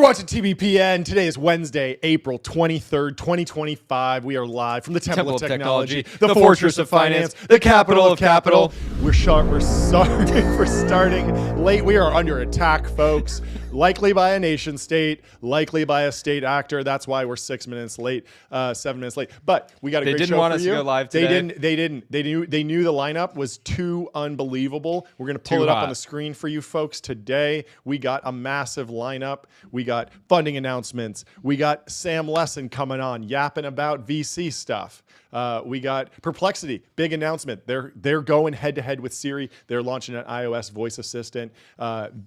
watching TBPN. Today is Wednesday, April 23rd, 2025. We are live from the Temple of Technology, the Fortress of Finance, the capital of capital. We're sorry for starting late. We are under attack, folks. Likely by a nation state, likely by a state actor. That's why we're 6 minutes late, 7 minutes late. But we got a great show for you. They didn't want us to go live today. They didn't. They knew the lineup was too unbelievable. We're going to pull it up on the screen for you folks today. We got a massive lineup. We got funding announcements. We got Sam Lessin coming on, yapping about VC stuff. We got Perplexity, big announcement. They're going head to head with Siri. They're launching an iOS voice assistant.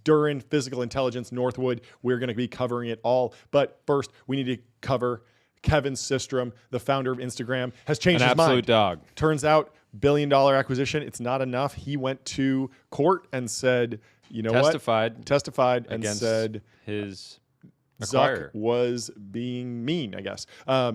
Durin, Physical Intelligence, Northwood. We're going to be covering it all. But first, we need to cover Kevin Systrom, the founder of Instagram, has changed his mind. An absolute dog. Turns out, $1 billion acquisition. It's not enough. He went to court and said, you know what? Testified and said his Zuck was being mean, I guess.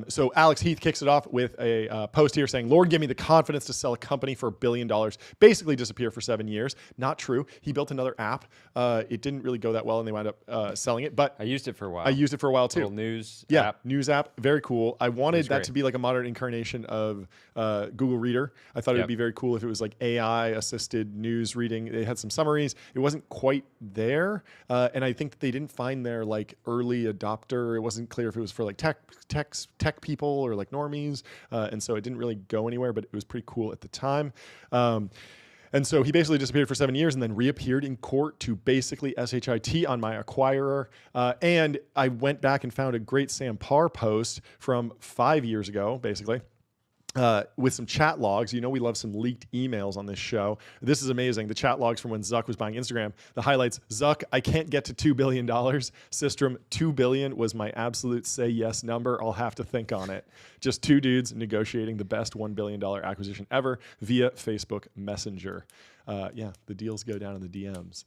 So Alex Heath kicks it off with a post here saying, Lord, give me the confidence to sell a company for $1 billion. Basically disappear for 7 years. Not true. He built another app. It didn't really go that well, and they wound up selling it. But I used it for a while. I used it for a while, too. Little news app. News News app. Very cool. I wanted that to be like a modern incarnation of Google Reader. I thought it would be very cool if it was like AI-assisted news reading. They had some summaries. It wasn't quite there. And I think that they didn't find their like early adopter. It wasn't clear if it was for like tech people or like normies, and so it didn't really go anywhere, but it was pretty cool at the time. And so he basically disappeared for 7 years and then reappeared in court to basically SHIT on my acquirer. And I went back and found a great Sam Parr post from 5 years ago, basically. With some chat logs. You know we love some leaked emails on this show. This is amazing. The chat logs from when Zuck was buying Instagram. The highlights, Zuck, I can't get to $2 billion. Systrom, $2 billion was my absolute say yes number. I'll have to think on it. Just two dudes negotiating the best $1 billion acquisition ever via Facebook Messenger. Yeah, the deals go down in the DMs.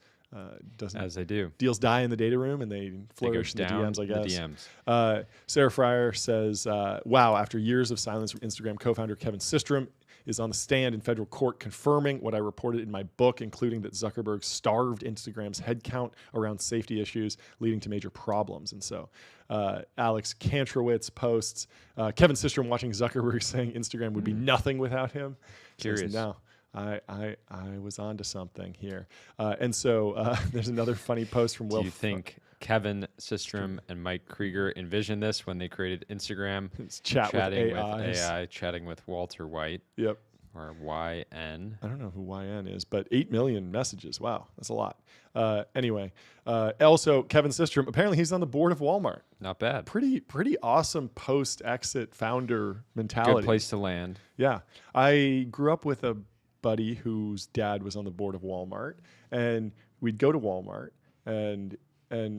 As they do. Deals die in the data room and they flourish in the DMs, I guess. Sarah Fryer says, wow, after years of silence from Instagram co-founder Kevin Systrom is on the stand in federal court confirming what I reported in my book, including that Zuckerberg starved Instagram's headcount around safety issues, leading to major problems. And so Alex Kantrowitz posts, Kevin Systrom watching Zuckerberg saying Instagram would be nothing without him. Curious. No. I was onto something here. And so there's another funny post from Will. Do you think Kevin Systrom and Mike Krieger envisioned this when they created Instagram? It's chatting with AI, chatting with Walter White. Yep. Or YN. I don't know who YN is, but 8 million messages. Wow, that's a lot. Anyway, also Kevin Systrom, apparently he's on the board of Walmart. Not bad. Pretty awesome post-exit founder mentality. Good place to land. Yeah. I grew up with a buddy whose dad was on the board of Walmart, and we'd go to Walmart and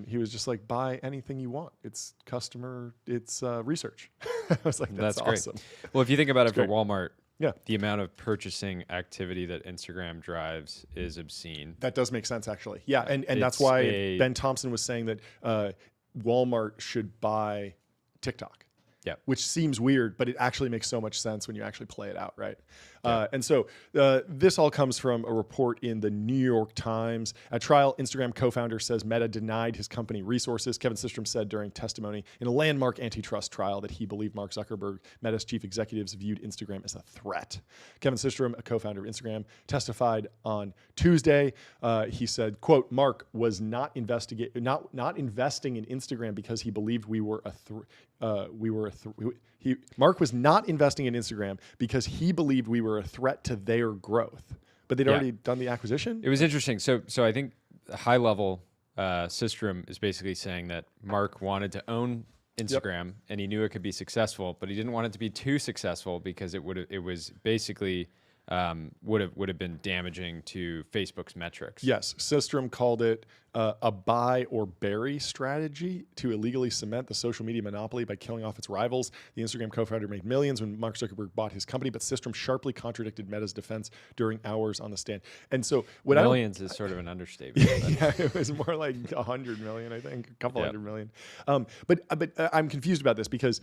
he was just like, buy anything you want. It's customer, it's research. I was like, that's awesome. Great. Well, if you think about it for Walmart, yeah, the amount of purchasing activity that Instagram drives is obscene. That does make sense, actually. Yeah, and that's why Ben Thompson was saying that Walmart should buy TikTok. Yeah, which seems weird, but it actually makes so much sense when you actually play it out, right? And so this all comes from a report in the New York Times. At trial, Instagram co-founder says Meta denied his company resources. Kevin Systrom said during testimony in a landmark antitrust trial that he believed Mark Zuckerberg, Meta's chief executives, viewed Instagram as a threat. Kevin Systrom, a co-founder of Instagram, testified on Tuesday. He said, quote, Mark was not investing in Instagram because he believed we were Mark was not investing in Instagram because he believed we were a threat to their growth. But they'd already done the acquisition? It was interesting. So I think high level, Systrom is basically saying that Mark wanted to own Instagram and he knew it could be successful, but he didn't want it to be too successful because it was basically would have been damaging to Facebook's metrics. Yes, Systrom called it a buy or bury strategy to illegally cement the social media monopoly by killing off its rivals. The Instagram co-founder made millions when Mark Zuckerberg bought his company, but Systrom sharply contradicted Meta's defense during hours on the stand. And so what millions is sort of an understatement. Yeah, it was more like 100 million, I think, a couple hundred million. But I'm confused about this because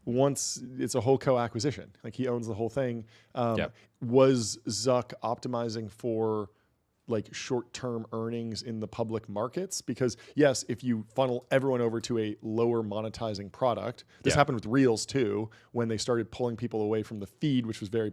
once it's a whole co-acquisition, like he owns the whole thing. Was Zuck optimizing for like short-term earnings in the public markets, because yes, if you funnel everyone over to a lower monetizing product, this happened with Reels too, when they started pulling people away from the feed, which was very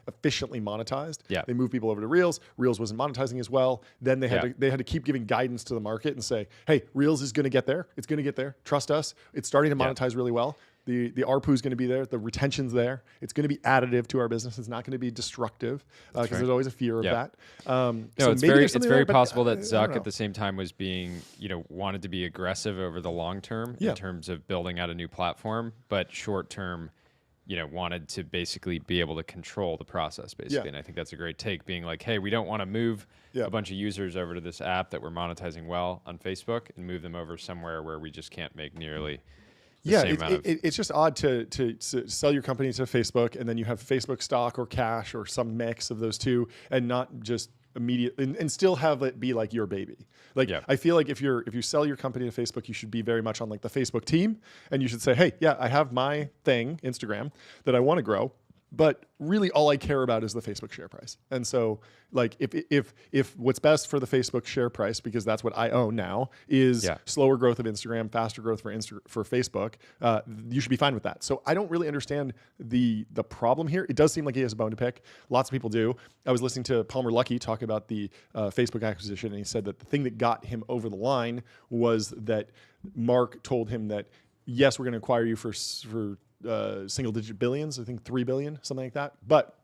efficiently monetized. They moved people over to Reels. Reels wasn't monetizing as well. Then they had to keep giving guidance to the market and say, hey, Reels is going to get there. It's going to get there. Trust us. It's starting to monetize really well. The ARPU is going to be there. The retention's there. It's going to be additive to our business. It's not going to be destructive, because there's always a fear of that. No, so it's very possible that Zuck at the same time was being, wanted to be aggressive over the long term in terms of building out a new platform, but short term, wanted to basically be able to control the process, basically. And I think that's a great take, being like, hey, we don't want to move a bunch of users over to this app that we're monetizing well on Facebook and move them over somewhere where we just can't make nearly it's just odd to sell your company to Facebook and then you have Facebook stock or cash or some mix of those two, and not just immediate and still have it be like your baby. I feel like if you sell your company to Facebook, you should be very much on like the Facebook team, and you should say, hey, I have my thing, Instagram, that I want to grow, but really all I care about is the Facebook share price. And so like if what's best for the Facebook share price, because that's what I own now, is slower growth of Instagram, faster growth for Facebook, you should be fine with that. So I don't really understand the problem here. It does seem like he has a bone to pick. Lots of people do. I was listening to Palmer Luckey talk about the Facebook acquisition, and he said that the thing that got him over the line was that Mark told him that, yes, we're going to acquire you for single digit billions, I think 3 billion, something like that. But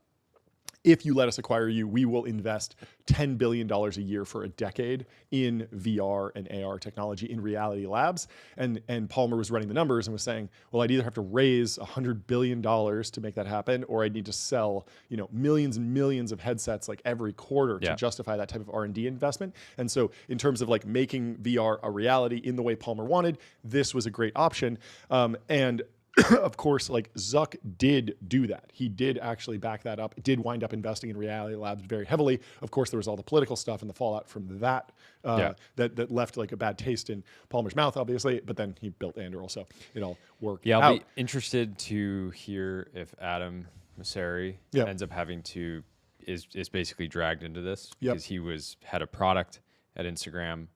if you let us acquire you, we will invest $10 billion a year for a decade in VR and AR technology in Reality Labs. And Palmer was running the numbers and was saying, well, I'd either have to raise $100 billion to make that happen, or I'd need to sell, millions and millions of headsets like every quarter to justify that type of R&D investment. And so in terms of like making VR a reality in the way Palmer wanted, this was a great option. And of course, like Zuck did do that. He did actually back that up. Did wind up investing in Reality Labs very heavily. Of course, there was all the political stuff and the fallout from that that left like a bad taste in Palmer's mouth, obviously. But then he built Anduril, so it all worked out. I'll be interested to hear if Adam Mosseri ends up having to is basically dragged into this, because he was head of product at Instagram.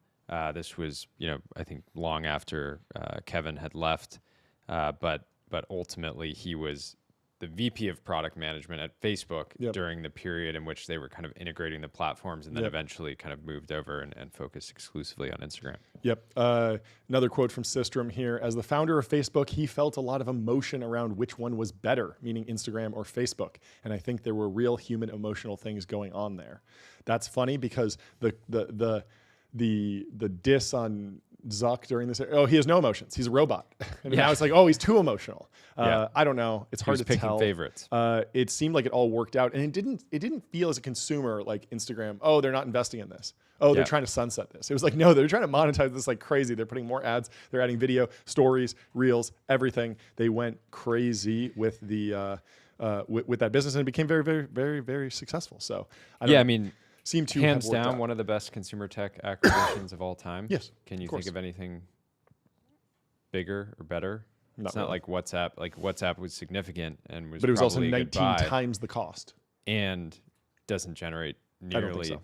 This was I think long after Kevin had left, but ultimately he was the VP of product management at Facebook during the period in which they were kind of integrating the platforms, and then eventually kind of moved over and focused exclusively on Instagram. Another quote from Systrom here. As the founder of Facebook, he felt a lot of emotion around which one was better, meaning Instagram or Facebook. And I think there were real human emotional things going on there. That's funny, because the diss on Zuck during this, he has no emotions, he's a robot. And now it's like, he's too emotional. I don't know, it's hard to tell. Favorites. It seemed like it all worked out, and it didn't feel as a consumer like Instagram, they're not investing in this, they're trying to sunset this. It was like, no, they're trying to monetize this like crazy. They're putting more ads, they're adding video, stories, reels, everything. They went crazy with the with that business, and it became very, very, very, very successful. So I mean, seem to hands down one of the best consumer tech acquisitions of all time. Yes. Can you think of anything bigger or better? It's not really. Like WhatsApp. Like WhatsApp was significant and was, but it was also probably 19 times the cost, and doesn't generate nearly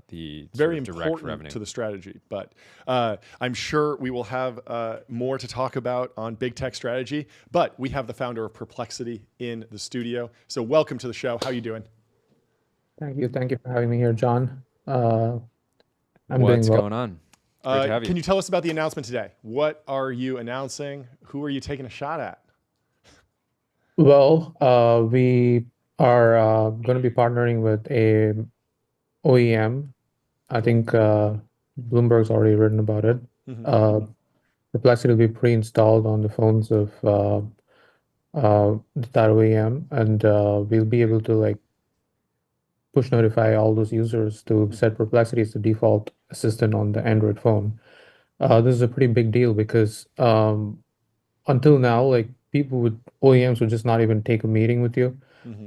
the very sort of direct important revenue to the strategy. But I'm sure we will have more to talk about on big tech strategy. But we have the founder of Perplexity in the studio. So welcome to the show. How are you doing? Thank you for having me here, John. I'm What's doing well. going on? Great to have you. Can you tell us about the announcement today? What are you announcing? Who are you taking a shot at? Well, we are going to be partnering with a OEM. I think Bloomberg's already written about it. Perplexity will be pre-installed on the phones of that OEM, and we'll be able to like push notify all those users to set Perplexity as the default assistant on the Android phone. This is a pretty big deal, because until now, like OEMs would just not even take a meeting with you.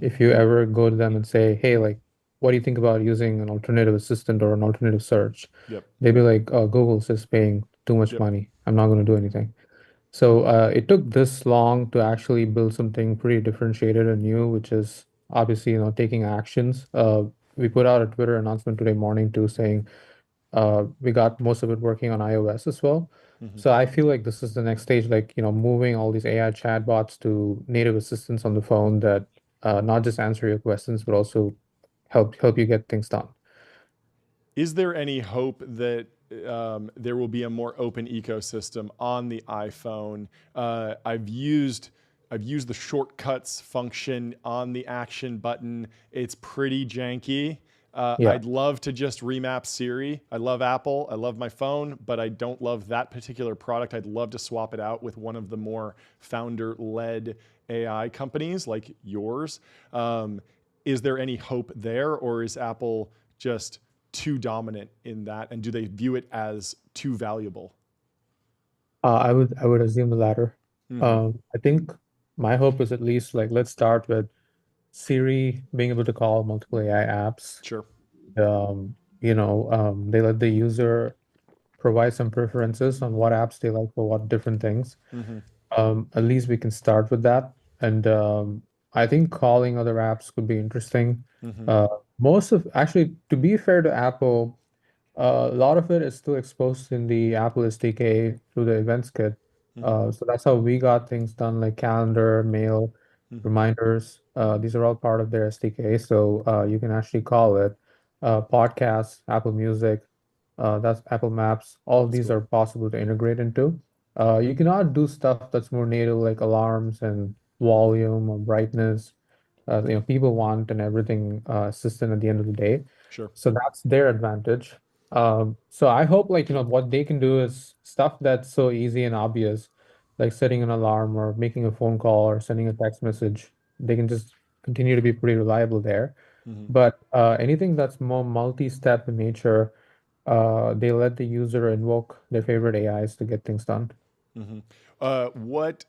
If you ever go to them and say, hey, like, what do you think about using an alternative assistant or an alternative search? They'd be like, Google's just paying too much money. I'm not going to do anything. So it took this long to actually build something pretty differentiated and new, which is obviously, taking actions. we put out a Twitter announcement today morning too, saying we got most of it working on iOS as well. Hmm. So I feel like this is the next stage, like, moving all these AI chatbots to native assistants on the phone that not just answer your questions, but also help you get things done. Is there any hope that there will be a more open ecosystem on the iPhone? I've used the shortcuts function on the action button. It's pretty janky. Yeah. I'd love to just remap Siri. I love Apple. I love my phone, but I don't love that particular product. I'd love to swap it out with one of the more founder-led AI companies like yours. Is there any hope there, or is Apple just too dominant in that? And do they view it as too valuable? I would assume the latter. Mm-hmm. I think my hope is at least like let's start with Siri being able to call multiple AI apps. Sure. They let the user provide some preferences on what apps they like for what different things. Mm-hmm. At least we can start with that. And I think calling other apps could be interesting. Mm-hmm. Uh, actually, to be fair to Apple, a lot of it is still exposed in the Apple SDK through the events kit. Mm-hmm. So that's how we got things done like calendar, mail, Mm-hmm. reminders. These are all part of their SDK. So you can actually call it podcasts, Apple Music, that's Apple Maps. All of That's these cool. are possible to integrate into. You cannot do stuff that's more native like alarms and volume or brightness. People want and everything assistant at the end of the day. Sure. So that's their advantage. So I hope like, what they can do is stuff that's so easy and obvious, like setting an alarm or making a phone call or sending a text message. They can just continue to be pretty reliable there. Mm-hmm. But anything that's more multi-step in nature, they let the user invoke their favorite AIs to get things done. Mm-hmm. Uh, what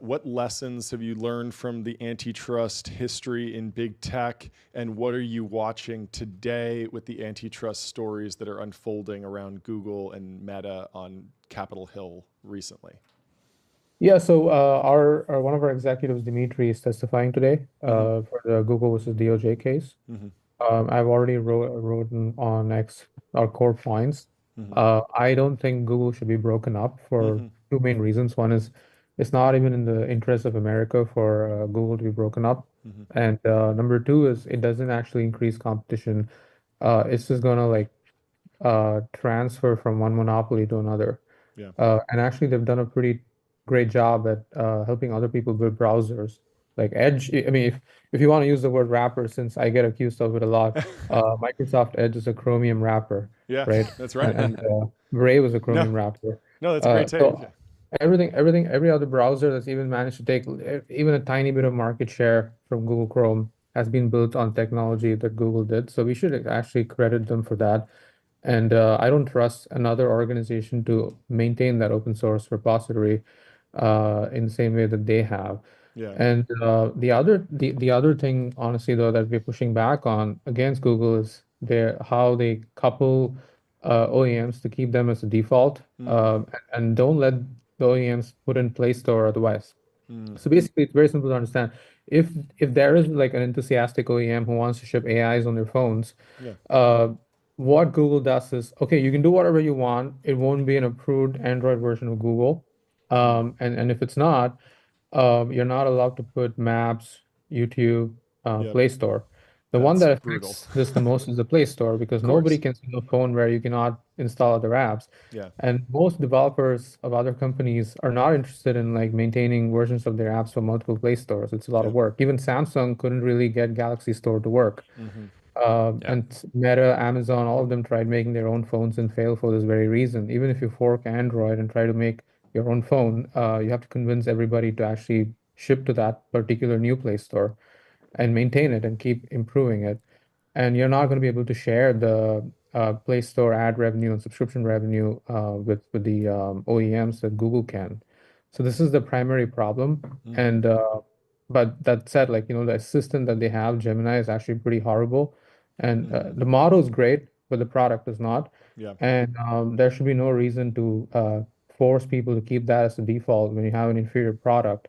what lessons have you learned from the antitrust history in big tech, and what are you watching today with the antitrust stories that are unfolding around Google and Meta on Capitol Hill recently? Yeah, so our one of our executives, Dimitri, is testifying today Mm-hmm. for the Google versus DOJ case. Mm-hmm. I've already written on X our core points. Mm-hmm. I don't think Google should be broken up for Mm-hmm. two main reasons. One is it's not even in the interest of America for Google to be broken up. Mm-hmm. And number two is it doesn't actually increase competition. It's just gonna like transfer from one monopoly to another. Yeah. And actually, they've done a pretty great job at helping other people build browsers. Like Edge, I mean, if you want to use the word wrapper, since I get accused of it a lot, Microsoft Edge is a Chromium wrapper, Yeah, right? that's And, right. and Brave is a No, Chromium wrapper. no, that's a great take. Yeah. So every other browser that's even managed to take even a tiny bit of market share from Google Chrome has been built on technology that Google did. So we should actually credit them for that. And I don't trust another organization to maintain that open source repository in the same way that they have. Yeah. And the other thing, honestly, though, that we're pushing back on against Google is how they couple OEMs to keep them as a default, Mm, and don't let the OEMs put in Play Store or otherwise. mm, So basically, it's very simple to understand. If there is like an enthusiastic OEM who wants to ship AIs on their phones, yeah. uh, what Google does is, okay, you can do whatever you want. It won't be an approved Android version of Google. Mm, And if it's not, you're not allowed to put Maps, YouTube, yep. Play Store. The one That's that brutal. affects this the most is the Play Store Of because nobody course. can see a phone where you cannot install other apps. Yeah. And most developers of other companies are not interested in like maintaining versions of their apps for multiple Play Stores. It's a lot Yeah. of work. Even Samsung couldn't really get Galaxy Store to work. Mm-hmm. Yeah. And Meta, Amazon, all of them tried making their own phones and failed for this very reason. Even if you fork Android and try to make your own phone, you have to convince everybody to actually ship to that particular new Play Store and maintain it and keep improving it. And you're not going to be able to share the Play Store ad revenue and subscription revenue with the OEMs that Google can. So this is the primary problem. Mm-hmm. And but that said, like the assistant that they have, Gemini, is actually pretty horrible. And Mm-hmm. the model is great, but the product is not. Yeah. And there should be no reason to force people to keep that as the default when you have an inferior product,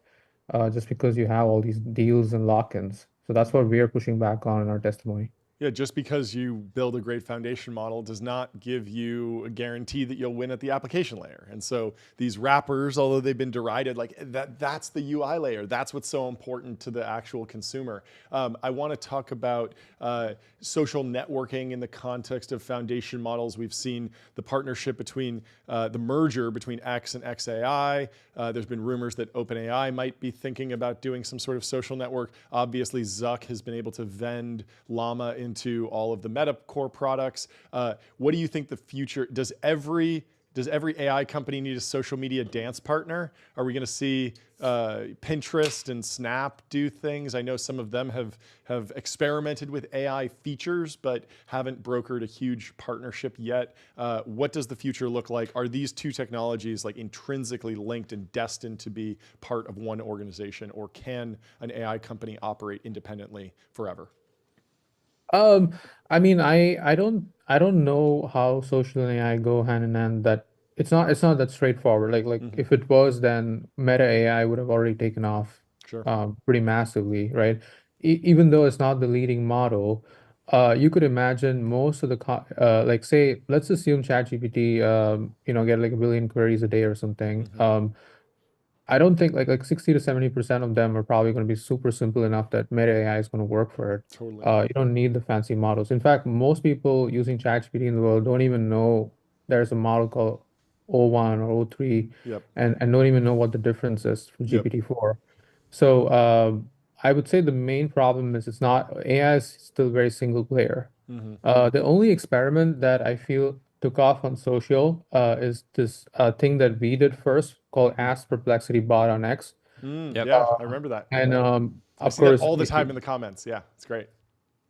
just because you have all these deals and lock-ins. So that's what we are pushing back on in our testimony. Yeah, just because you build a great foundation model does not give you a guarantee that you'll win at the application layer. And so these wrappers, although they've been derided, like that's the UI layer. That's what's so important to the actual consumer. I want to talk about social networking in the context of foundation models. We've seen the partnership between the merger between X and XAI. There's been rumors that OpenAI might be thinking about doing some sort of social network. Obviously, Zuck has been able to vend Llama into all of the Meta core products. What do you think the future, does every AI company need a social media dance partner? Are we going to see Pinterest and Snap do things? I know some of them have experimented with AI features, but haven't brokered a huge partnership yet. What does the future look like? Are these two technologies like intrinsically linked and destined to be part of one organization, or can an AI company operate independently forever? Um, I mean, I don't know how social and AI go hand in hand. That it's not that straightforward. Like Mm-hmm. if it was, then Meta AI would have already taken off Sure. pretty massively, right? Even though it's not the leading model, you could imagine most of the like say let's assume ChatGPT get like a billion queries a day or something. Mm-hmm. I don't think like 60 to 70% of them are probably going to be super simple enough that Meta AI is going to work for it. Totally. You don't need the fancy models. In fact, most people using ChatGPT in the world don't even know there's a model called O1 or O3 Yep. and don't even know what the difference is for Yep. GPT-4. So I would say the main problem is it's not AI is still very single player. Mm-hmm. The only experiment that I feel took off on social is this thing that we did first called Ask Perplexity Bot on X. Yep. Yeah, I remember that. And I of see that course, all the time in the comments. Yeah, it's great.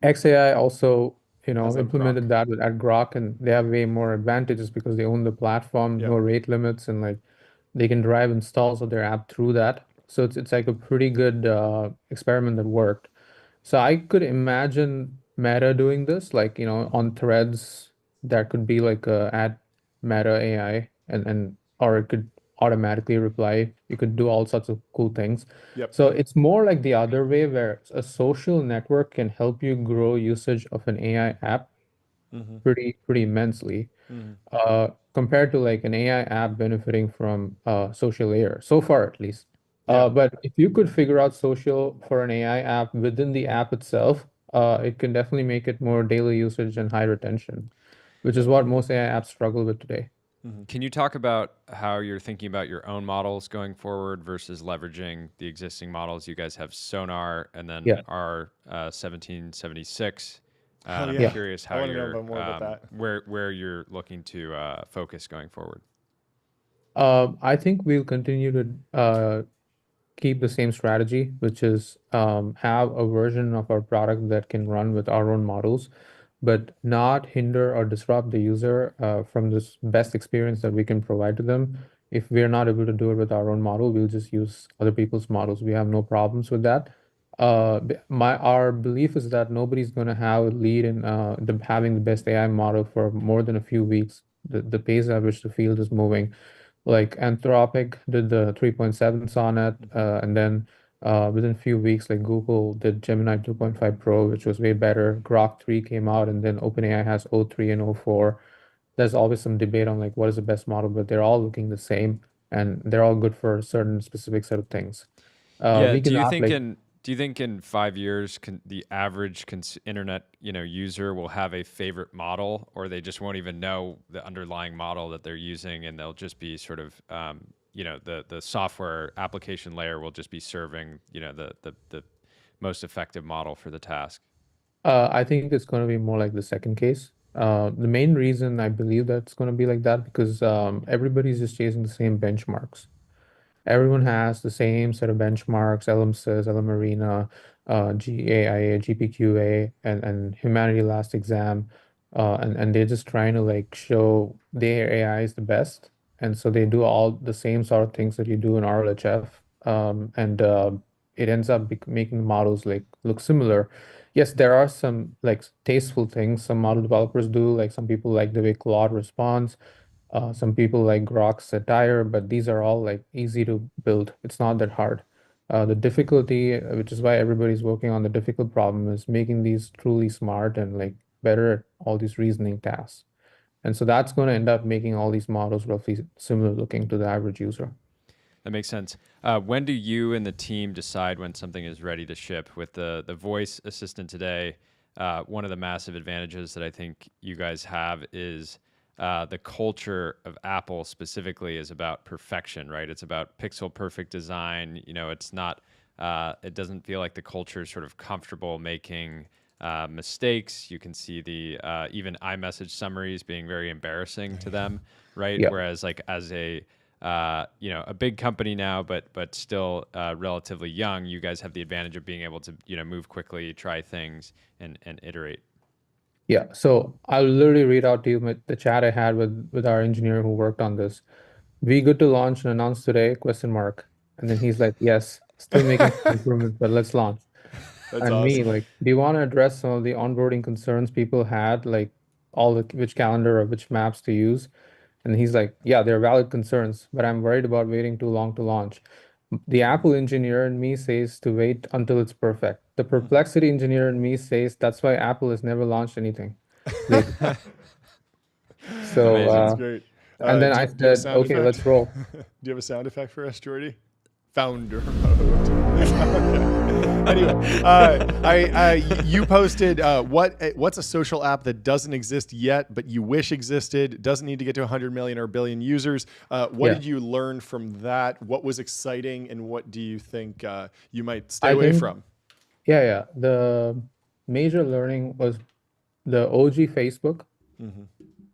XAI also, Has that with Grok. implemented that with at Grok, and they have way more advantages because they own the platform, Yep. no rate limits, and like they can drive installs of their app through that. So it's like a pretty good experiment that worked. So I could imagine Meta doing this, like, on Threads, that could be like a add Meta AI and or it could automatically reply. You could do all sorts of cool things. Yep. So it's more like the other way where a social network can help you grow usage of an AI app Mm-hmm. pretty immensely Mm-hmm. compared to like an AI app benefiting from social layer, so far at least. Yeah. But if you could figure out social for an AI app within the app itself, it can definitely make it more daily usage and high retention, which is Yep. what most AI apps struggle with today. Mm-hmm. Can you talk about how you're thinking about your own models going forward versus leveraging the existing models? You guys have Sonar and then Yeah, our 1776. Oh And I'm yeah. yeah. curious I how want to know you're about more about that. where you're looking to focus going forward. I think we'll continue to keep the same strategy, which is have a version of our product that can run with our own models, but not hinder or disrupt the user from this best experience that we can provide to them. If we're not able to do it with our own model, we'll just use other people's models. We have no problems with that. Our belief is that nobody's going to have a lead in having the best AI model for more than a few weeks. The pace at which the field is moving, like Anthropic did the 3.7 Sonnet, Mm-hmm. and then within a few weeks, like Google did Gemini 2.5 Pro, which was way better. Grok 3 came out, and then OpenAI has O3 and O4. There's always some debate on like what is the best model, but they're all looking the same, and they're all good for a certain specific set of things. Yeah. We can act like Do you think in 5 years the average internet user will have a favorite model, or they just won't even know the underlying model that they're using, and they'll just be sort of the software application layer will just be serving the most effective model for the task. I think it's going to be more like the second case. The main reason I believe that's going to be like that because everybody's just chasing the same benchmarks. Everyone has the same set of benchmarks, LMSys, LM Arena, GAIA, GPQA, and Humanity Last Exam. And they're just trying to like show their AI is the best. And so they do all the same sort of things that you do in RLHF. And it ends up making the models like look similar. Yes, there are some like tasteful things some model developers do. Like some people like the way Claude responds. Some people like Grok's satire, but these are all like easy to build. It's not that hard. The difficulty, which is why everybody's working on the difficult problem, is making these truly smart and like better at all these reasoning tasks. And so that's going to end up making all these models roughly similar looking to the average user. That makes sense. When do you and the team decide when something is ready to ship? With the voice assistant today, one of the massive advantages that I think you guys have is the culture of Apple specifically is about perfection, right? It's about pixel perfect design. You know, it's not. It doesn't feel like the culture is sort of comfortable making mistakes. You can see the even iMessage summaries being very embarrassing to them, right? Yeah. Whereas like as a you know, a big company now, but still relatively young, you guys have the advantage of being able to, you know, move quickly, try things, and iterate. Yeah. So I'll literally read out to you the chat I had with our engineer who worked on this. We good to launch and announce today? Question mark. And then he's like, yes, still making some improvements, but let's launch. That's And me, awesome. like, do you want to address some of the onboarding concerns people had, like all the which calendar or which maps to use? And he's like, yeah, they're valid concerns, but I'm worried about waiting too long to launch. The Apple engineer in me says to wait until it's perfect. The Perplexity engineer in me says that's why Apple has never launched anything lately. So, Amazing. That's great. and then Do, I do you have a said, sound okay, effect? let's roll. Do you have a sound effect for us, Jordy? Founder mode. Okay. Anyway, you posted what's a social app that doesn't exist yet, but you wish existed, doesn't need to get to 100 million or a billion users. What Yeah, did you learn from that? What was exciting, and what do you think you might stay I away think, from? yeah. The major learning was the OG Facebook Mm-hmm.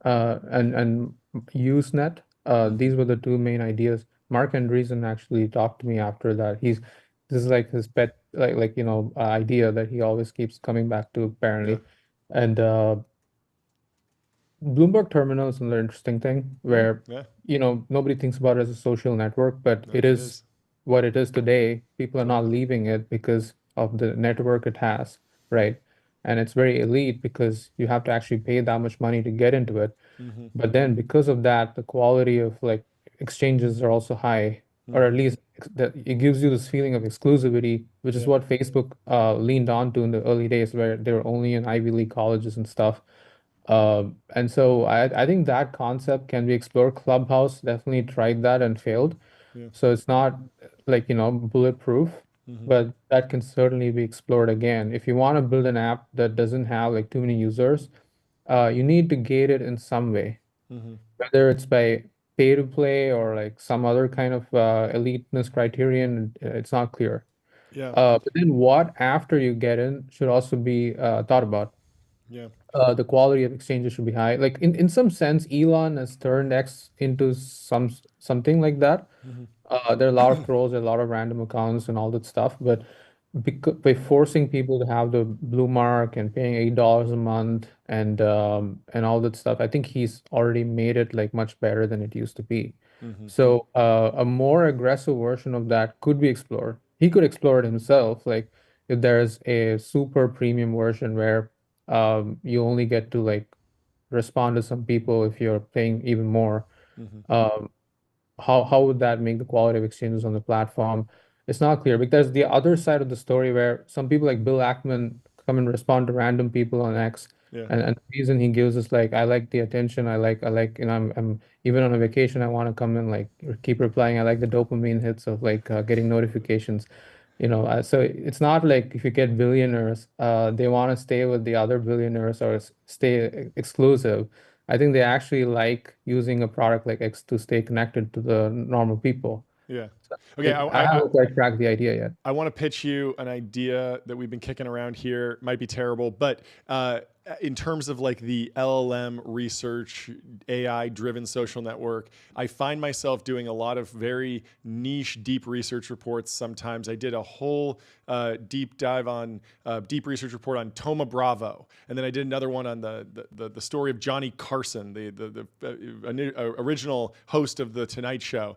and Usenet. Mm-hmm. These were the two main ideas. Mark Andreessen actually talked to me after that. This is like his pet, idea that he always keeps coming back to Yeah. apparently. And Bloomberg Terminal is another interesting thing Mm, where, yeah. nobody thinks about it as a social network, but No, it it is is. what it is today. People are not Totally. leaving it because of the network it has, right? And it's very elite because you have to actually pay that much money to get into it. Mm-hmm. But then because of that, the quality of like exchanges are also high, or at Mm-hmm. least that it gives you this feeling of exclusivity, which is Yeah. what Facebook leaned on to in the early days, where they were only in Ivy League colleges and stuff. And so I think that concept can be explored. Clubhouse definitely tried that and failed. Yeah. So it's not like, bulletproof, Mm-hmm. but that can certainly be explored again. If you want to build an app that doesn't have like too many users, you need to gate it in some way, Mm-hmm. whether it's by pay to play or like some other kind of eliteness criterion. It's not clear. Yeah. But then what after you get in should also be thought about. Yeah. The quality of exchanges should be high. Like in some sense, Elon has turned X into something like that. Mm-hmm. There are a lot of trolls, there are a lot of random accounts and all that stuff, but by forcing people to have the blue mark and paying $8 a month and all that stuff, I think he's already made it like much better than it used to be. Mm-hmm. So a more aggressive version of that could be explored. He could explore it himself, like if there's a super premium version where you only get to like respond to some people if you're paying even more. Mm-hmm. Um, how would that make the quality of exchanges on the platform? It's not clear because the other side of the story where some people like Bill Ackman come and respond to random people on X, Yeah. and the reason he gives is like, I like the attention, I like, I'm even on a vacation, I want to come and like keep replying. I like the dopamine hits of like getting notifications. So it's not like if you get billionaires, they want to stay with the other billionaires or stay exclusive. I think they actually like using a product like X to stay connected to the normal people. Yeah. So Okay. I haven't quite cracked the idea yet. I want to pitch you an idea that we've been kicking around here. Might be terrible, but in terms of like the LLM research, AI driven social network, I find myself doing a lot of very niche, deep research reports. Sometimes I did a whole deep dive on deep research report on Toma Bravo, and then I did another one on the story of Johnny Carson, the original host of the Tonight Show.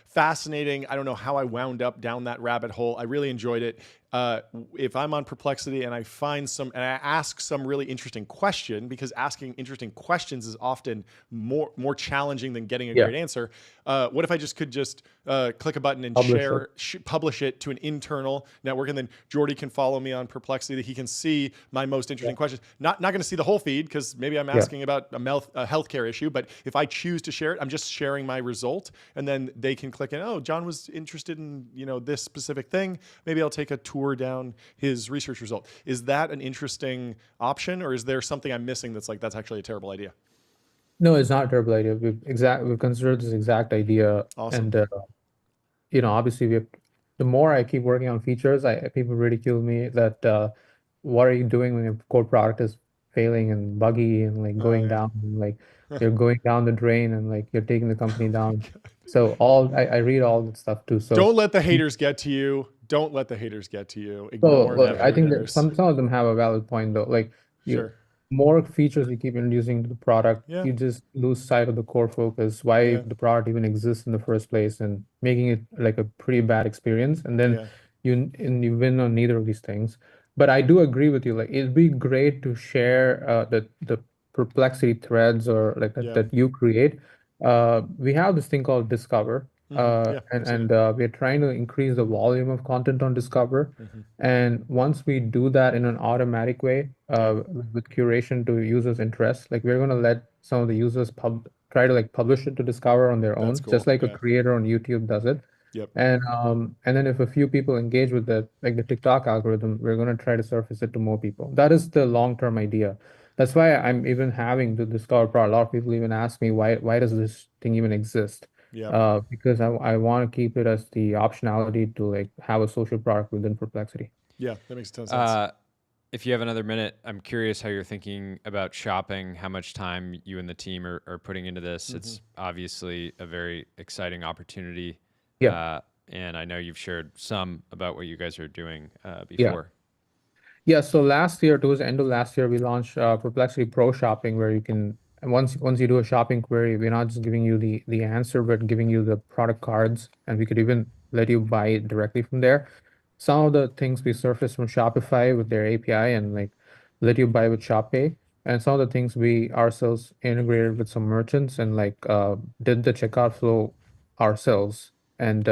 Fascinating. I don't know how I wound up down that rabbit hole. I really enjoyed it. if I'm on Perplexity and I find some and I ask some really interesting question, because asking interesting questions is often more challenging than getting a Yeah, great answer. What if I just could just click a button and publish it. publish it to an internal network, and then Jordy can follow me on Perplexity, that he can see my most Yeah, interesting questions. Not going to see the whole feed because maybe I'm yeah. asking about a healthcare issue, but if I choose to share it, I'm just sharing my result, and then they can click in. Oh, John was interested in this specific thing. Maybe I'll take a tour down his research result. Is that an interesting option, or is there something I'm missing that's actually a terrible idea? No, it's not a terrible idea. We've considered this exact idea, Awesome. and obviously the more I keep working on features, people ridicule me that what are you doing when your core product is failing and buggy and like Oh going yeah. down and like you're going down the drain and like you're taking the company down. So I read all that stuff too. Don't let the haters get to you. Don't let the haters get to you. So Ignore look, the I think that haters. some of them have a valid point though. Like you Sure. more features you keep introducing to the product, Yeah. you just lose sight of the core focus, why Yeah. the product even exists in the first place, and making it like a pretty bad experience. And then Yeah. you win on neither of these things. But I do agree with you. Like it'd be great to share the perplexity threads or like Yeah. that you create. We have this thing called Discover, Yeah. and I've seen it. we're trying to increase the volume of content on Discover. Hmm. And once we do that in an automatic way, Yeah. with curation to users' interests, like we're gonna let some of the users try to like publish it to Discover on their That's own, just cool. like a Yeah. creator on YouTube does it. Yep. And then if a few people engage with the like the TikTok algorithm, we're gonna try to surface it to more people. That is the long-term idea. That's why I'm even having the Discover Pro. A lot of people even ask me why does this thing even exist? Yep. Because I want to keep it as the optionality to like have a social product within Perplexity. Yeah. That makes a ton of sense. Uh, if you have another minute, I'm curious how you're thinking about shopping, how much time you and the team are putting into this. Hmm. It's obviously a very exciting opportunity. Yeah, Uh, and I know you've shared some about what you guys are doing yeah. before. Yeah, so last year, towards the end of last year, we launched Perplexity Pro Shopping, where you can and once you do a shopping query, we're not just giving you the answer, but giving you the product cards, and we could even let you buy it directly from there. Some of the things we surfaced from Shopify with their API and like let you buy with Shop Pay, and some of the things we ourselves integrated with some merchants and like did the checkout flow ourselves, and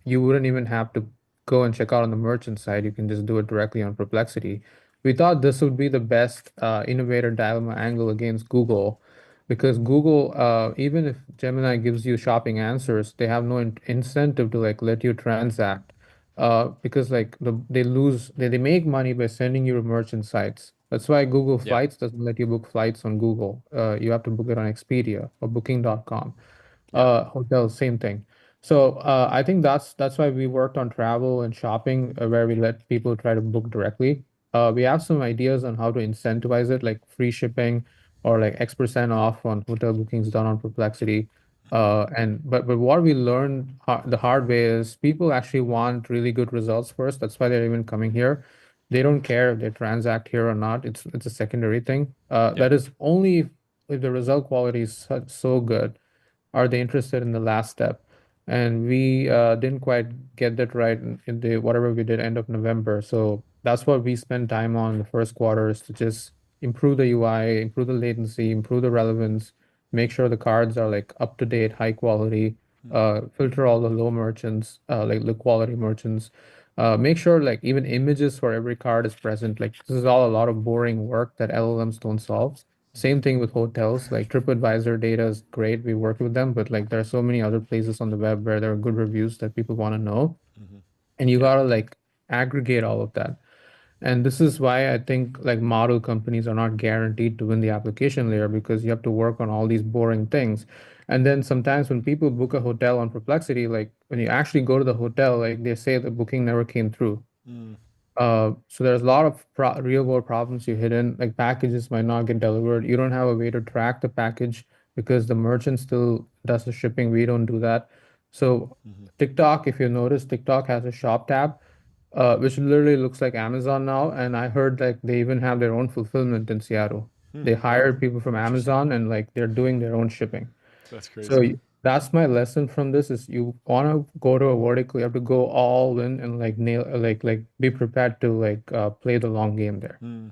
you wouldn't even have to go and check out on the merchant side. You can just do it directly on Perplexity. We thought this would be the best innovator dilemma angle against Google, because Google, even if Gemini gives you shopping answers, they have no incentive to like let you transact, because like they make money by sending you to merchant sites. That's why Google Yeah. Flights doesn't let you book flights on Google. You have to book it on Expedia or Booking.com. Yeah. Hotels, same thing. So I think that's why we worked on travel and shopping, where we let people try to book directly. We have some ideas on how to incentivize it, like free shipping or like X% off on hotel bookings done on Perplexity. But what we learned the hard way is people actually want really good results first. That's why they're even coming here. They don't care if they transact here or not. It's a secondary thing. Yeah. That is only if the result quality is so good are they interested in the last step? And we didn't quite get that right in the whatever we did end of November. So that's what we spent time on in the first quarter, is to just improve the UI, improve the latency, improve the relevance, make sure the cards are like up to date, high quality, filter all the low merchants, like low quality merchants. Make sure like even images for every card is present. Like this is all a lot of boring work that LLMs don't solve. Same thing with hotels, like TripAdvisor data is great. We work with them, but like there are so many other places on the web where there are good reviews that people want to know. Hmm. And you Yeah. gotta like aggregate all of that. And this is why I think like model companies are not guaranteed to win the application layer, because you have to work on all these boring things. And then sometimes when people book a hotel on Perplexity, like when you actually go to the hotel, like they say the booking never came through. Mm. So there's a lot of real world problems you hidden, like packages might not get delivered. You don't have a way to track the package because the merchant still does the shipping. We don't do that. So Hmm. TikTok, if you notice, TikTok has a shop tab, which literally looks like Amazon now. And I heard like they even have their own fulfillment in Seattle. Hmm. They Wow. hired people from Interesting. Amazon and like they're doing their own shipping. That's So crazy. That's my lesson from this is you want to go to a vertical, you have to go all in and like nail, like be prepared to like play the long game there. Hmm.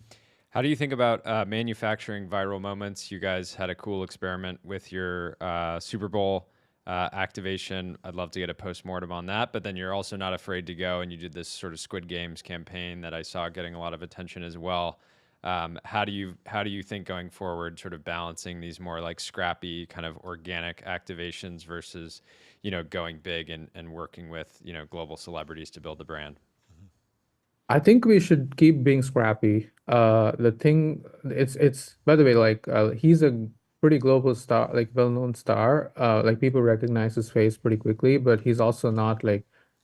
How do you think about manufacturing viral moments? You guys had a cool experiment with your Super Bowl activation. I'd love to get a postmortem on that. But then you're also not afraid to go and you did this sort of Squid Games campaign that I saw getting a lot of attention as well. How do you think going forward, sort of balancing these more like scrappy kind of organic activations versus, going big and working with global celebrities to build the brand? I think we should keep being scrappy. The thing, it's by the way, like he's a pretty global star, like well-known star. Like people recognize his face pretty quickly, but he's also not like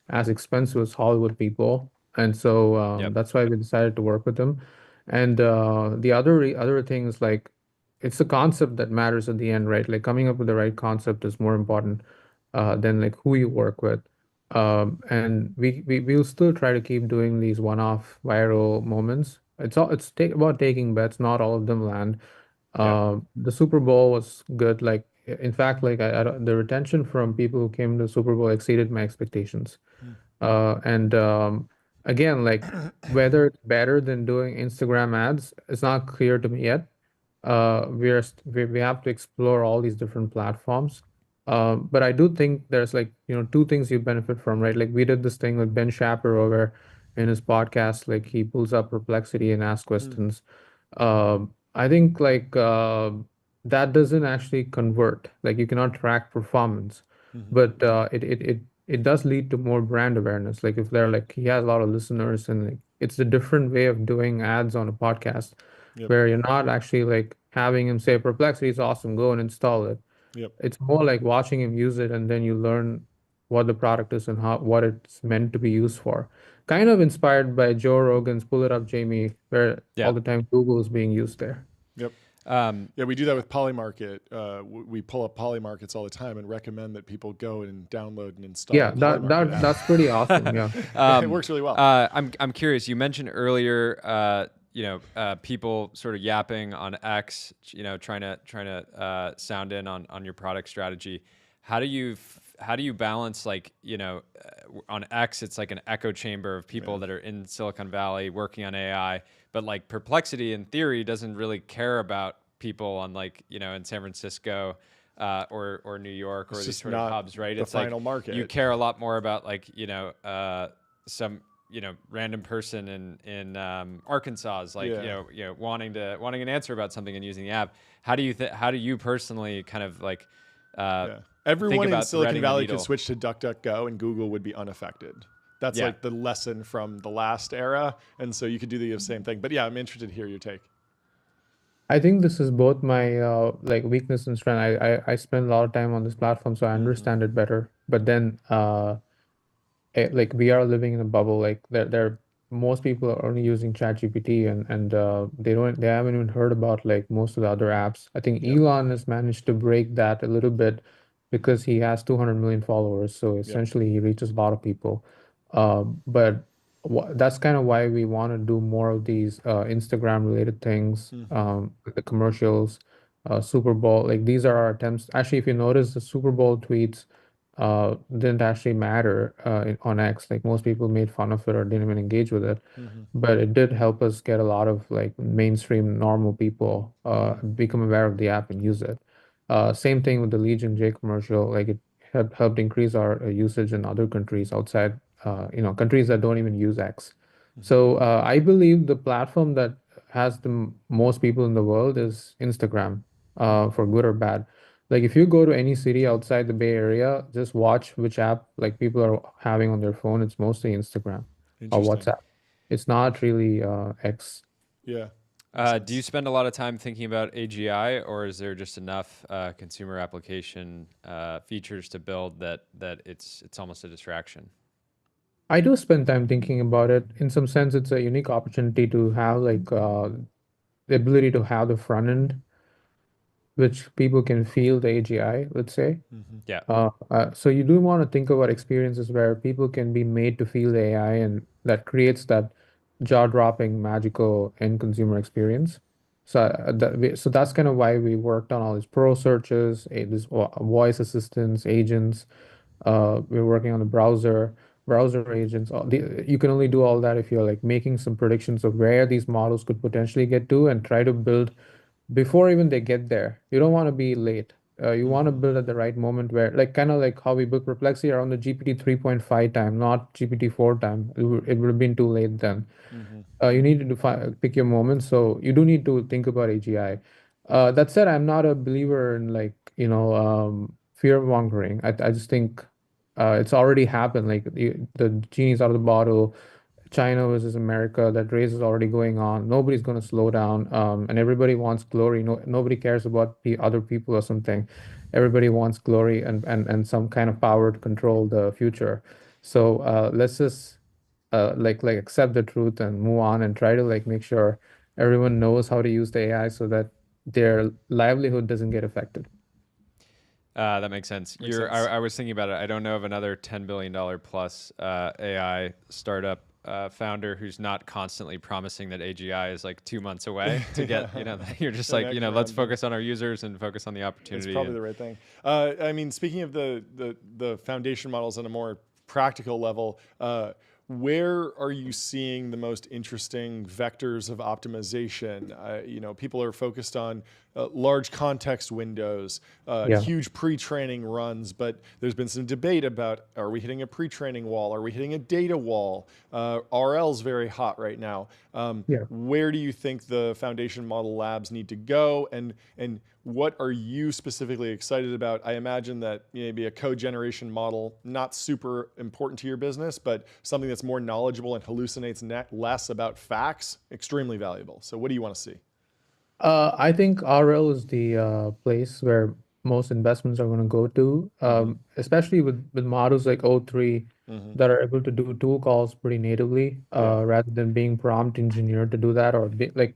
as expensive as Hollywood people, and so Yep. that's why we decided to work with him. And the other thing is like it's the concept that matters at the end, right? Like coming up with the right concept is more important than like who you work with. And we'll still try to keep doing these one-off viral moments. It's about taking bets, not all of them land. Yep. The Super Bowl was good. Like in fact, like the retention from people who came to the Super Bowl exceeded my expectations. And again, like whether it's better than doing Instagram ads, it's not clear to me yet. We have to explore all these different platforms. But I do think there's like, two things you benefit from, right? Like we did this thing with Ben Shapiro where in his podcast, like he pulls up Perplexity and asks Hmm. questions. I think like that doesn't actually convert. Like you cannot track performance, Hmm. but it does lead to more brand awareness. Like if they're Right. like he has a lot of listeners and like it's a different way of doing ads on a podcast Yep. where you're not actually like having him say Perplexity is awesome, go and install it. Yep. It's more like watching him use it and then you learn what the product is and how what it's meant to be used for. Kind of inspired by Joe Rogan's Pull It Up Jamie, where all Yeah. the time Google is being used there. Yep. Um, Yeah, we do that with Polymarket. We pull up Polymarkets all the time and recommend that people go and download and install Yeah, the that Polymarket that that's pretty awesome. Yeah. app. It works really well. I'm curious. You mentioned earlier, people sort of yapping on X, trying to sound in on your product strategy. How do you balance like on X, it's like an echo chamber of people that are in Silicon Valley working on AI, but like Perplexity in theory doesn't really care about people on like in San Francisco. Or New York or It's these just sort of not hubs, right? the It's like final market. you care a lot more about like some random person in Arkansas is like Yeah. wanting an answer about something and using the app. How do you personally kind of like Yeah. think Everyone in about Silicon threading the Valley could needle? switch to DuckDuckGo and Google would be unaffected. That's Yeah. like the lesson from the last era. And so you could do the same thing. But yeah, I'm interested to hear your take. I think this is both my like weakness and strength. I spend a lot of time on this platform, so I Hmm. understand it better. But then like we are living in a bubble. Like there most people are only using ChatGPT and they haven't even heard about like most of the other apps. I think Yep. Elon has managed to break that a little bit because he has 200 million followers. So Yep. essentially he reaches a lot of people. But that's kind of why we want to do more of these Instagram related things, Hmm. like the commercials, Super Bowl. Like these are our attempts. Actually, if you notice the Super Bowl tweets didn't actually matter on X. Like most people made fun of it or didn't even engage with it, Hmm. but it did help us get a lot of like mainstream normal people Hmm. become aware of the app and use it. Same thing with the Legion J commercial. Like it helped increase our usage in other countries outside, countries that don't even use X. So I believe the platform that has the most people in the world is Instagram, Hmm. for good or bad. Like if you go to any city outside the Bay Area, just watch which app like people are having on their phone. It's mostly Instagram or Interesting. WhatsApp. It's not really X. Yeah. Makes Do you sense. spend a lot of time thinking about AGI, or is there just enough consumer application features to build that it's almost a distraction? I do spend time thinking about it. In some sense, it's a unique opportunity to have like the ability to have the front end, which people can feel the AGI, let's say. Hmm. Yeah. So you do want to think about experiences where people can be made to feel the AI, and that creates that jaw-dropping, magical end consumer experience. So so that's kind of why we worked on all these pro searches, this voice assistants, agents. We're working on the browser agents. You can only do all that if you're like making some predictions of where these models could potentially get to and try to build before even they get there. You don't want to be late. You want to Mm-hmm. build at the right moment where, like, kind of like how we built Perplexity around the GPT 3.5 time, not GPT 4 time. It would have been too late then. Mm-hmm. You need to pick your moment. So you do need to think about AGI. That said, I'm not a believer in like, fear mongering. I just think it's already happened. Like the genie's out of the bottle. China versus America, that race is already going on. Nobody's going to slow down. And everybody wants glory. Nobody cares about other people or something. Everybody wants glory and some kind of power to control the future. So let's just like accept the truth and move on and try to like make sure everyone knows how to use the AI so that their livelihood doesn't get affected. That makes sense. Makes sense. I was thinking about it. I don't know of another $10 billion plus AI startup founder who's not constantly promising that AGI is like 2 months away to get, you're just An like, extra let's round. focus on our users and focus on the It's opportunity. probably the right thing. I mean, speaking of the foundation models on a more practical level, where are you seeing the most interesting vectors of optimization? People are focused on large context windows, Yeah. huge pre-training runs, but there's been some debate about, are we hitting a pre-training wall? Are we hitting a data wall? RL's very hot right now. Yeah. Where do you think the foundation model labs need to go, and what are you specifically excited about? I imagine that maybe a code generation model, not super important to your business, but something that's more knowledgeable and hallucinates less about facts, extremely valuable. So what do you want to see? I think RL is the place where most investments are going to go to, Mm-hmm. especially with models like O3 Mm-hmm. that are able to do tool calls pretty natively, Yeah. rather than being prompt engineered to do that. Or like,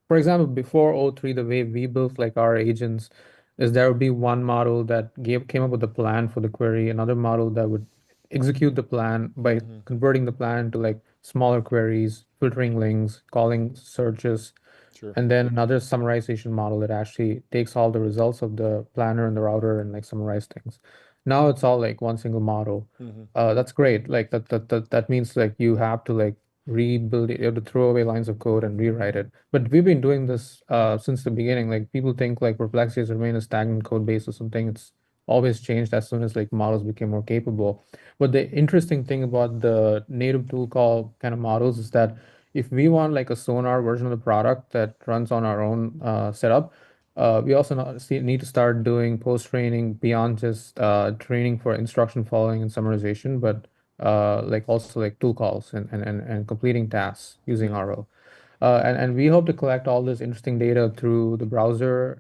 for example, before O3, the way we built like our agents is there would be one model that came up with a plan for the query, another model that would execute the plan by Mm-hmm. converting the plan to like smaller queries, filtering links, calling searches, Sure. and then another summarization model that actually takes all the results of the planner and the router and like summarize things. Now it's all like one single model. Mm-hmm. That's great. Like that means like you have to like rebuild it, you have to throw away lines of code and rewrite it. But we've been doing this since the beginning. Like people think like Perplexity has remained a stagnant code base or something. It's always changed as soon as like models became more capable. But the interesting thing about the native tool call kind of models is that if we want like a Sonar version of the product that runs on our own setup, we also need to start doing post-training beyond just training for instruction following and summarization, but like also like tool calls and completing tasks using Mm-hmm. RO. And we hope to collect all this interesting data through the browser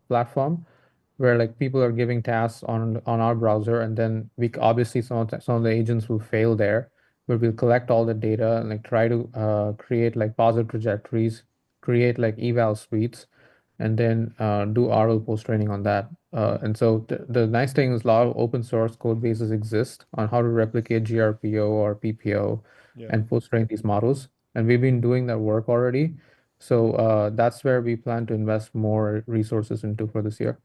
platform, where like people are giving tasks on our browser, and then obviously some of the agents will fail there, but we'll collect all the data and like try to create like positive trajectories, create like eval suites, and then do RL post training on that. And so the nice thing is a lot of open source code bases exist on how to replicate GRPO or PPO Yeah. and post train these models, and we've been doing that work already. So that's where we plan to invest more resources into for this year.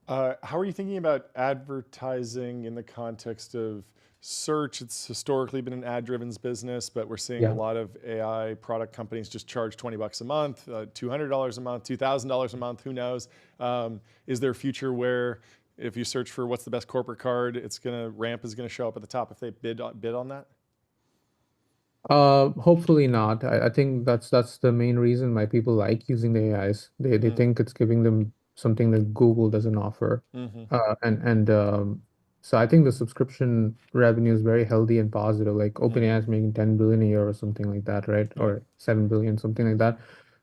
How are you thinking about advertising in the context of search? It's historically been an ad-driven business, but we're seeing a Yeah. lot of AI product companies just charge $20 a month, $200 a month, $2,000 a month. Who knows? Is there a future where if you search for what's the best corporate card, ramp is gonna show up at the top if they bid on that? Hopefully not. I think that's the main reason why people like using the AIs. They Mm, think it's giving them something that Google doesn't offer. mm-hmm, And so I think the subscription revenue is very healthy and positive. Like mm-hmm. OpenAI is making 10 billion a year or something like that, right? Yeah. Or 7 billion, something like that.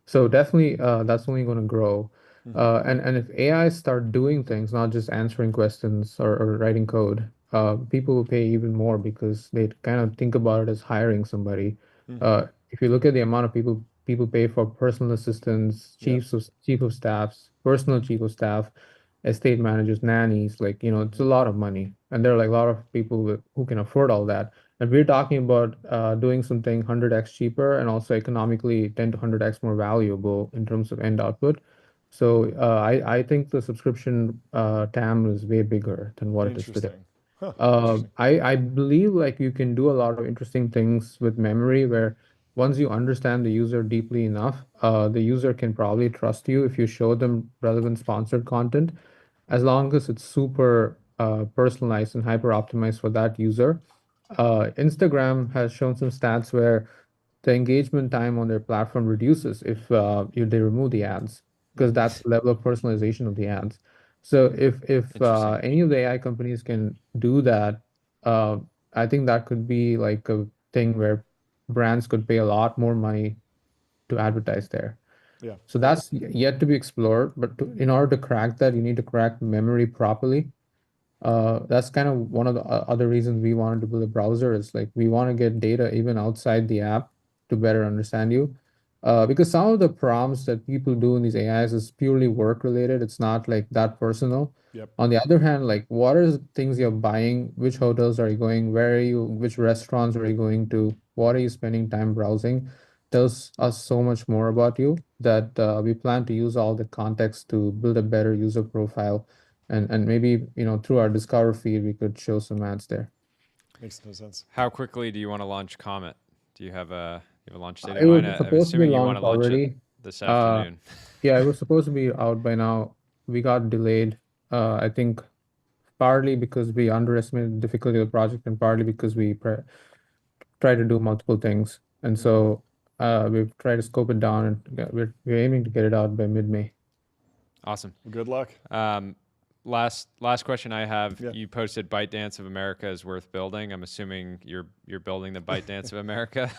So definitely that's only going to grow. Mm-hmm, And if AI start doing things, not just answering questions or writing code, people will pay even more because they kind of think about it as hiring somebody. mm-hmm. If you look at the amount of people pay for personal assistants, Yeah. chief of staffs, personal chief of staff, estate managers, nannies, like, it's a Mm-hmm, lot of money. And there are like a lot of people who can afford all that. And we're talking about doing something 100x cheaper and also economically 10 to 100x more valuable in terms of end output. So I think the subscription TAM is way bigger than what it is today. Interesting. Huh. Interesting. I believe like you can do a lot of interesting things with memory where once you understand the user deeply enough, the user can probably trust you if you show them relevant sponsored content, as long as it's super personalized and hyper optimized for that user. Instagram has shown some stats where the engagement time on their platform reduces if they remove the ads, because that's the level of personalization of the ads. So if Interesting. any of the AI companies can do that, uh, I think that could be like a thing where brands could pay a lot more money to advertise there. Yeah. So that's yet to be explored, but in order to crack that, you need to crack memory properly. That's kind of one of the other reasons we wanted to build a browser is like we want to get data even outside the app to better understand you. Because some of the prompts that people do in these AIs is purely work related. It's not like that personal. Yep. On the other hand, like what are the things you're buying? Which hotels are you going? Where are you? Which restaurants are you going to? What are you spending time browsing? Tells us so much more about you that we plan to use all the context to build a better user profile and maybe through our Discover feed we could show some ads there. Makes no sense. How quickly do you want to launch Comet? Do you have a launch date in It was mind? I'm supposed to be assuming you want to launched launch it already. this Uh, afternoon. yeah, it was supposed to be out by now. We got delayed. I think partly because we underestimated the difficulty of the project, and partly because we tried to do multiple things. And Mm-hmm. so we've tried to scope it down, and we're aiming to get it out by mid-May. Awesome. Well, good luck. Last question I have. Yeah. You posted ByteDance of America is worth building. I'm assuming you're building the ByteDance of America.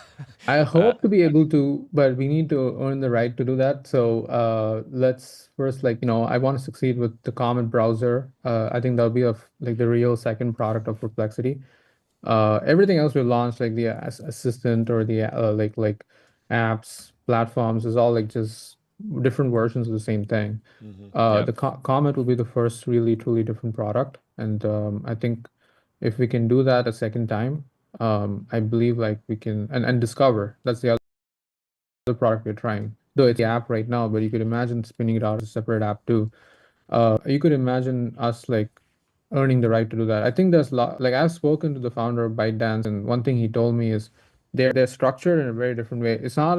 I uh, hope to be able to, but we need to earn the right to do that. So let's first, like, I want to succeed with the Comet browser. I think that'll be like the real second product of Perplexity. Everything else we launched, like the assistant or the like apps, platforms, is all like just different versions of the same thing. Mm-hmm. yep. The Comet will be the first really truly different product, and I think if we can do that a second time, I believe like we can and Discover. That's the other product we're trying. Though it's the app right now, but you could imagine spinning it out as a separate app too. You could imagine us like earning the right to do that. I think there's lot like I've spoken to the founder of ByteDance, and one thing he told me is they're structured in a very different way. It's not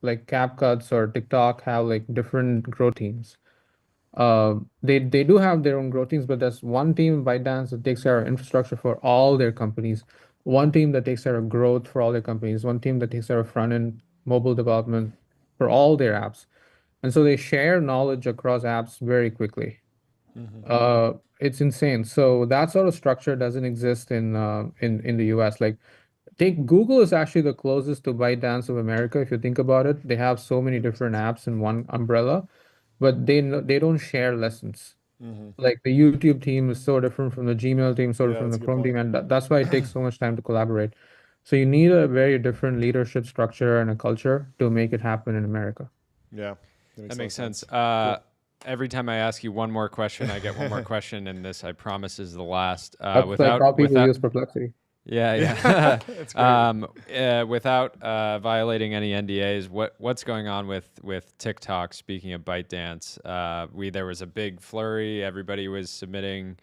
like CapCuts or TikTok have like different growth teams. They do have their own growth teams, but there's one team in ByteDance that takes care of infrastructure for all their companies, one team that takes care of growth for all their companies, one team that takes care of front end mobile development for all their apps. And so they share knowledge across apps very quickly. Mm-hmm. It's insane. So that sort of structure doesn't exist in the US. Like take Google is actually the closest to ByteDance of America if you think about it. They have so many That makes different sense. apps in one umbrella, but they don't share lessons. Mm-hmm. Like the YouTube team is so different from the Gmail team, so Yeah, different that's from a the good Chrome team, point. and that's why it takes so much time to collaborate. So you need a very different leadership structure and a culture to make it happen in America. Yeah, that That makes a lot of makes sense. sense. Cool. Every time I ask you one more question, I get one more question, and this I promise is the last. That's like how people use Perplexity. Yeah, Yeah, yeah. that's great. Without violating any NDAs, what's going on with TikTok? Speaking of ByteDance, there was a big flurry. Everybody was submitting,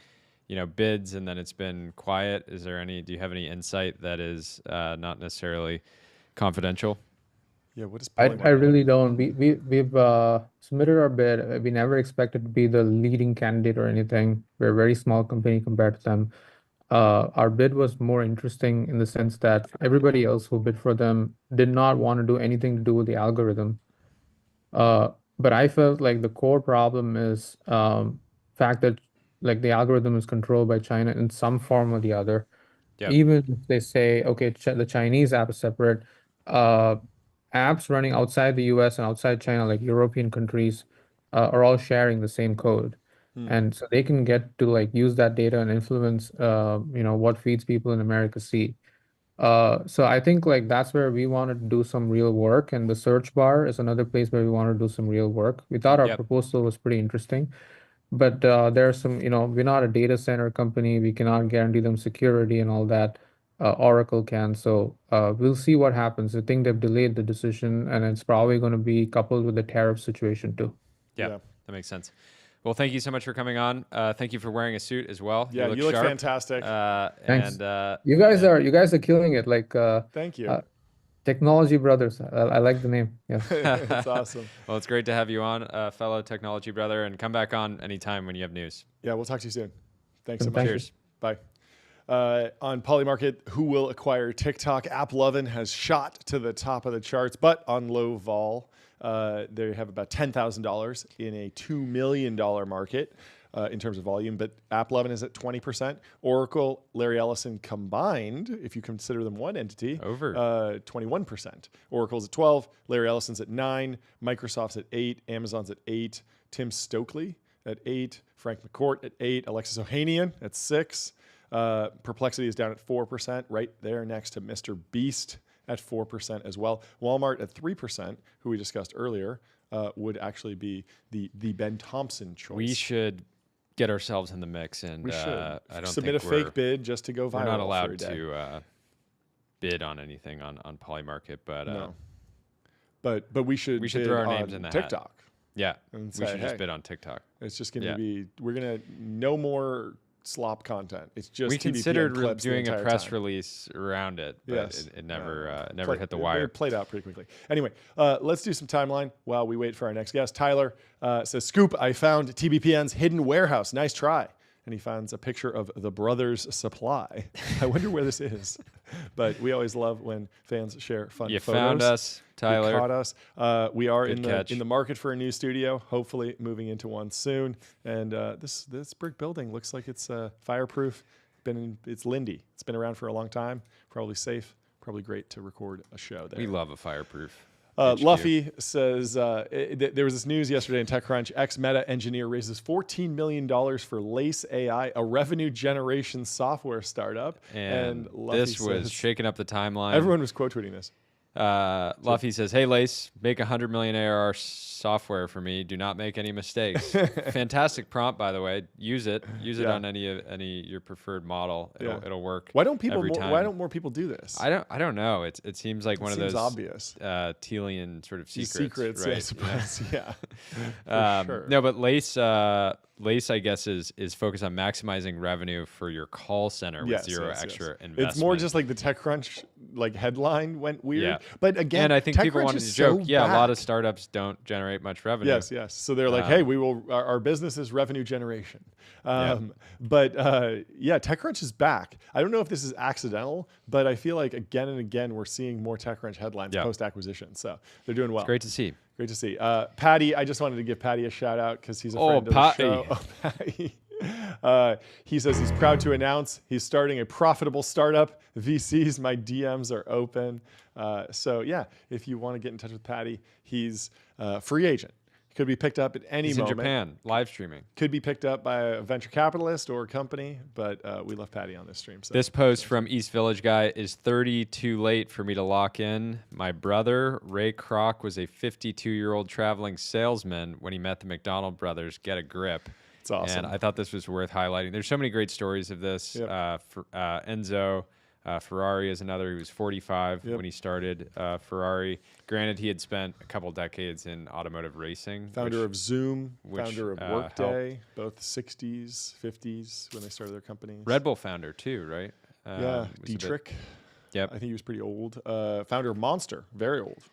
bids, and then it's been quiet. Do you have any insight that is not necessarily confidential? Yeah, what is I pulling I that? really don't. We've submitted our bid. We never expected to be the leading candidate or anything. We're a very small company compared to them. Our bid was more interesting in the sense that everybody else who bid for them did not want to do anything to do with the algorithm. Uh, but I felt like the core problem is fact that like the algorithm is controlled by China in some form or the other. Yep. Even if they say, okay, the Chinese app is separate, uh, apps running outside the US and outside China, like European countries, are all sharing the same code. Hmm. And so they can get to like use that data and influence, what feeds people in America see. So I think like that's where we want to do some real work, and the search bar is another place where we want to do some real work. We thought our Yep. proposal was pretty interesting, but there are some, we're not a data center company. We cannot guarantee them security and all that. Oracle can. So we'll see what happens. I think they've delayed the decision, and it's probably going to be coupled with the tariff situation too. Yeah, that makes sense. Well, thank you so much for coming on. Thank you for wearing a suit as well. Yeah, you look sharp. fantastic. Thanks. You guys are killing it. Like thank you. Technology Brothers. I like the name. Yes. It's awesome. Well, it's great to have you on, fellow technology brother, and come back on anytime when you have news. Yeah, we'll talk to you soon. Thanks so much. Cheers. Bye. On Polymarket, who will acquire TikTok? AppLovin has shot to the top of the charts, but on low vol. They have about $10,000 in a $2 million market in terms of volume, but AppLovin is at 20%. Oracle, Larry Ellison combined, if you consider them one entity, over 21%. Oracle's at 12, Larry Ellison's at 9, Microsoft's at 8, Amazon's at 8, Tim Stokely at 8, Frank McCourt at 8, Alexis Ohanian at 6. Perplexity is down at 4%, right there next to Mr. Beast at 4% as well. Walmart at 3%, who we discussed earlier, would actually be the Ben Thompson choice. We should get ourselves in the mix, and we should I don't submit a fake bid just to go viral. We're not allowed to bid on anything on Polymarket, but no. But we should throw our names in the TikTok. Hat. Yeah, and we should just bid on TikTok. It's just going to be, we're going to, no more slop content. It's just we TBPN considered clips doing a press time. Release around it, but yes. it never hit the wire. It played out pretty quickly. Anyway, let's do some timeline while we wait for our next guest. Tyler says, Scoop, I found TBPN's hidden warehouse. Nice try. And he finds a picture of the Brothers Supply. I wonder where this is. But we always love when fans share fun photos. You found us, Tyler. You caught us. We are in catch. the market for a new studio, hopefully moving into one soon. And this brick building looks like it's fireproof. It's Lindy. It's been around for a long time. Probably safe. Probably great to record a show there. We love a fireproof. Luffy says there was this news yesterday in TechCrunch. Ex-Meta engineer raises $14 million for Lace AI, a revenue generation software startup. And this was shaking up the timeline. Everyone was quote tweeting this. Luffy says, "Hey Lace, make 100 million ARR software for me. Do not make any mistakes." Fantastic prompt, by the way. Use it. Use it on any your preferred model. It'll work. Why don't more people do this? I don't know. It seems like one of those obvious Telian sort of secrets, right? I suppose. Yeah. Sure. No, but Lace, I guess, is focused on maximizing revenue for your call center with zero extra investment. It's more just like the TechCrunch headline went weird. Yeah. But again, and I think people wanted to joke. A lot of startups don't generate much revenue. Yes. So they're like, hey, we will. Our business is revenue generation. But TechCrunch is back. I don't know if this is accidental, but I feel like again and again we're seeing more TechCrunch headlines post acquisition. So they're doing well. It's great to see. Great to see. Patty, I just wanted to give Patty a shout out because he's a friend of the show. Oh, Patty. He says he's proud to announce he's starting a profitable startup. VCs, my DMs are open. So yeah, if you want to get in touch with Patty, he's a free agent. Could be picked up at any moment. He's in Japan, live streaming. Could be picked up by a venture capitalist or a company, but we love Patty on this stream. So. This post from East Village Guy is 30 too late for me to lock in. My brother, Ray Kroc, was a 52-year-old traveling salesman when he met the McDonald brothers. Get a grip. It's awesome. And I thought this was worth highlighting. There's so many great stories of this. Enzo Ferrari is another. He was 45 when he started Ferrari. Granted, he had spent a couple decades in automotive racing. Founder of Zoom, founder of Workday, both 60s, 50s when they started their companies. Red Bull founder too, right? Dietrich. Yep. I think he was pretty old. Founder of Monster, very old.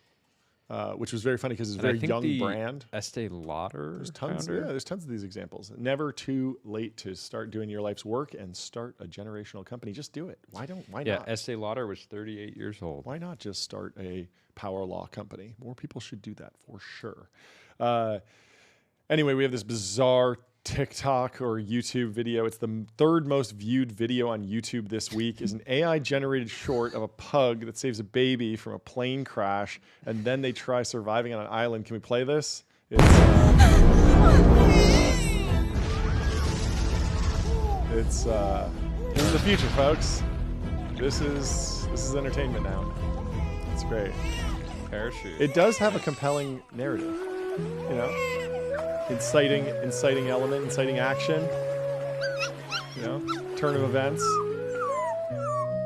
Which was very funny because it's a very young brand. Estee Lauder. There's tons. founder? Yeah, there's tons of these examples. Never too late to start doing your life's work and start a generational company. Just do it. Why not? Yeah, Estee Lauder was 38 years old. Why not just start a power law company? More people should do that for sure. Anyway, we have this bizarre TikTok or YouTube video. It's the third most viewed video on YouTube this week. Is an AI-generated short of a pug that saves a baby from a plane crash, and then they try surviving on an island. Can we play this? It's in the future, folks. This is entertainment now. It's great. Parachute. It does have a compelling narrative, inciting element, inciting action, turn of events.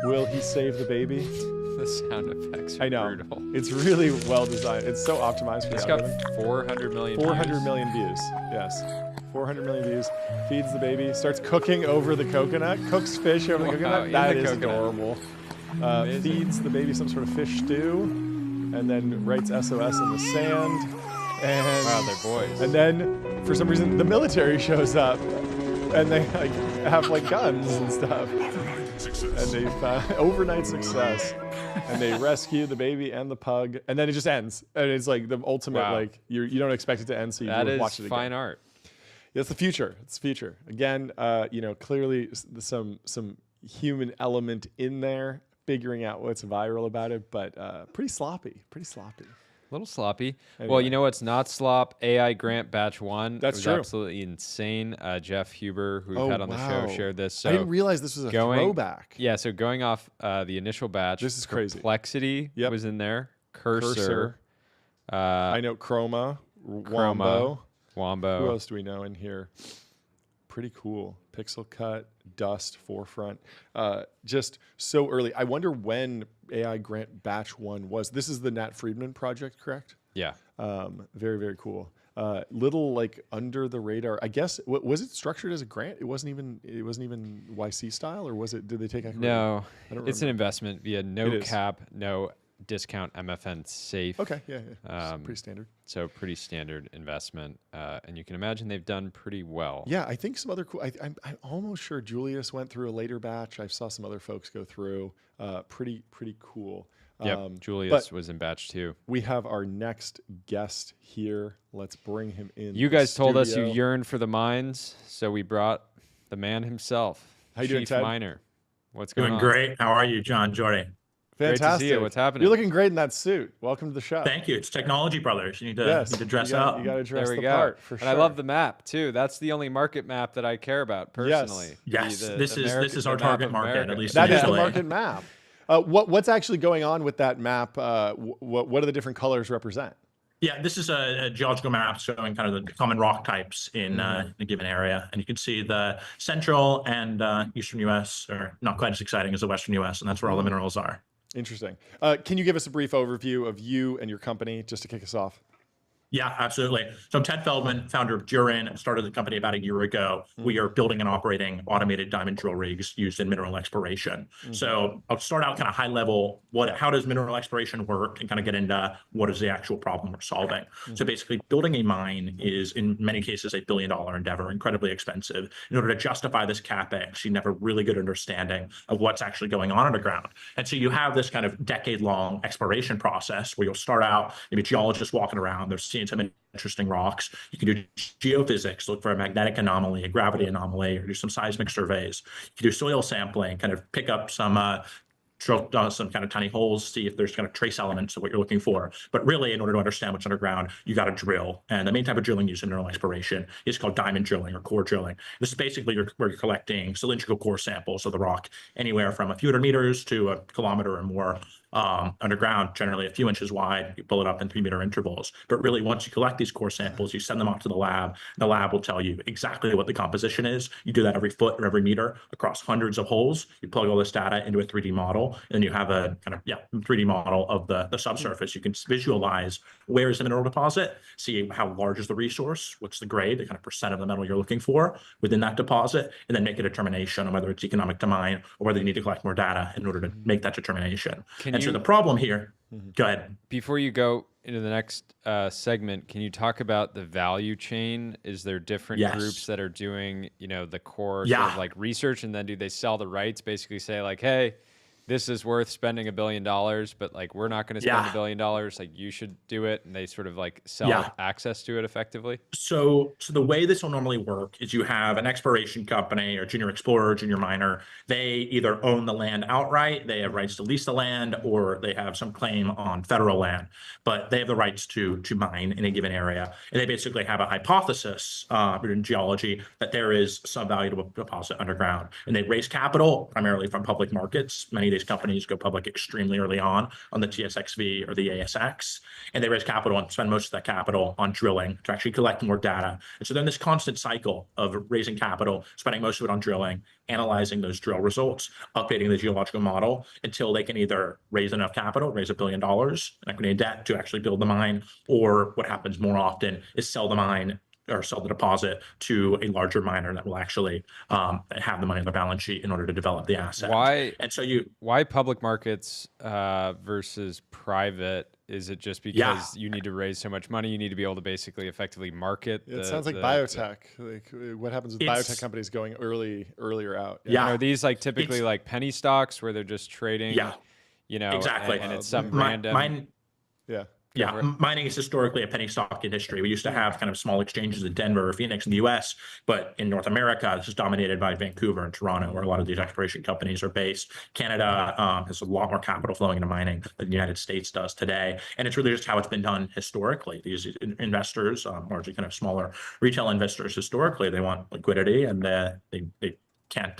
Will he save the baby? The sound effects are I know. brutal. It's really well designed. It's so optimized for It's the got algorithm. 400 million 400 views. million views. Yes. 400 million views. Feeds the baby. Starts cooking over the coconut. Cooks fish over the Wow, coconut. in That the is coconut. adorable. Amazing. Feeds the baby some sort of fish stew. And then writes SOS in the sand. And Wow, they're boys. And then, for some reason, the military shows up. And they like have like guns and stuff. And they found overnight success. And they rescue the baby and the pug, and then it just ends. And it's like the ultimate, Wow. like you don't expect it to end, so you That watch is it again. fine art. Yeah, it's the future. It's the future. Again, clearly some human element in there, figuring out what's viral about it, but pretty sloppy. Pretty sloppy. A little sloppy. Anyway. Well, you know what's not slop? AI Grant Batch 1. That's it was true. Absolutely insane. Jeff Huber, who we've Oh, had on the show, wow. shared this. So I didn't realize this was a throwback. Yeah, so going off the initial batch, This is crazy. Perplexity Yep. was in there. Cursor. I know Chroma, Wombo. Wombo. Who else do we know in here? Pretty cool. Pixel Cut, Dust, Forefront. Just so early. I wonder when AI Grant Batch 1 was. This is the Nat Friedman project, correct? Yeah. Very, very cool. Little like under the radar. I guess was it structured as a grant? It wasn't even YC style, or was it? Did they take equity? No, I don't it's an remember. investment via no It is. cap, no discount, MFN safe. Okay, yeah. It's pretty standard. So pretty standard investment, and you can imagine they've done pretty well. Yeah, I think some other cool. I'm almost sure Julius went through a later batch. I saw some other folks go through. Pretty cool. Yep, Julius but was in batch 2. we have our next guest here. Let's bring him in. You the guys told us you studio. yearned for the mines, so we brought the man himself, How you doing, Chief Ted? Miner. What's going Doing on? great. How are you, John, Jordy? Great to see Fantastic. you. What's happening? You're looking great in that suit. Welcome to the show. Thank you. It's Technology Brothers. You need to, Yes, need to dress you gotta, up. You got to dress There we the go. part for and sure. I love the map too. That's the only market map that I care about personally. Yes, The this is our the map target of market, America. at least That is the initially. market map. What's actually going on with that map? What do the different colors represent? Yeah, this is a geological map showing kind of the common rock types in a given area. And you can see the central and eastern U.S. are not quite as exciting as the western U.S., and that's where all the minerals are. Interesting. Can you give us a brief overview of you and your company just to kick us off? Yeah, absolutely. So I'm Ted Feldman, founder of Durin, started the company about a year ago. We are building and operating automated diamond drill rigs used in mineral exploration. So I'll start out kind of high level, how does mineral exploration work, and kind of get into what is the actual problem we're solving. So basically building a mine is in many cases a $1 billion endeavor, incredibly expensive. In order to justify this CapEx, you need to have a really good understanding of what's actually going on underground. And so you have this kind of decade-long exploration process where you'll start out, maybe geologists walking around, they're seeing some interesting rocks. You can do geophysics, look for a magnetic anomaly, a gravity anomaly, or do some seismic surveys. You can do soil sampling, kind of pick up some drill some kind of tiny holes, see if there's kind of trace elements of what you're looking for. But really, in order to understand what's underground, you got to drill. And the main type of drilling used in mineral exploration is called diamond drilling or core drilling. This is basically where you're collecting cylindrical core samples of the rock, anywhere from a few hundred meters to a kilometer or more. Underground, generally a few inches wide. You pull it up in 3-meter intervals. But really, once you collect these core samples, you send them off to the lab. The lab will tell you exactly what the composition is. You do that every foot or every meter across hundreds of holes. You plug all this data into a 3D model, and you have a kind of 3D model of the subsurface. You can visualize where is the mineral deposit, see how large is the resource, what's the grade, the kind of percent of the metal you're looking for within that deposit, and then make a determination on whether it's economic to mine or whether you need to collect more data in order to make that determination. So the problem here, go ahead. Before you go into the next segment, can you talk about the value chain? Is there different groups that are doing, the core sort of like research, and then do they sell the rights, basically say like, hey, this is worth spending $1 billion, but like, we're not going to spend $1 billion. Like, you should do it. And they sort of like sell access to it effectively. So the way this will normally work is you have an exploration company or junior explorer, junior miner. They either own the land outright, they have rights to lease the land, or they have some claim on federal land, but they have the rights to mine in a given area. And they basically have a hypothesis in geology that there is some valuable deposit underground. And they raise capital primarily from public markets, many these companies go public extremely early on the TSXV or the ASX, and they raise capital and spend most of that capital on drilling to actually collect more data. And so then this constant cycle of raising capital, spending most of it on drilling, analyzing those drill results, updating the geological model until they can either raise enough capital, raise $1 billion in equity and debt to actually build the mine, or what happens more often is sell the mine or sell the deposit to a larger miner that will actually have the money on their balance sheet in order to develop the asset. Why public markets versus private? Is it just because you need to raise so much money? You need to be able to basically effectively market. It sounds like biotech. Like what happens with biotech companies going earlier out? Yeah. Are these like typically like penny stocks where they're just trading? Yeah. You know, exactly. And it's some random. Yeah, mining is historically a penny stock industry. We used to have kind of small exchanges in Denver or Phoenix in the US, but in North America, this is dominated by Vancouver and Toronto, where a lot of these exploration companies are based. Canada has a lot more capital flowing into mining than the United States does today. And it's really just how it's been done historically. These investors, largely kind of smaller retail investors historically, they want liquidity, and they can't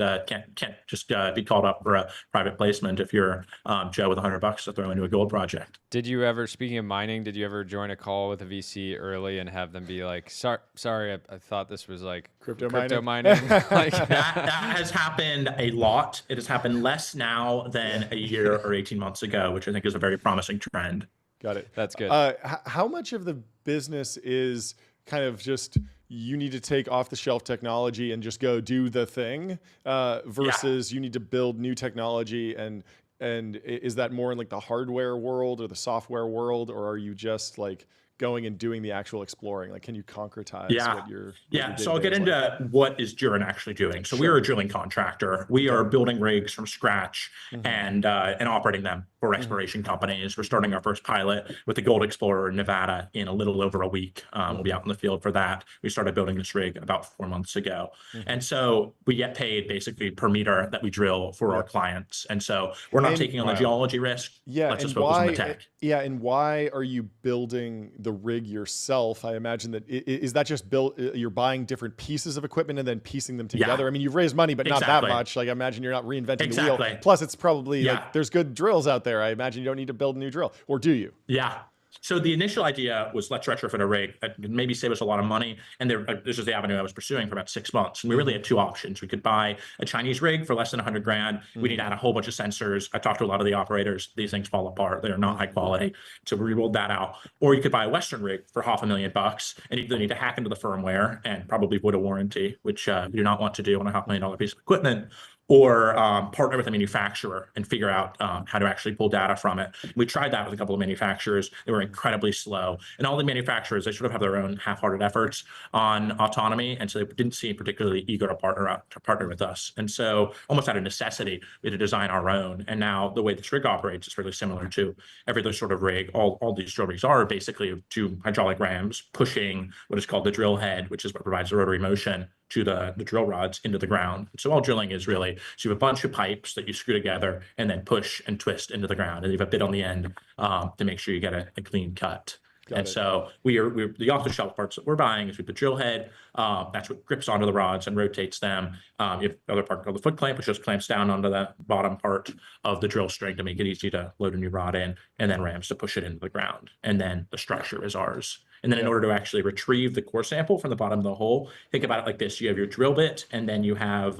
just be called up for a private placement if you're Joe with $100 to throw into a gold project. Did you ever, speaking of mining, did you ever join a call with a VC early and have them be like, sorry, I thought this was like crypto mining? Like, that has happened a lot. It has happened less now than a year or 18 months ago, which I think is a very promising trend. Got it. That's good. How much of the business is kind of just you need to take off the shelf technology and just go do the thing versus you need to build new technology, and is that more in like the hardware world or the software world, or are you just like going and doing the actual exploring? Like, can you concretize what you're so I'll get into what is Durin actually doing. So we're a drilling contractor. We are building rigs from scratch and operating them for exploration companies. We're starting our first pilot with the Gold Explorer in Nevada in a little over a week. We'll be out in the field for that. We started building this rig about 4 months ago. And so we get paid basically per meter that we drill for our clients. And so we're not taking on the geology risk. Let's just focus on the tech. And why are you building the rig yourself? I imagine that is that just built, you're buying different pieces of equipment and then piecing them together. I mean, you've raised money, but not that much. Like, I imagine you're not reinventing the wheel. Plus it's probably like, there's good drills out there. I imagine you don't need to build a new drill, or do you? Yeah. So the initial idea was, let's retrofit a rig that could maybe save us a lot of money. And this is the avenue I was pursuing for about 6 months. And we really had two options. We could buy a Chinese rig for less than 100 grand. We need to add a whole bunch of sensors. I talked to a lot of the operators. These things fall apart. They're not high quality. So we rolled that out. Or you could buy a Western rig for $500,000 and you either need to hack into the firmware and probably void a warranty, which you do not want to do on a $500,000 piece of equipment, or partner with a manufacturer and figure out how to actually pull data from it. We tried that with a couple of manufacturers. They were incredibly slow. And all the manufacturers, they sort of have their own half-hearted efforts on autonomy. And so they didn't seem particularly eager to partner with us. And so almost out of necessity, we had to design our own. And now the way this rig operates is really similar to every other sort of rig. All these drill rigs are basically two hydraulic rams pushing what is called the drill head, which is what provides the rotary motion to the drill rods into the ground. So all drilling is really, so you have a bunch of pipes that you screw together and then push and twist into the ground. And you have a bit on the end to make sure you get a clean cut. So we're the off-the-shelf parts that we're buying is with the drill head. That's what grips onto the rods and rotates them. You have another part called the foot clamp, which just clamps down onto the bottom part of the drill string to make it easy to load a new rod in, and then rams to push it into the ground. And then the structure is ours. And then in order to actually retrieve the core sample from the bottom of the hole, think about it like this. You have your drill bit, and then you have,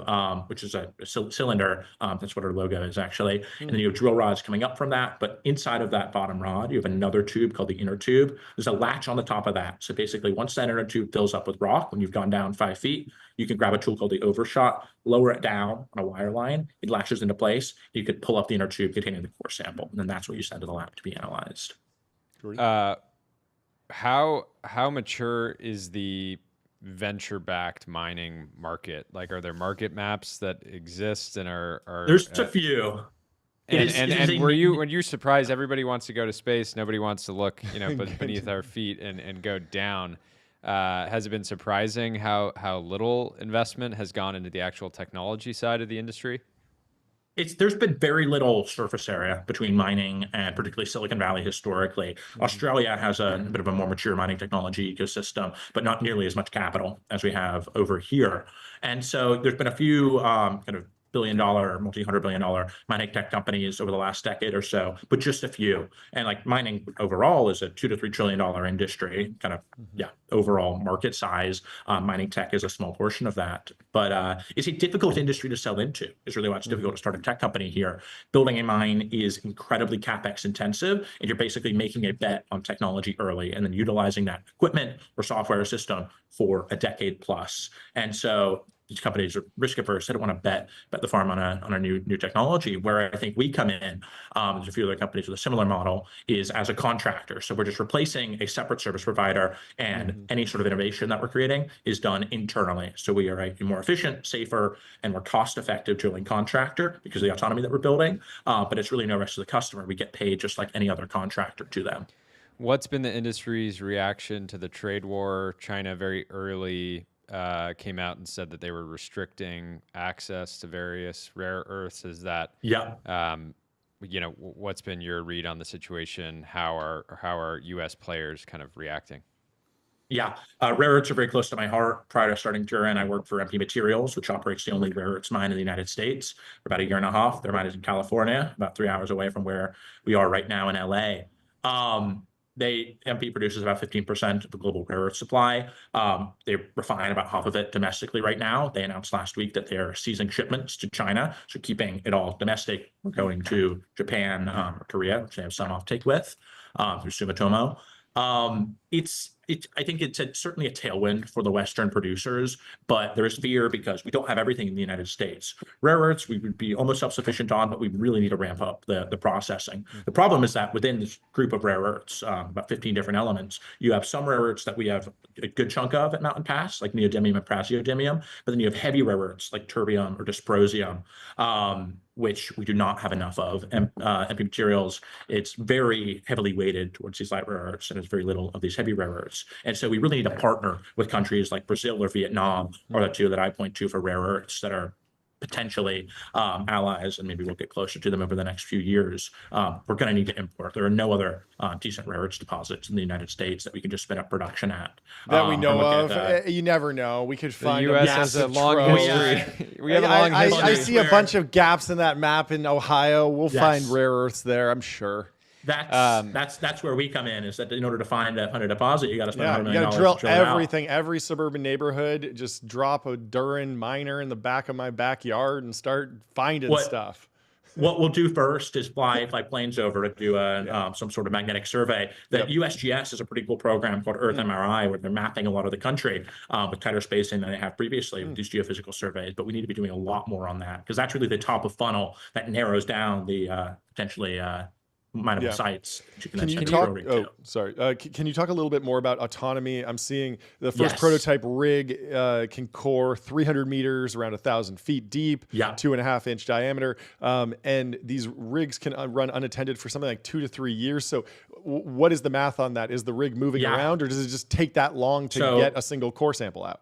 which is a cylinder. That's what our logo is actually. And then you have drill rods coming up from that. But inside of that bottom rod, you have another tube called the inner tube. There's a latch on the top of that. So basically, once that inner tube fills up with rock, when you've gone down 5 feet, you can grab a tool called the overshot, lower it down on a wire line. It latches into place. You could pull up the inner tube containing the core sample. And then that's what you send to the lab to be analyzed. How mature is the venture-backed mining market? Like, are there market maps that exist and are there's a few. And were you surprised? Everybody wants to go to space. Nobody wants to look, beneath our feet and go down. Has it been surprising how little investment has gone into the actual technology side of the industry? There's been very little surface area between mining and particularly Silicon Valley historically. Australia has a bit of a more mature mining technology ecosystem, but not nearly as much capital as we have over here. And so there's been a few kind of multi-billion-dollar, multi-hundred-billion-dollar mining tech companies over the last decade or so, but just a few. And like mining overall is a $2 to $3 trillion industry, kind of, overall market size. Mining tech is a small portion of that, but it's a difficult industry to sell into. It's really why it's difficult to start a tech company here. Building a mine is incredibly CapEx intensive, and you're basically making a bet on technology early and then utilizing that equipment or software system for a decade plus. And so these companies are risk averse. They don't want to bet the farm on a new technology. Where I think we come in, there's a few other companies with a similar model, is as a contractor. So we're just replacing a separate service provider, and any sort of innovation that we're creating is done internally. So we are a more efficient, safer, and more cost-effective drilling contractor because of the autonomy that we're building. But it's really no risk to the customer. We get paid just like any other contractor to them. What's been the industry's reaction to the trade war? China very early came out and said that they were restricting access to various rare earths. Is that, what's been your read on the situation? How are U.S. players kind of reacting? Yeah, rare earths are very close to my heart. Prior to starting Turin, I worked for MP Materials, which operates the only rare earths mine in the United States for about a year and a half. Their mine is in California, about 3 hours away from where we are right now in LA. MP produces about 15% of the global rare earth supply. They refine about half of it domestically right now. They announced last week that they're ceasing shipments to China, so keeping it all domestic. We're going to Japan or Korea, which they have some offtake with through Sumitomo. I think it's certainly a tailwind for the Western producers, but there is fear because we don't have everything in the United States. Rare earths, we would be almost self-sufficient on, but we really need to ramp up the processing. The problem is that within this group of rare earths, about 15 different elements, you have some rare earths that we have a good chunk of at Mountain Pass, like neodymium and praseodymium, but then you have heavy rare earths like terbium or dysprosium, which we do not have enough of. MP Materials, it's very heavily weighted towards these light rare earths, and there's very little of these heavy rare earths. And so we really need to partner with countries like Brazil or Vietnam, or the two that I point to for rare earths that are potentially allies, and maybe we'll get closer to them over the next few years. We're going to need to import. There are no other decent rare earths deposits in the United States that we can just spin up production at. That we know of. You never know. We could find the U.S. has a long history. We have a long history. I see a bunch of gaps in that map in Ohio. We'll find rare earths there, I'm sure. That's where we come in, is that in order to find a deposit, you got to spend $100 million. You got to drill everything, every suburban neighborhood. Just drop a Durin miner in the back of my backyard and start finding stuff. What we'll do first is fly planes over to do some sort of magnetic survey. The USGS is a pretty cool program called Earth MRI, where they're mapping a lot of the country with tighter spacing than they have previously with these geophysical surveys. But we need to be doing a lot more on that, because that's really the top of funnel that narrows down the potentially mineable sites. Can you talk? Can you talk a little bit more about autonomy? I'm seeing the first prototype rig can core 300 meters, around 1,000 feet deep, 2.5-inch diameter, and these rigs can run unattended for something like 2 to 3 years. So, what is the math on that? Is the rig moving around, or does it just take that long to get a single core sample out?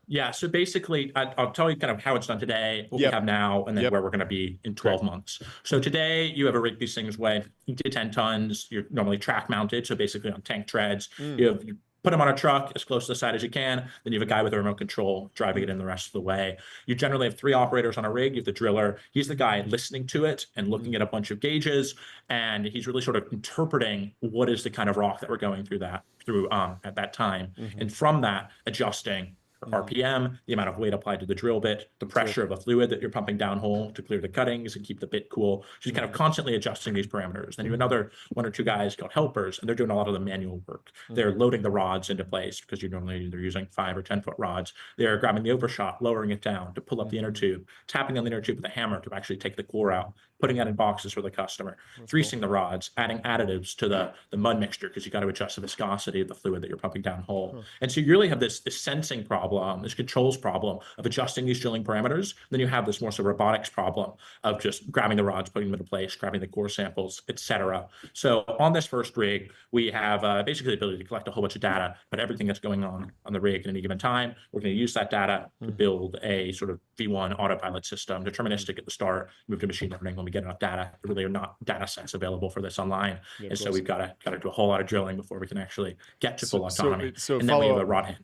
Yeah, so basically, I'll tell you kind of how it's done today, what we have now, and then where we're going to be in 12 months. So today, you have a rig, these things weigh 8 to 10 tons. You're normally track mounted, so basically on tank treads. You put them on a truck as close to the side as you can. Then you have a guy with a remote control driving it in the rest of the way. You generally have 3 operators on a rig. You have the driller. He's the guy listening to it and looking at a bunch of gauges, and he's really sort of interpreting what is the kind of rock that we're going through at that time, and from that adjusting RPM, the amount of weight applied to the drill bit, the pressure of the fluid that you're pumping downhole to clear the cuttings and keep the bit cool. So you're kind of constantly adjusting these parameters. Then you have another 1 or 2 guys called helpers, and they're doing a lot of the manual work. They're loading the rods into place, because you're normally either using 5 or 10-foot rods. They're grabbing the overshot, lowering it down to pull up the inner tube, tapping on the inner tube with a hammer to actually take the core out, putting that in boxes for the customer, greasing the rods, adding additives to the mud mixture, because you got to adjust the viscosity of the fluid that you're pumping downhole. And so you really have this sensing problem, this controls problem of adjusting these drilling parameters. Then you have this more sort of robotics problem of just grabbing the rods, putting them into place, grabbing the core samples, etc. So on this first rig, we have basically the ability to collect a whole bunch of data, but everything that's going on the rig at any given time. We're going to use that data to build a sort of V1 autopilot system, deterministic at the start, move to machine learning when we get enough data. There really are not data sets available for this online, and so we've got to do a whole lot of drilling before we can actually get to full autonomy. So and then we have a rod hand.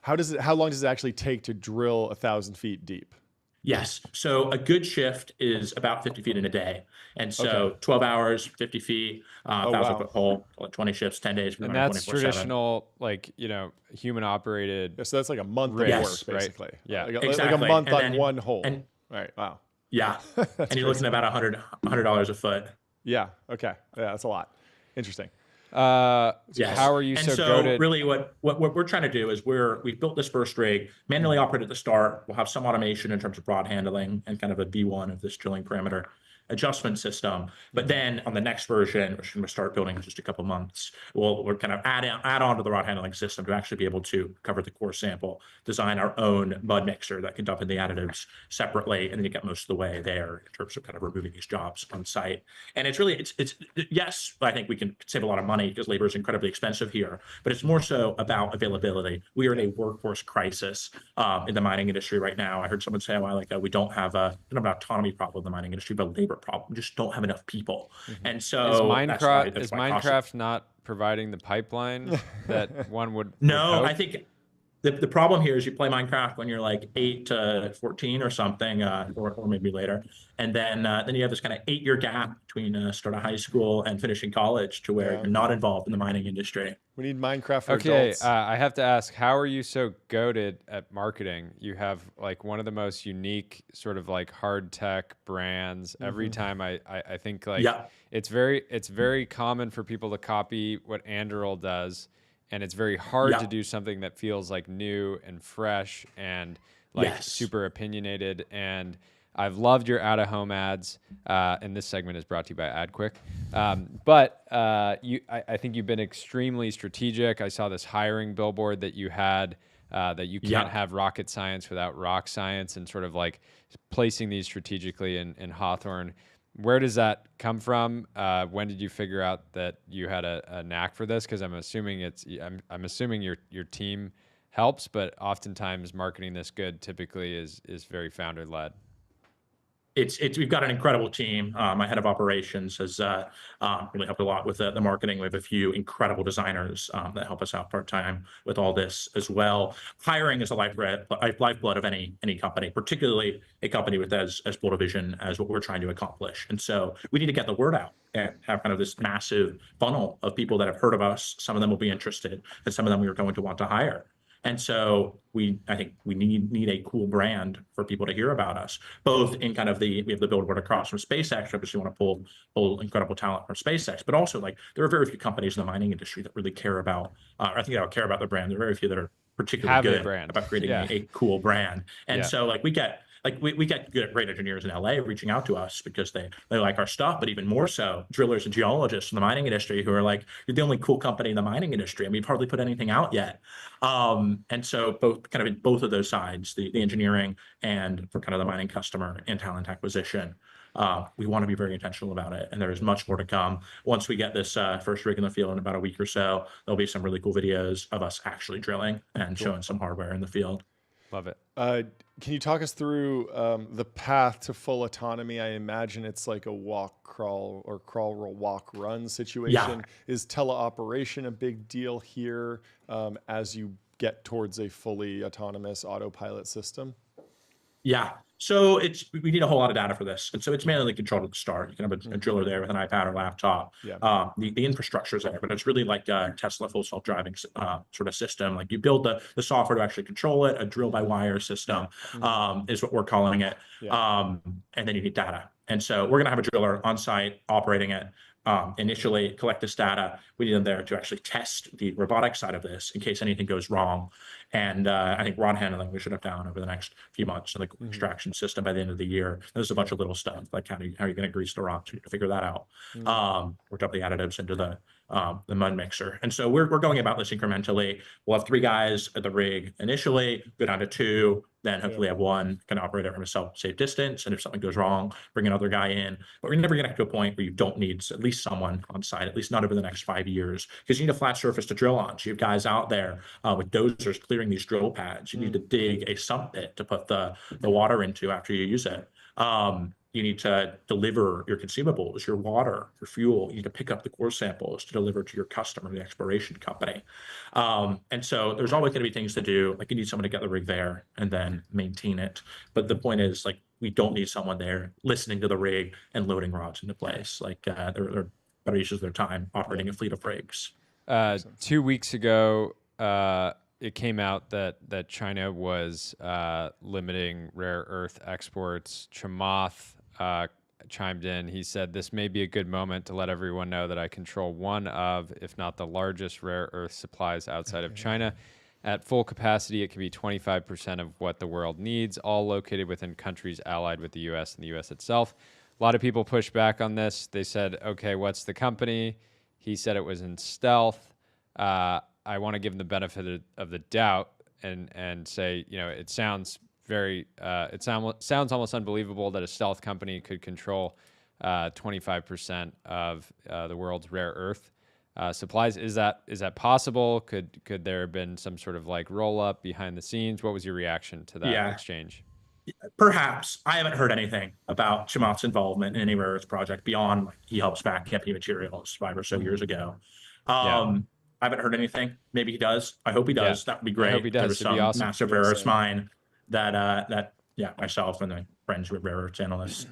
How long does it actually take to drill 1,000 feet deep? Yes. So a good shift is about 50 feet in a day. And so 12 hours, 50 feet, 1,000-foot hole, 20 shifts, 10 days, and that's 24/7. traditional, like, human operated. Yeah, so that's like a month of rigs, work, basically. right? Yeah, like exactly. a month And on then, one hole. and Right. Wow. yeah, and you're looking at about $100 a foot. Yeah. Okay. Yeah, that's a lot. Interesting. Yes. How are you and so so goated? really what we're trying to do is we've built this first rig, manually operated at the start. We'll have some automation in terms of rod handling and kind of a V1 of this drilling parameter adjustment system. But then on the next version, which we're going to start building in just a couple months, we're kind of add on to the rod handling system to actually be able to cover the core sample, design our own mud mixer that can dump in the additives separately, and then you get most of the way there in terms of kind of removing these jobs on site. And it's really, it's yes, I think we can save a lot of money because labor is incredibly expensive here, but it's more so about availability. We are in a workforce crisis in the mining industry right now. I heard someone say a while ago, we don't have an autonomy problem in the mining industry, but labor problem. We just don't have enough people. And so Is that's why Minecraft not providing the pipeline that one would No, hope? I think the problem here is you play Minecraft when you're like 8 to 14 or something, or maybe later, and then you have this kind of 8-year gap between start of high school and finishing college to where you're not involved in the mining industry. We need Minecraft for Okay, adults. I have to ask, how are you so goated at marketing? You have like one of the most unique sort of like hard tech brands. Every time I think like it's very common for people to copy what Anduril does, and it's very hard to do something that feels like new and fresh and like super opinionated. And I've loved your out-of-home ads, and this segment is brought to you by AdQuick. I think you've been extremely strategic. I saw this hiring billboard that you had, that you can't have rocket science without rock science, and sort of like placing these strategically in Hawthorne. Where does that come from? When did you figure out that you had a knack for this? Because I'm assuming I'm assuming your team helps, but oftentimes marketing this good typically is very founder led. We've got an incredible team. My head of operations has really helped a lot with the marketing. We have a few incredible designers that help us out part-time with all this as well. Hiring is a lifeblood of any company, particularly a company with as bold a vision as what we're trying to accomplish. And so we need to get the word out and have kind of this massive funnel of people that have heard of us. Some of them will be interested, and some of them we are going to want to hire. And so I think we need a cool brand for people to hear about us, both in kind of we have the billboard across from SpaceX, obviously want to pull incredible talent from SpaceX, but also like there are very few companies in the mining industry that really care about, I think that would care about the brand. There are very few that are particularly good about creating a cool brand. And so like we get great engineers in LA reaching out to us because they like our stuff, but even more so drillers and geologists in the mining industry who are like, you're the only cool company in the mining industry, and we've hardly put anything out yet. And so both of those sides, the engineering and for kind of the mining customer and talent acquisition, we want to be very intentional about it, and there is much more to come. Once we get this first rig in the field in about a week or so, there'll be some really cool videos of us actually drilling and showing some hardware in the field. Love it. Can you talk us through the path to full autonomy? I imagine it's like a walk, crawl, or crawl, roll, walk, run situation. Yeah. Is teleoperation a big deal here as you get towards a fully autonomous autopilot system? Yeah. So we need a whole lot of data for this. And so it's mainly controlled at the start. You can have a driller there with an iPad or laptop. Yeah. The infrastructure is there, but it's really like a Tesla full self-driving sort of system. Like you build the software to actually control it. A drill-by-wire system is what we're calling it. Yeah. And then you need data. And so we're going to have a driller on site operating it. Initially collect this data. We need them there to actually test the robotic side of this in case anything goes wrong. And I think rod handling we should have down over the next few months, and the extraction system by the end of the year. There's a bunch of little stuff like how are you going to grease the rocks? You need to figure that out. Or dump the additives into the mud mixer. And so we're going about this incrementally. We'll have 3 guys at the rig initially, go down to 2, then hopefully have 1 can operate it from a safe distance. And if something goes wrong, bring another guy in. But we're never going to get to a point where you don't need at least someone on site, at least not over the next 5 years, because you need a flat surface to drill on. So you have guys out there with dozers clearing these drill pads. You need to dig a sump pit to put the water into after you use it. you need to deliver your consumables, your water, your fuel. You need to pick up the core samples to deliver to your customer, the exploration company. And so there's always going to be things to do. Like you need someone to get the rig there and then maintain it. But the point is, like, we don't need someone there listening to the rig and loading rods into place. Like they're better uses of their time operating a fleet of rigs. 2 weeks ago, it came out that China was limiting rare earth exports. Chamath chimed in. He said, "This may be a good moment to let everyone know that I control one of, if not the largest, rare earth supplies outside of China. At full capacity, it can be 25% of what the world needs, all located within countries allied with the U.S. and the U.S. itself." A lot of people pushed back on this. They said, "Okay, what's the company?" He said it was in stealth. I want to give him the benefit of the doubt and say, you know, it sounds very, sounds almost unbelievable that a stealth company could control 25% of the world's rare earth supplies. Is that possible? Could there have been some sort of like roll up behind the scenes? What was your reaction to that exchange? Perhaps. I haven't heard anything about Chamath's involvement in any rare earth project beyond he helps back Campy Materials 5 or so years ago. I haven't heard anything. Maybe he does. I hope he does. That would be great. I hope he does. There was It'd be some awesome. massive rare earth mine that myself and the friends with rare earth analysts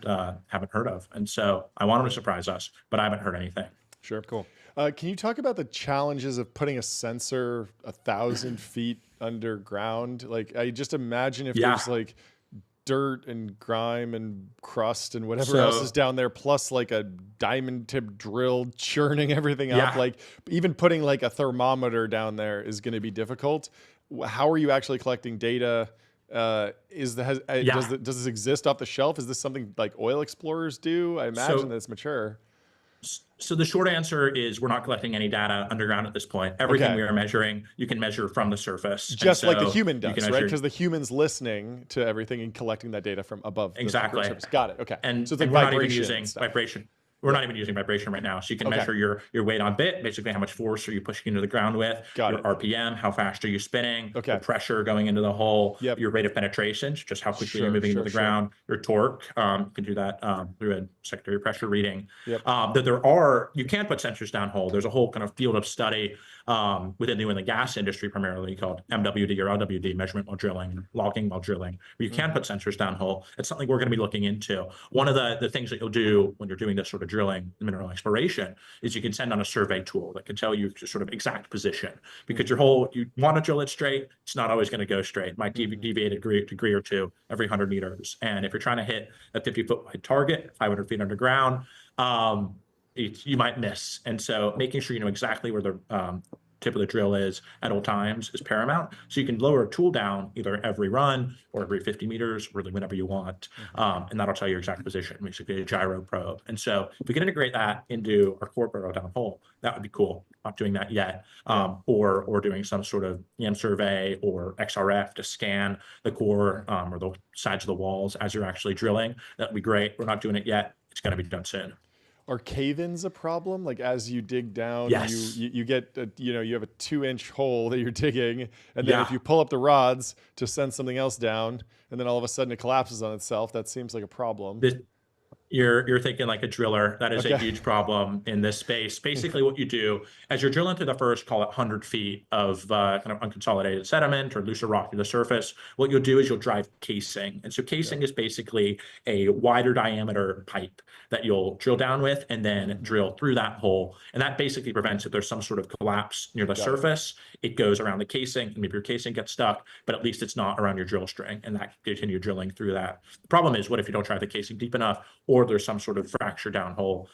haven't heard of. And so I want him to surprise us, but I haven't heard anything. Sure. Cool. Can you talk about the challenges of putting a sensor 1,000 feet underground? Like, I just imagine if there's like dirt and grime and crust and whatever else is down there, plus like a diamond tip drill churning everything up. Like even putting like a thermometer down there is going to be difficult. How are you actually collecting data? Does this exist off the shelf? Is this something like oil explorers do? I imagine that it's mature. So the short answer is we're not collecting any data underground at this point. Everything we are measuring, you can measure from the surface. Just like the human does, right? Because the human's listening to everything and collecting that data from above the surface. Got it. Okay. And so it's like we're not even using vibration. We're not even using vibration right now. So you can measure your weight on bit, basically how much force are you pushing into the ground with, your RPM, how fast are you spinning, the pressure going into the hole, your rate of penetration, just how quickly you're moving into the ground, your torque. You can do that through a secondary pressure reading. That you can put sensors down hole. There's a whole kind of field of study within the oil and gas industry primarily called MWD or LWD, measurement while drilling, logging while drilling, where you can put sensors down hole. It's something we're going to be looking into. One of the things that you'll do when you're doing this sort of drilling mineral exploration is you can send on a survey tool that can tell you sort of exact position, because your hole, you want to drill it straight, it's not always going to go straight. It might deviate a degree or two every 100 meters. And if you're trying to hit a 50-foot wide target, 500 feet underground, you might miss. And so making sure you know exactly where the tip of the drill is at all times is paramount. So you can lower a tool down either every run or every 50 meters, really whenever you want. And that'll tell you your exact position, basically a gyro probe. And so if we can integrate that into our core burrow down hole, that would be cool. Not doing that yet. Or doing some sort of EM survey or XRF to scan the core or the sides of the walls as you're actually drilling. That'd be great. We're not doing it yet. It's going to be done soon. Are cave-ins a problem? Like as you dig down, you get, you have a 2-inch hole that you're digging, and then if you pull up the rods to send something else down, and then all of a sudden it collapses on itself, that seems like a problem. You're thinking like a driller. That is a huge problem in this space. Basically what you do as you're drilling through the first, call it 100 feet of kind of unconsolidated sediment or looser rock to the surface, what you'll do is you'll drive casing. And so casing is basically a wider diameter pipe that you'll drill down with and then drill through that hole. And that basically prevents if there's some sort of collapse near the surface, it goes around the casing, and maybe your casing gets stuck, but at least it's not around your drill string, and that can continue drilling through that. The problem is, what if you don't drive the casing deep enough, or there's some sort of fracture down hole,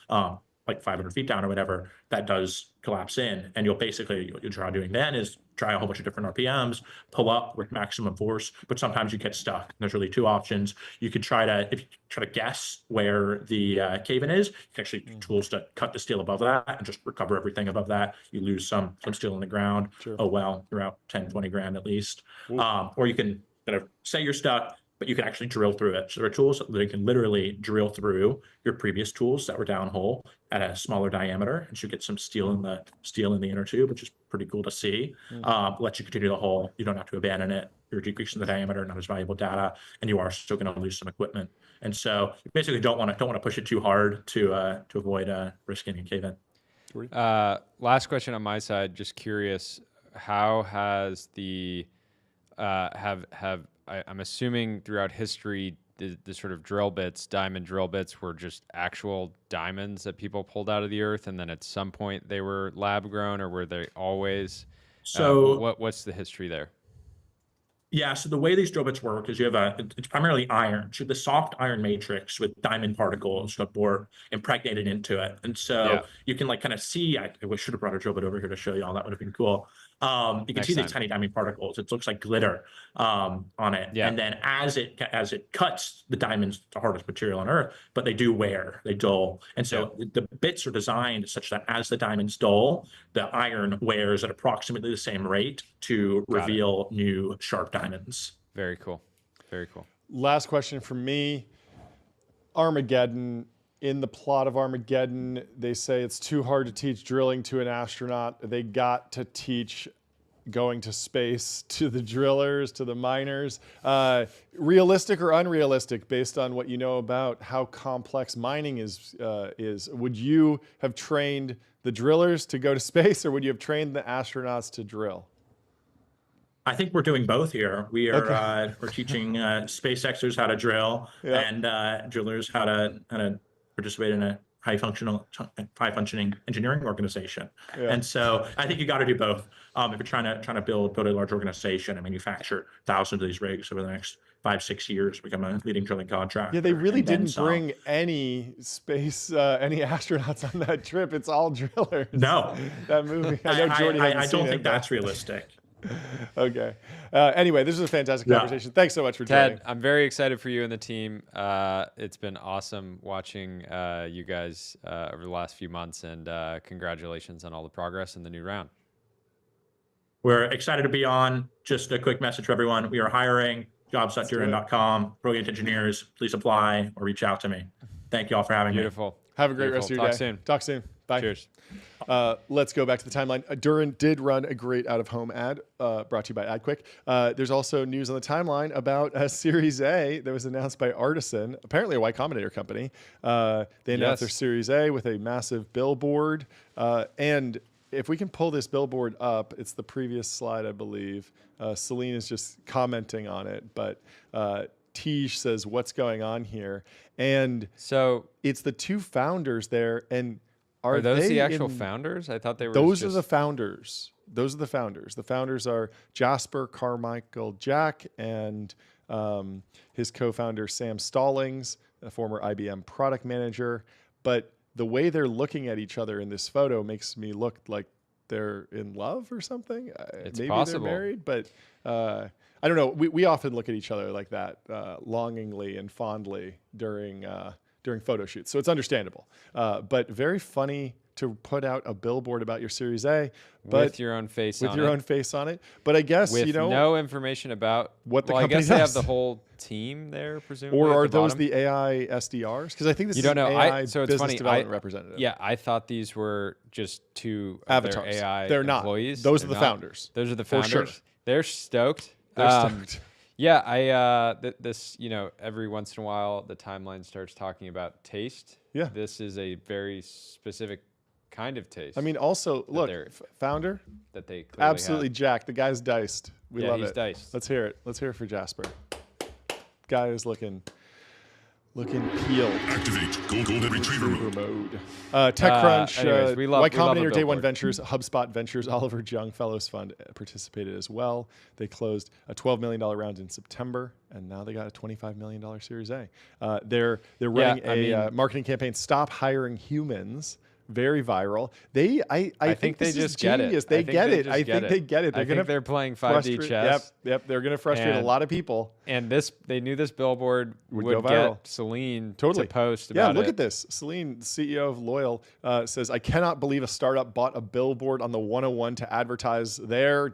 like 500 feet down or whatever, that does collapse in. And you'll try doing then is try a whole bunch of different RPMs, pull up with maximum force, but sometimes you get stuck. There's really two options. You could if you try to guess where the cave-in is, you can actually tools to cut the steel above that and just recover everything above that. You lose some steel in the ground. Oh, well, you're out 10, 20 grand at least. Or you can kind of say you're stuck, but you can actually drill through it. So there are tools that can literally drill through your previous tools that were downhole at a smaller diameter, and you get some steel in the inner tube, which is pretty cool to see. Let you continue the hole. You don't have to abandon it. You're decreasing the diameter, not as valuable data, and you are still going to lose some equipment. And so you basically don't want to push it too hard to avoid risking a cave-in. Last question on my side. Just curious, how has the I'm assuming throughout history, the sort of diamond drill bits were just actual diamonds that people pulled out of the earth, and then at some point they were lab grown, or were they always? So what's the history there? Yeah, so the way these drill bits work is it's primarily iron. So the soft iron matrix with diamond particles that were impregnated into it. And so you can kind of see, I should have brought a drill bit over here to show you all. That would have been cool. You can see these tiny diamond particles. It looks like glitter on it. Yeah. And then as it cuts, the diamond's the hardest material on earth, but they do wear, they dull. And so the bits are designed such that as the diamonds dull, the iron wears at approximately the same rate to reveal new sharp diamonds. Very cool. Very cool. Last question from me. Armageddon. In the plot of Armageddon, they say it's too hard to teach drilling to an astronaut. They got to teach going to space to the drillers, to the miners. Realistic or unrealistic based on what you know about how complex mining is? Would you have trained the drillers to go to space, or would you have trained the astronauts to drill? I think we're doing both here. We are we're teaching SpaceXers how to drill and drillers how to participate in a high functioning engineering organization. And so I think you got to do both. If you're trying to build a large organization and manufacture thousands of these rigs over the next 5-6 years, become a leading drilling contractor. Yeah, they really didn't bring any astronauts on that trip. It's all drillers. No, that movie. I don't think that's realistic. Okay. Anyway, this was a fantastic conversation. Thanks so much for joining. Ted, I'm very excited for you and the team. It's been awesome watching you guys over the last few months, and congratulations on all the progress in the new round. We're excited to be on. Just a quick message for everyone. We are hiring, jobs.durin.com. Brilliant engineers, please apply or reach out to me. Thank you all for having me. Beautiful. Have a great rest of your day. Talk soon. Bye. Cheers. Let's go back to the timeline. Durin did run a great out-of-home ad brought to you by AdQuick. There's also news on the timeline about a Series A that was announced by Artisan, apparently a Y Combinator company. They announced their Series A with a massive billboard. And if we can pull this billboard up, it's the previous slide, I believe. Celine is just commenting on it, but Tej says, "What's going on here?" And so it's the two founders there, and are those the actual founders? I thought they were. Those are the founders. Those are the founders. The founders are Jasper Carmichael Jack and his co-founder Sam Stallings, a former IBM product manager. But the way they're looking at each other in this photo makes me look like they're in love or something. It's maybe possible. They're married, but I don't know. We often look at each other like that, longingly and fondly during photo shoots. So it's understandable, but very funny to put out a billboard about your Series A, but with your own face on it. But I guess with no information about what the company does. I guess they have the whole team there, presumably. Or are those the AI SDRs? Because I think this is an AI so it's business funny. development representative. Yeah, I thought these were just two avatars. Their AI They're not. employees. Those are the founders. Those are the founders. For sure. They're stoked. They're stoked. Yeah, this every once in a while the timeline starts talking about taste. Yeah, this is a very specific kind of taste. I mean, also look, founder that they absolutely jacked. The guy's diced. We love he's it. Diced. Let's hear it. Let's hear it for Jasper. Guy is looking peeled. Activate golden retriever mode. TechCrunch, anyways, Y Combinator, Day One Ventures, HubSpot Ventures, Oliver Jung Fellows Fund participated as well. They closed a $12 million round in September, and now they got a $25 million Series A. They're running a marketing campaign, Stop Hiring Humans. Very viral. I think they just get it. They get it. I think they get it. They're playing 5D chess. Yep. They're going to frustrate a lot of people. And they knew this billboard would go viral. Get Celine to post about it. Yeah, look at this. Celine, CEO of Loyal, says, "I cannot believe a startup bought a billboard on the 101 to advertise their ...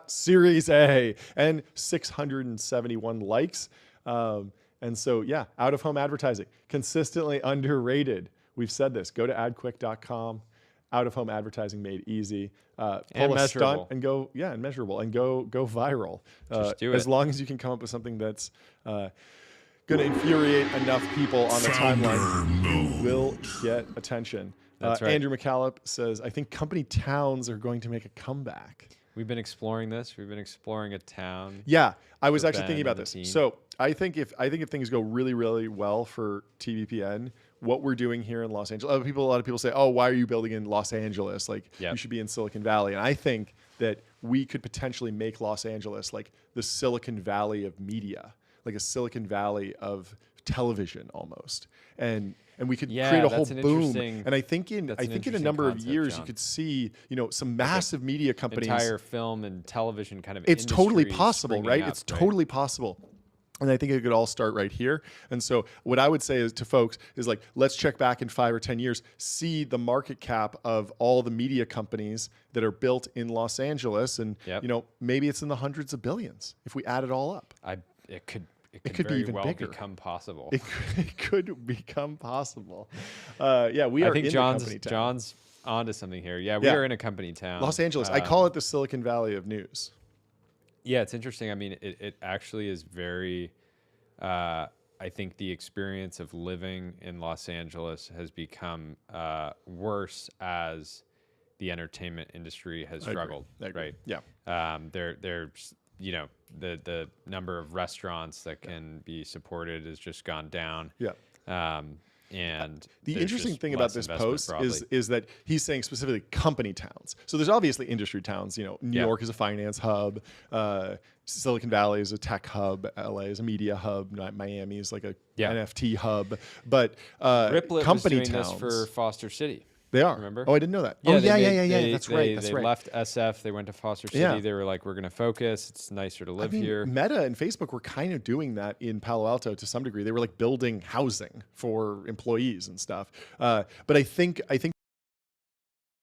Series A," and 671 likes. And so, yeah, out-of-home advertising, consistently underrated. We've said this. Go to adquick.com. Out-of-home advertising made easy. Pull a stunt and go, and measurable, and go viral. Just do it. As long as you can come up with something that's going to infuriate enough people on the timeline, you will get attention. That's right. Andrew McCallop says, I think company towns are going to make a comeback. We've been exploring this. We've been exploring a town. Yeah, I was actually Ben thinking about and the this. team. So I think if things go really, really well for TBPN, what we're doing here in Los Angeles, a lot of people say, "Oh, why are you building in Los Angeles? Like you should be in Silicon Valley." And I think that we could potentially make Los Angeles like the Silicon Valley of media, like a Silicon Valley of television almost, and we could create a whole boom. And I think in a number of years, John, you could see some massive media companies, entire film and television kind of. It's totally possible, right? Up, it's totally possible. And I think it could all start right here. And so what I would say is to folks is like, let's check back in 5 or 10 years, see the market cap of all the media companies that are built in Los Angeles. And, maybe it's in the hundreds of billions if we add it all up. It could be even bigger. Become possible. It could become possible. We are in the company town. John's onto something here. Yeah, we are in a company town. Los Angeles. I call it the Silicon Valley of news. Yeah, it's interesting. I mean, it actually is very, I think the experience of living in Los Angeles has become worse as the entertainment industry has struggled. I agree. Right? Yeah. There's the number of restaurants that can be supported has just gone down. Yeah. And the interesting thing about this post is that he's saying specifically company towns. So there's obviously industry towns. New York is a finance hub. Silicon Valley is a tech hub. LA is a media hub. Miami is like a NFT hub. But Riplet company was doing towns this for Foster City. They are. Remember? Oh, I didn't know that. Yeah, yeah. That's right. They left SF. They went to Foster City. Yeah. They were like, we're going to focus. It's nicer to live here. Meta and Facebook were kind of doing that in Palo Alto to some degree. They were like building housing for employees and stuff. But I think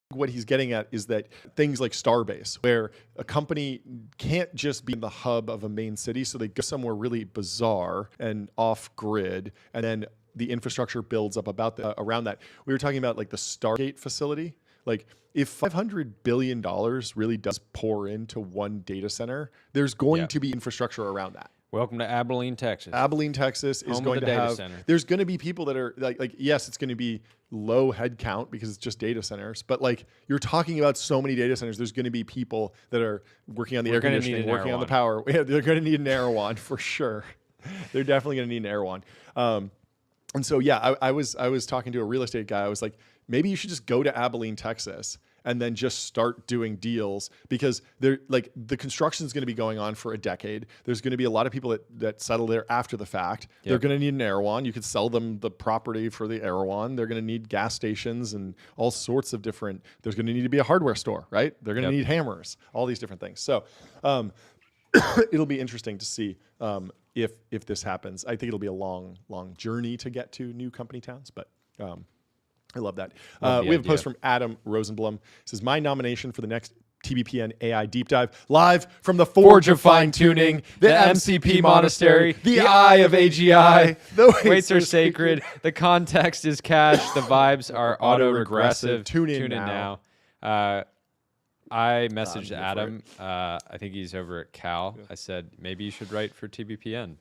what he's getting at is that things like Starbase, where a company can't just be in the hub of a main city, so they go somewhere really bizarre and off grid, and then the infrastructure builds up around that. We were talking about like the Stargate facility. Like if $500 billion really does pour into one data center, there's going to be infrastructure around that. Welcome to Abilene, Texas. Abilene, Texas is going to have, there's going to be people that are like, yes, it's going to be low head count because it's just data centers, but like you're talking about so many data centers, there's going to be people that are working on the air conditioning, working on the power. Yeah, they're going to need an Erewhon for sure. They're definitely going to need an Erewhon. And so, I was talking to a real estate guy. I was like, maybe you should just go to Abilene, Texas, and then just start doing deals because the construction is going to be going on for a decade. There's going to be a lot of people that settle there after the fact. Yep. They're going to need an Erewhon. You could sell them the property for the Erewhon. They're going to need gas stations and all sorts of different. There's going to need to be a hardware store, right? They're going to need hammers, all these different things. So it'll be interesting to see if this happens. I think it'll be a long journey to get to new company towns, but I love that. We have a post from Adam Rosenblum. It says, my nomination for the next TBPN AI Deep Dive, live from the Forge of Fine Tuning, the MCP Monastery, the Eye of AGI. The weights are sacred. The context is cash. The vibes are auto-regressive. Tune in now. I messaged Adam. I think he's over at Cal. I said, maybe you should write for TBPN.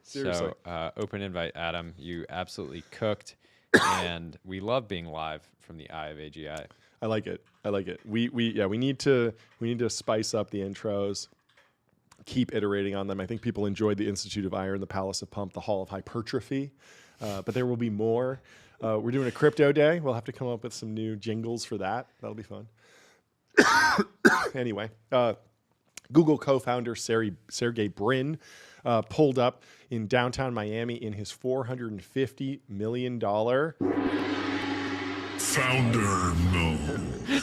Seriously. So open invite, Adam. You absolutely cooked. And we love being live from the Eye of AGI. I like it. We need to spice up the intros, keep iterating on them. I think people enjoyed the Institute of Iron, the Palace of Pump, the Hall of Hypertrophy, but there will be more. We're doing a crypto day. We'll have to come up with some new jingles for that. That'll be fun. Anyway, Google co-founder Sergey Brin pulled up in downtown Miami in his $450 million founder mode.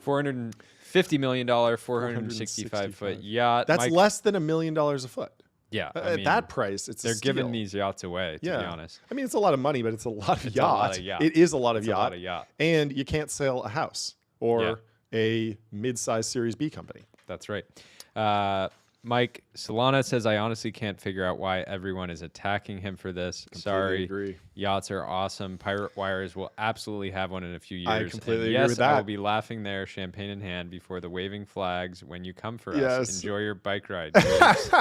$450 million, 465-foot yacht. That's less than $1 million a foot. Yeah, at that price, they're giving these yachts away. To be honest, I mean it's a lot of money, but it's a lot of yacht. It is a lot of yacht. And you can't sell a house or a mid-sized Series B company. That's right. Mike Solana says, I honestly can't figure out why everyone is attacking him for this. Sorry. Agree. Yachts are awesome. Pirate Wires will absolutely have one in a few years. I completely and agree with I that. will be laughing there, champagne in hand, before the waving flags when you come for us. Yes. Enjoy your bike ride. James.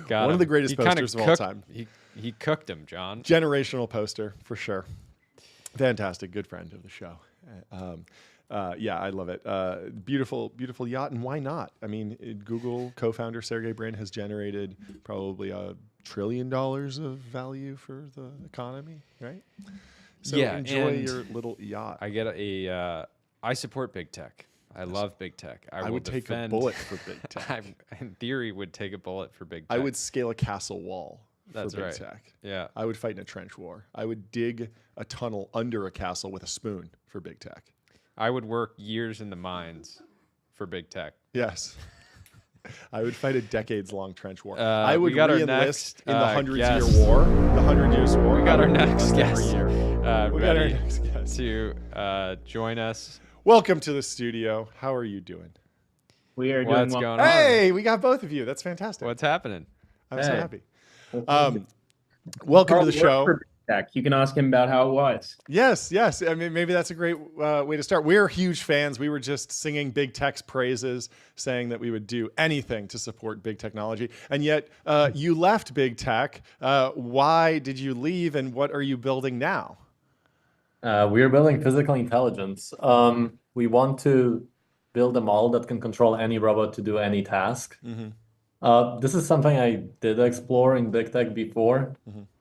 One of the greatest posters of all time. He cooked him, John. Generational poster, for sure. Fantastic. Good friend of the show. Yeah, I love it. Beautiful, beautiful yacht. And why not? I mean, Google co-founder Sergey Brin has generated probably $1 trillion of value for the economy, right? So Yeah, enjoy and your little yacht. I get I support big tech. I love big tech. I would take a bullet for big tech. I, in theory, would take a bullet for big tech. I would scale a castle wall That's for big right. tech. Yeah. I would fight in a trench war. I would dig a tunnel under a castle with a spoon for big tech. I would work years in the mines for big tech. Yes. I would fight a decades-long trench war. I would we got our re-enlist next, in the 100 guest. Year War. The 100 Years War. We got our I would next enlist every guest year. We got our ready next guest. to join us. Welcome to the studio. How are you doing? We are What's doing well. going on? Hey, we got both of you. That's fantastic. What's happening? I'm so Hey. happy. Welcome to the show. For Tech. You can ask him about how it was. Yes, yes. I mean, maybe that's a great way to start. We're huge fans. We were just singing Big Tech's praises, saying that we would do anything to support big technology. And yet you left Big Tech. Why did you leave, and what are you building now? We are building physical intelligence. We want to build a model that can control any robot to do any task. This is something I did explore in big tech before.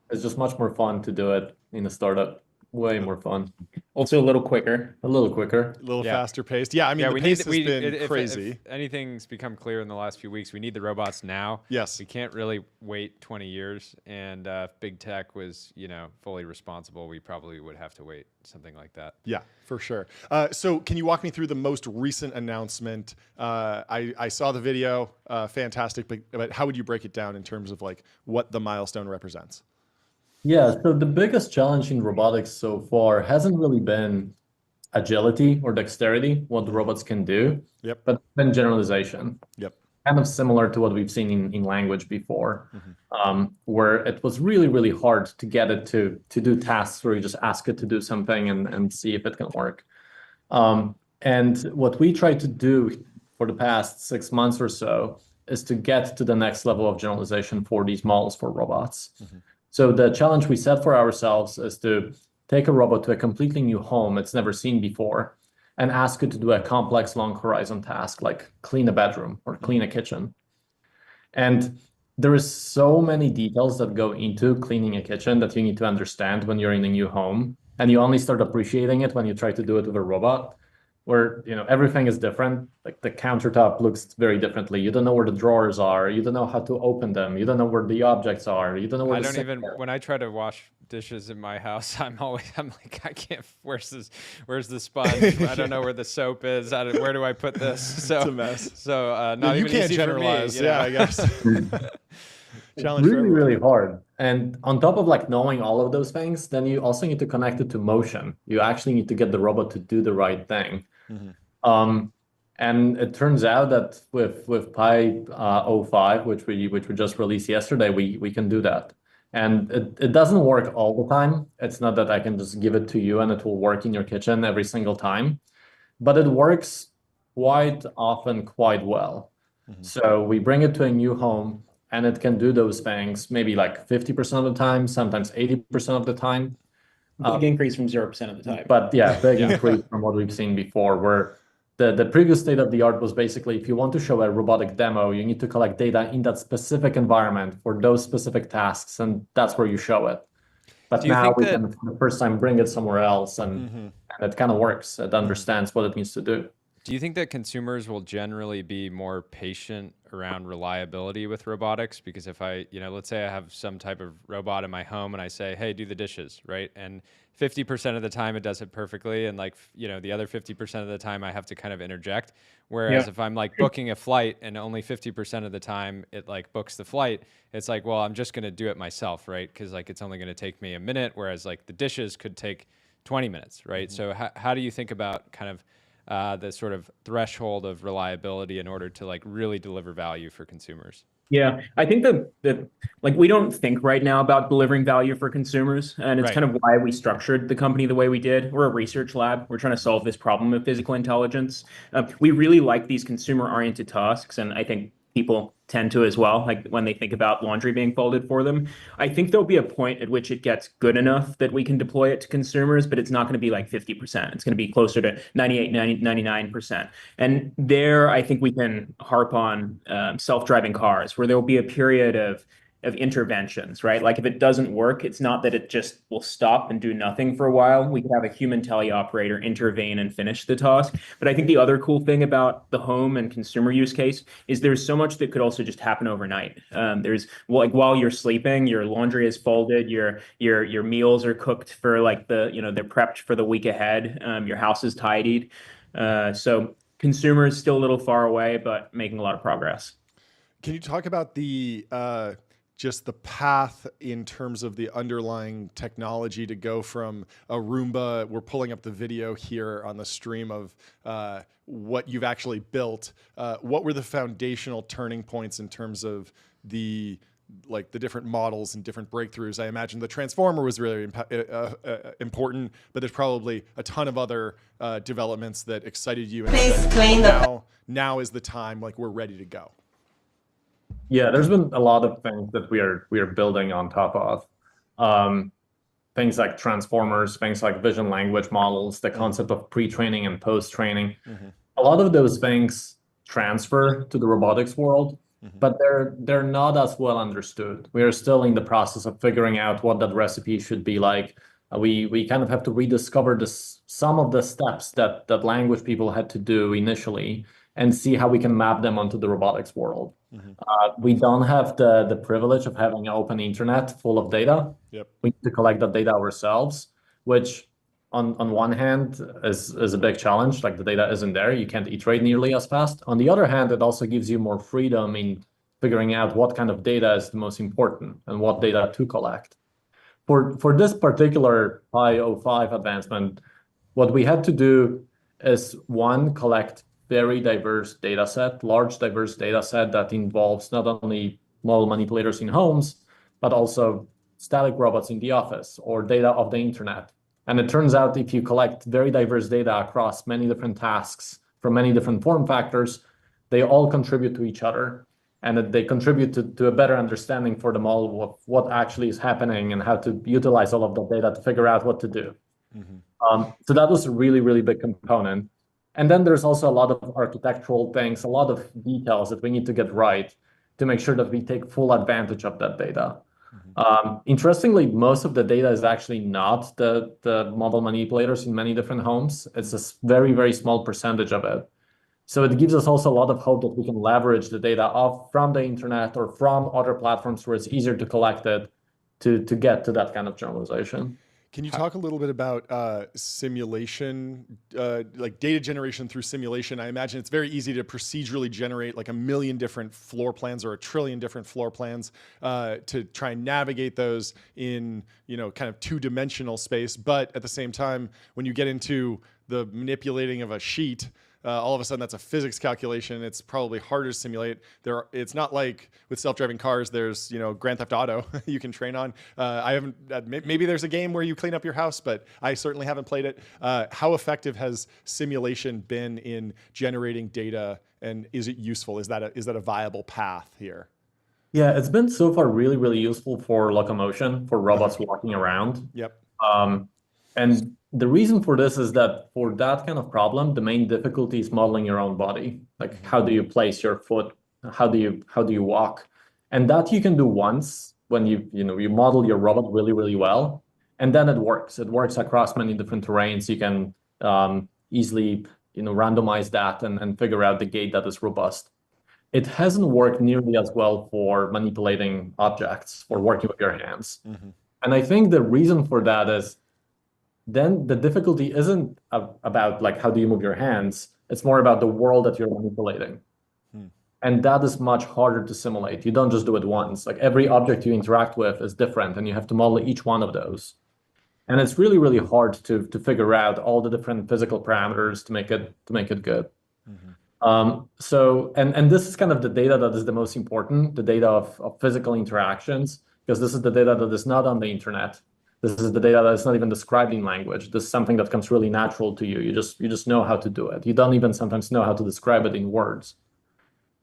It's just much more fun to do it in a startup. Way more fun. Also a little quicker. A little quicker. A little Yeah. faster paced. Yeah, I mean, the pace has been crazy. If anything's become clear in the last few weeks, we need the robots now. Yes. We can't really wait 20 years. And if big tech was, fully responsible, we probably would have to wait something like that. Yeah, for sure. So can you walk me through the most recent announcement? I saw the video, fantastic, but how would you break it down in terms of like what the milestone represents? Yeah, so the biggest challenge in robotics so far hasn't really been agility or dexterity, what the robots can do, Yep. but been generalization. Yep. Kind of similar to what we've seen in language before, where it was really, really hard to get it to do tasks where you just ask it to do something and see if it can work. And what we tried to do for the past 6 months or so is to get to the next level of generalization for these models for robots. So the challenge we set for ourselves is to take a robot to a completely new home it's never seen before and ask it to do a complex long horizon task like clean a bedroom or clean a kitchen. And there is so many details that go into cleaning a kitchen that you need to understand when you're in a new home. And you only start appreciating it when you try to do it with a robot, where everything is different. Like the countertop looks very differently. You don't know where the drawers are. You don't know how to open them. You don't know where the objects are. You don't know where When I try to wash dishes in my house, I'm like, I can't, where's the sponge? I don't know where the soap is. Where do I put this? So It's a mess. So not you even can't easy generalize. for me, Yeah, I guess. Challenge for really, everyone. really hard. And on top of like knowing all of those things, then you also need to connect it to motion. You actually need to get the robot to do the right thing. And it turns out that with Pi 05, which we just released yesterday, we can do that. And it doesn't work all the time. It's not that I can just give it to you and it will work in your kitchen every single time, but it works quite often quite well. So we bring it to a new home and it can do those things maybe like 50% of the time, sometimes 80% of the time. Big increase from 0% of the time. But yeah, big increase from what we've seen before, where the previous state of the art was basically if you want to show a robotic demo, you need to collect data in that specific environment for those specific tasks, and that's where you show it. But now we can, for the first time, bring it somewhere else, and it kind of works. It understands what it needs to do. Do you think that consumers will generally be more patient around reliability with robotics? Because if I, let's say I have some type of robot in my home and I say, hey, do the dishes, right? And 50% of the time it does it perfectly. And the other 50% of the time I have to kind of interject. Whereas if I'm like booking a flight and only 50% of the time it like books the flight, it's like, well, I'm just going to do it myself, right? Because like it's only going to take me a minute. Whereas like the dishes could take 20 minutes, right? So how do you think about kind of the sort of threshold of reliability in order to like really deliver value for consumers? Yeah, I think that like we don't think right now about delivering value for consumers, and it's kind of why we structured the company the way we did. We're a research lab. We're trying to solve this problem of physical intelligence. We really like these consumer-oriented tasks, and I think people tend to as well, like when they think about laundry being folded for them. I think there'll be a point at which it gets good enough that we can deploy it to consumers, but it's not going to be like 50%. It's going to be closer to 98, 99%. And there, I think we can harp on self-driving cars, where there will be a period of interventions, right? Like if it doesn't work, it's not that it just will stop and do nothing for a while. We could have a human teleoperator intervene and finish the task. But I think the other cool thing about the home and consumer use case is there's so much that could also just happen overnight. There's like while you're sleeping, your laundry is folded, your meals are cooked for like they're prepped for the week ahead. Your house is tidied. So consumers still a little far away, but making a lot of progress. Can you talk about the just the path in terms of the underlying technology to go from a Roomba? We're pulling up the video here on the stream of what you've actually built. What were the foundational turning points in terms of the different models and different breakthroughs? I imagine the transformer was really important, but there's probably a ton of other developments that excited you. And now is the time, like we're ready to go. Yeah, there's been a lot of things that we are building on top of. Things like transformers, things like vision language models, the concept of pre-training and post-training. A lot of those things transfer to the robotics world, but they're not as well understood. We are still in the process of figuring out what that recipe should be like. We kind of have to rediscover some of the steps that language people had to do initially and see how we can map them onto the robotics world. We don't have the privilege of having an open internet full of data. Yep. We need to collect that data ourselves, which on one hand is a big challenge. Like the data isn't there. You can't iterate nearly as fast. On the other hand, it also gives you more freedom in figuring out what kind of data is the most important and what data to collect. For this particular Pi 05 advancement, what we had to do is one, collect very diverse data set, large diverse data set that involves not only model manipulators in homes, but also static robots in the office or data of the internet. And it turns out if you collect very diverse data across many different tasks from many different form factors, they all contribute to each other. And that they contribute to a better understanding for the model of what actually is happening and how to utilize all of the data to figure out what to do. So that was a really, really big component. And then there's also a lot of architectural things, a lot of details that we need to get right to make sure that we take full advantage of that data. Interestingly, most of the data is actually not the model manipulators in many different homes. It's a very, very small percentage of it. So it gives us also a lot of hope that we can leverage the data from the internet or from other platforms where it's easier to collect it to get to that kind of generalization. Can you talk a little bit about simulation, like data generation through simulation? I imagine it's very easy to procedurally generate like 1 million different floor plans or 1 trillion different floor plans to try and navigate those in, kind of two-dimensional space. But at the same time, when you get into the manipulating of a sheet, all of a sudden that's a physics calculation. It's probably harder to simulate. It's not like with self-driving cars, there's, Grand Theft Auto you can train on. I haven't, maybe there's a game where you clean up your house, but I certainly haven't played it. How effective has simulation been in generating data, and is it useful? Is that a viable path here? Yeah, it's been so far really, really useful for locomotion, for robots walking around. Yep. And the reason for this is that for that kind of problem, the main difficulty is modeling your own body. Like how do you place your foot? How do you walk? And that you can do once when you model your robot really, really well. And then it works. It works across many different terrains. You can easily randomize that and figure out the gait that is robust. It hasn't worked nearly as well for manipulating objects, for working with your hands. And I think the reason for that is then the difficulty isn't about like how do you move your hands, it's more about the world that you're manipulating. And that is much harder to simulate. You don't just do it once. Like every object you interact with is different and you have to model each one of those. And it's really, really hard to figure out all the different physical parameters to make it good. And this is kind of the data that is the most important, the data of physical interactions, because this is the data that is not on the internet. This is the data that is not even described in language. This is something that comes really natural to you. You just know how to do it. You don't even sometimes know how to describe it in words.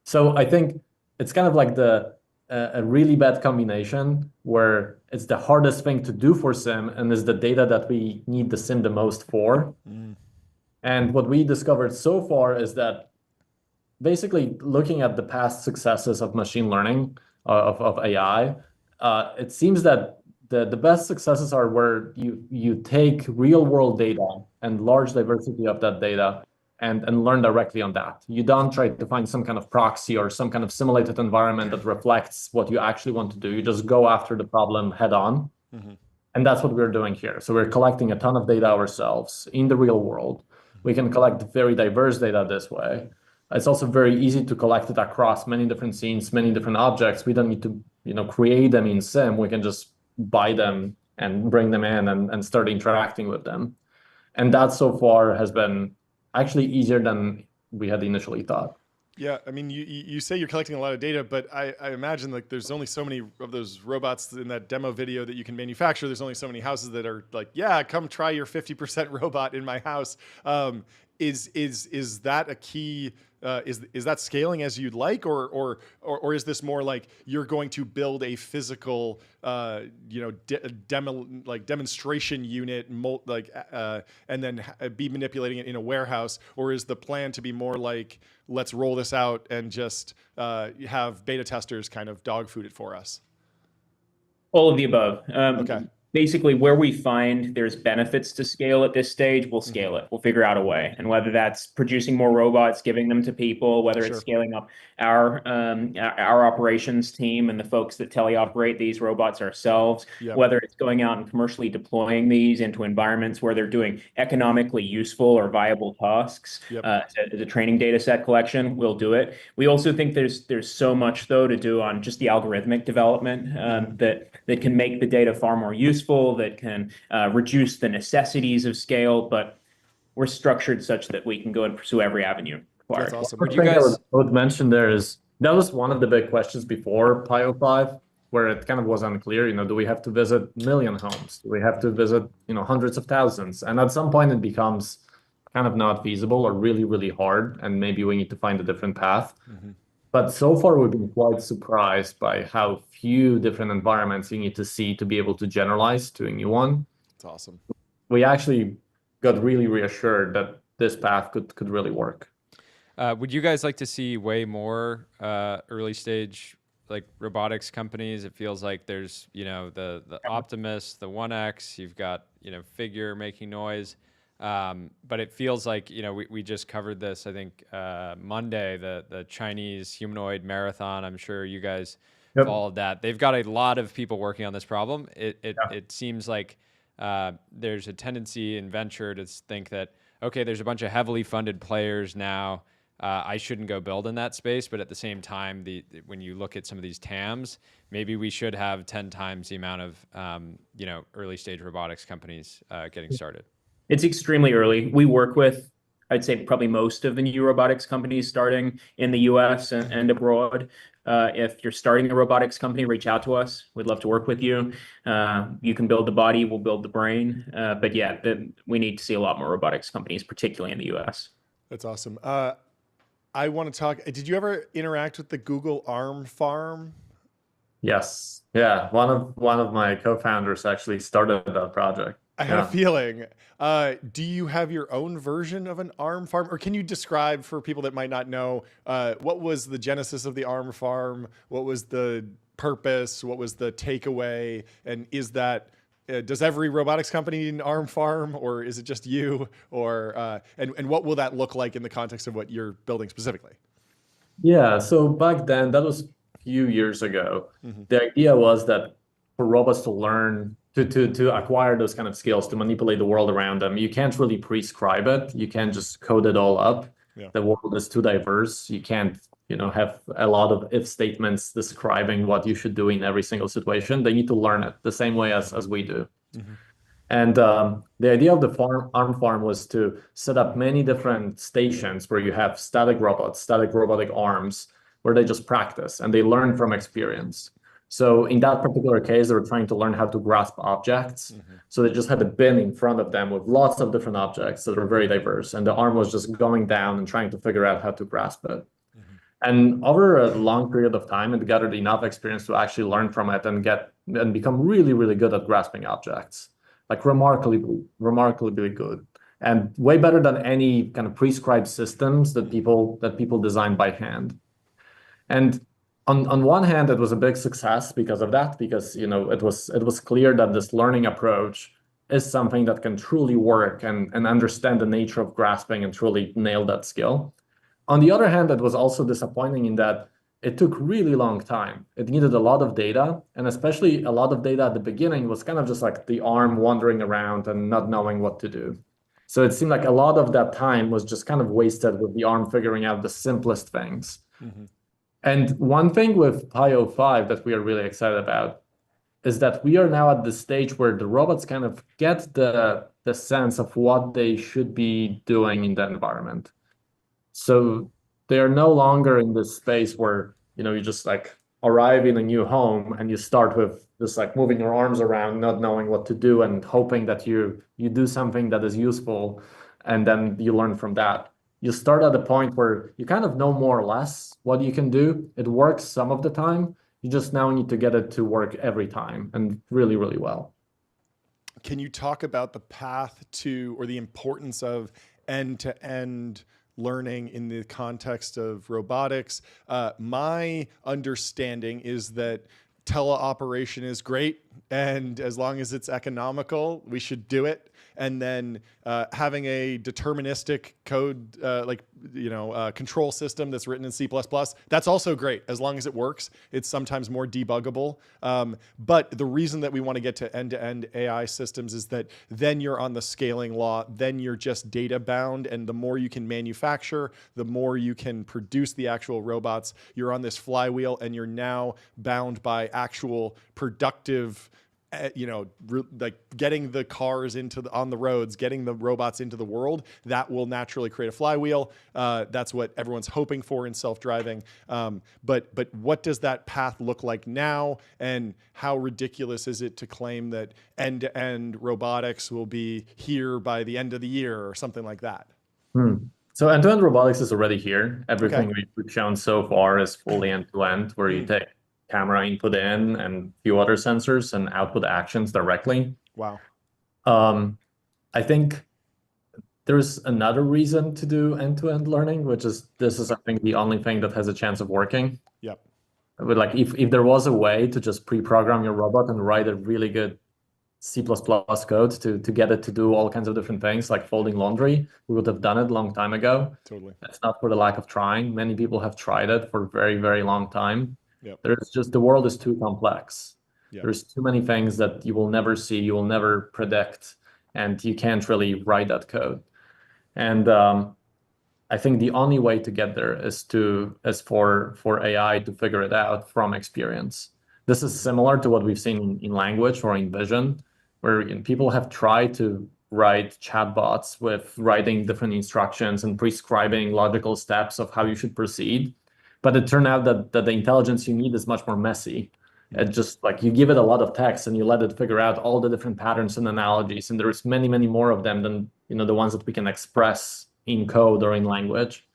So I think it's kind of like a really bad combination where it's the hardest thing to do for sim and is the data that we need the sim the most for. And what we discovered so far is that basically looking at the past successes of machine learning, of AI, it seems that the best successes are where you take real world data and large diversity of that data and learn directly on that. You don't try to find some kind of proxy or some kind of simulated environment that reflects what you actually want to do. You just go after the problem head on. And that's what we're doing here. So we're collecting a ton of data ourselves in the real world. We can collect very diverse data this way. It's also very easy to collect it across many different scenes, many different objects. We don't need to, create them in sim. We can just buy them and bring them in and start interacting with them. And that so far has been actually easier than we had initially thought. Yeah, I mean, you say you're collecting a lot of data, but I imagine like there's only so many of those robots in that demo video that you can manufacture. There's only so many houses that are like, yeah, come try your 50% robot in my house. Is that a key? Is that scaling as you'd like, or is this more like you're going to build a physical, demonstration unit, and then be manipulating it in a warehouse, or is the plan to be more like let's roll this out and just have beta testers kind of dog food it for us? All of the above. Okay. Basically, where we find there's benefits to scale at this stage, we'll scale it. We'll figure out a way. And whether that's producing more robots, giving them to people, whether it's scaling up our operations team and the folks that teleoperate these robots ourselves, whether it's going out and commercially deploying these into environments where they're doing economically useful or viable tasks as a training data set collection, we'll do it. We also think there's so much, though, to do on just the algorithmic development that can make the data far more useful, that can reduce the necessities of scale, but we're structured such that we can go and pursue every avenue. That's awesome. What you guys both mentioned there is that was one of the big questions before Pio 5, where it kind of was unclear. Do we have to visit a million homes? Do we have to visit hundreds of thousands? And at some point it becomes kind of not feasible or really, really hard, and maybe we need to find a different path. But so far, we've been quite surprised by how few different environments you need to see to be able to generalize to a new one. That's awesome. We actually got really reassured that this path could really work. Would you guys like to see way more early stage like robotics companies? It feels like there's the Optimus, the 1X. You've got Figure making noise. But it feels like, we just covered this, I think, Monday, the Chinese humanoid marathon. I'm sure you guys followed that. They've got a lot of people working on this problem. It seems like there's a tendency in venture to think that, okay, there's a bunch of heavily funded players now. I shouldn't go build in that space. But at the same time, when you look at some of these TAMs, maybe we should have 10 times the amount of, early stage robotics companies getting started. It's extremely early. We work with, I'd say, probably most of the new robotics companies starting in the US and abroad. If you're starting a robotics company, reach out to us. We'd love to work with you. You can build the body, we'll build the brain. But yeah, we need to see a lot more robotics companies, particularly in the US. That's awesome. I want to talk. Did you ever interact with the Google ARM farm? Yes. Yeah. One of my co-founders actually started that project. I had a feeling. Do you have your own version of an ARM farm? Or can you describe for people that might not know, what was the genesis of the ARM farm? What was the purpose? What was the takeaway? And is that, does every robotics company need an ARM farm, or is it just you? Or and what will that look like in the context of what you're building specifically? Yeah, so back then, that was a few years ago. The idea was that for robots to learn to acquire those kind of skills, to manipulate the world around them, you can't really prescribe it. You can't just code it all up. The world is too diverse. You can't, have a lot of if statements describing what you should do in every single situation. They need to learn it the same way as we do. And the idea of the arm farm was to set up many different stations where you have static robots, static robotic arms, where they just practice and they learn from experience. So in that particular case, they were trying to learn how to grasp objects. So they just had a bin in front of them with lots of different objects that were very diverse. And the arm was just going down and trying to figure out how to grasp it. And over a long period of time, it gathered enough experience to actually learn from it and become really, really good at grasping objects, like remarkably good, and way better than any kind of prescribed systems that people design by hand. And on one hand, it was a big success because of that, because it was clear that this learning approach is something that can truly work and understand the nature of grasping and truly nail that skill. On the other hand, it was also disappointing in that it took really long time. It needed a lot of data, and especially a lot of data at the beginning was kind of just like the arm wandering around and not knowing what to do. So it seemed like a lot of that time was just kind of wasted with the arm figuring out the simplest things. And one thing with Pi 05 that we are really excited about is that we are now at the stage where the robots kind of get the sense of what they should be doing in the environment. So they are no longer in this space where, you just like arrive in a new home and you start with just like moving your arms around, not knowing what to do and hoping that you do something that is useful and then you learn from that. You start at a point where you kind of know more or less what you can do. It works some of the time. You just now need to get it to work every time and really, really well. Can you talk about the path to, or the importance of end-to-end learning in the context of robotics? My understanding is that teleoperation is great, and as long as it's economical, we should do it. And then having a deterministic code, control system that's written in C++, that's also great as long as it works. It's sometimes more debuggable. But the reason that we want to get to end-to-end AI systems is that then you're on the scaling law, then you're just data bound, and the more you can manufacture, the more you can produce the actual robots. You're on this flywheel, and you're now bound by actual productive, like getting the cars on the roads, getting the robots into the world. That will naturally create a flywheel. That's what everyone's hoping for in self-driving. But what does that path look like now? And how ridiculous is it to claim that end-to-end robotics will be here by the end of the year or something like that? So end-to-end robotics is already here. Everything we've shown so far is fully end-to-end, where you take camera input in and a few other sensors and output actions directly. Wow. I think there's another reason to do end-to-end learning, which is this is, I think, the only thing that has a chance of working. Yep. But like if there was a way to just pre-program your robot and write a really good C++ code to get it to do all kinds of different things, like folding laundry, we would have done it a long time ago. Totally. That's not for the lack of trying. Many people have tried it for a very, very long time. Yep. The world is too complex. Yep. There's too many things that you will never see, you will never predict, and you can't really write that code. And I think the only way to get there is for AI to figure it out from experience. This is similar to what we've seen in language or in vision, where people have tried to write chatbots with writing different instructions and prescribing logical steps of how you should proceed. But it turned out that the intelligence you need is much more messy. It just like you give it a lot of text and you let it figure out all the different patterns and analogies, and there's many, many more of them than the ones that we can express in code or in language.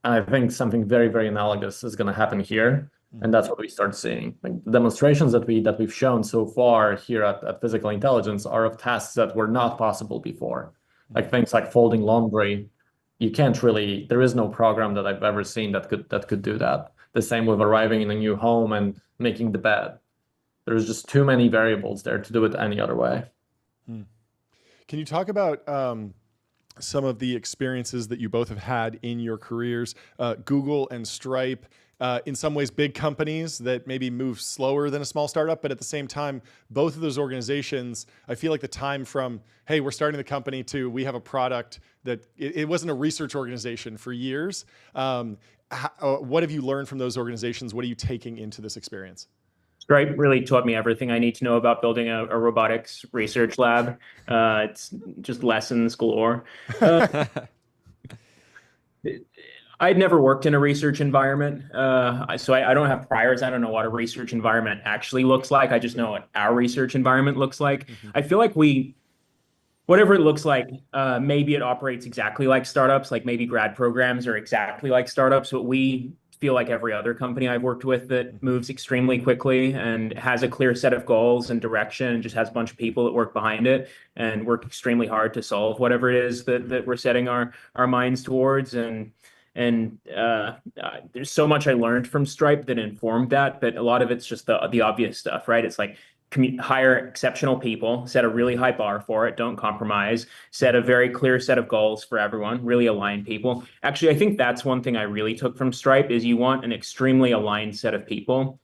And I think something very, very analogous is going to happen here, and that's what we start seeing. Like the demonstrations that we've shown so far here at Physical Intelligence are of tasks that were not possible before, like things like folding laundry. You can't really, there is no program that I've ever seen that could do that. The same with arriving in a new home and making the bed. There's just too many variables there to do it any other way. Can you talk about some of the experiences that you both have had in your careers? Google and Stripe, in some ways big companies that maybe move slower than a small startup, but at the same time, both of those organizations, I feel like the time from, hey, we're starting the company to we have a product that it wasn't a research organization for years. What have you learned from those organizations? What are you taking into this experience? Stripe really taught me everything I need to know about building a robotics research lab. It's just lessons galore. I'd never worked in a research environment, so I don't have priors. I don't know what a research environment actually looks like. I just know what our research environment looks like. I feel like whatever it looks like, maybe it operates exactly like startups, like maybe grad programs are exactly like startups, but we feel like every other company I've worked with that moves extremely quickly and has a clear set of goals and direction and just has a bunch of people that work behind it and work extremely hard to solve whatever it is that we're setting our minds towards. And there's so much I learned from Stripe that informed that, but a lot of it's just the obvious stuff, right? It's like hire exceptional people, set a really high bar for it, don't compromise, set a very clear set of goals for everyone, really align people. Actually, I think that's one thing I really took from Stripe is you want an extremely aligned set of people.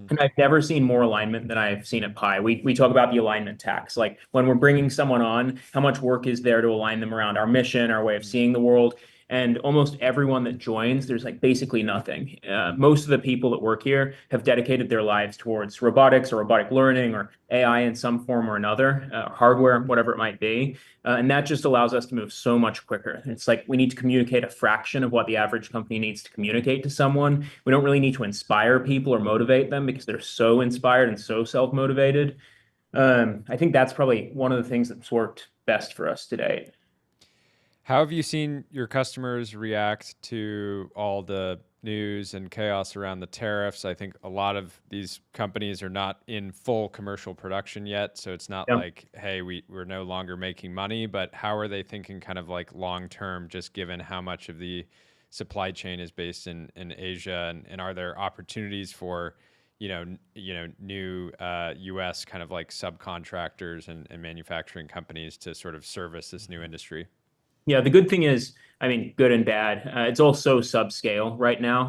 And I've never seen more alignment than I've seen at Pi. We talk about the alignment tax. Like when we're bringing someone on, how much work is there to align them around our mission, our way of seeing the world? And almost everyone that joins, there's like basically nothing. Most of the people that work here have dedicated their lives towards robotics or robotic learning or AI in some form or another, hardware, whatever it might be. And that just allows us to move so much quicker. It's like we need to communicate a fraction of what the average company needs to communicate to someone. We don't really need to inspire people or motivate them because they're so inspired and so self-motivated. I think that's probably one of the things that's worked best for us today. How have you seen your customers react to all the news and chaos around the tariffs? I think a lot of these companies are not in full commercial production yet, so it's not like, hey, we're no longer making money, but how are they thinking kind of like long-term, just given how much of the supply chain is based in Asia, and are there opportunities for new U.S. kind of like subcontractors and manufacturing companies to sort of service this new industry? Yeah, the good thing is, I mean, good and bad. It's all so subscale right now.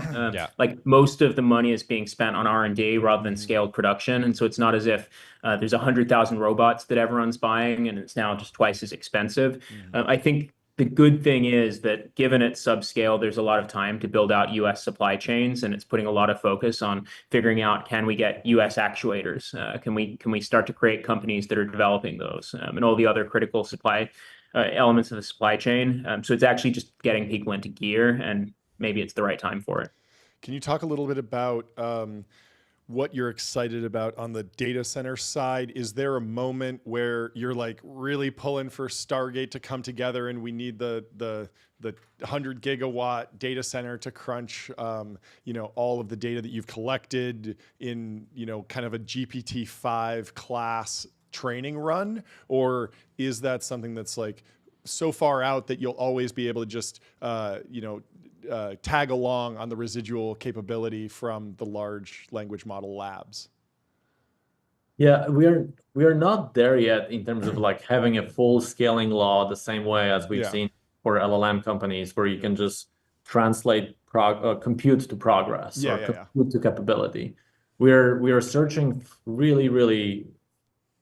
Like most of the money is being spent on R&D rather than scaled production, and so it's not as if there's 100,000 robots that everyone's buying, and it's now just twice as expensive. I think the good thing is that given it's subscale, there's a lot of time to build out U.S. supply chains, and it's putting a lot of focus on figuring out, can we get U.S. actuators? Can we start to create companies that are developing those and all the other critical supply elements of the supply chain. So it's actually just getting people into gear, and maybe it's the right time for it. Can you talk a little bit about what you're excited about on the data center side? Is there a moment where you're like really pulling for Stargate to come together and we need the 100 gigawatt data center to crunch, all of the data that you've collected in, kind of a GPT-5 class training run? Or is that something that's like so far out that you'll always be able to just, tag along on the residual capability from the large language model labs? Yeah, we are not there yet in terms of like having a full scaling law the same way as we've seen for LLM companies, where you can just translate compute to progress or compute to capability. We are searching really, really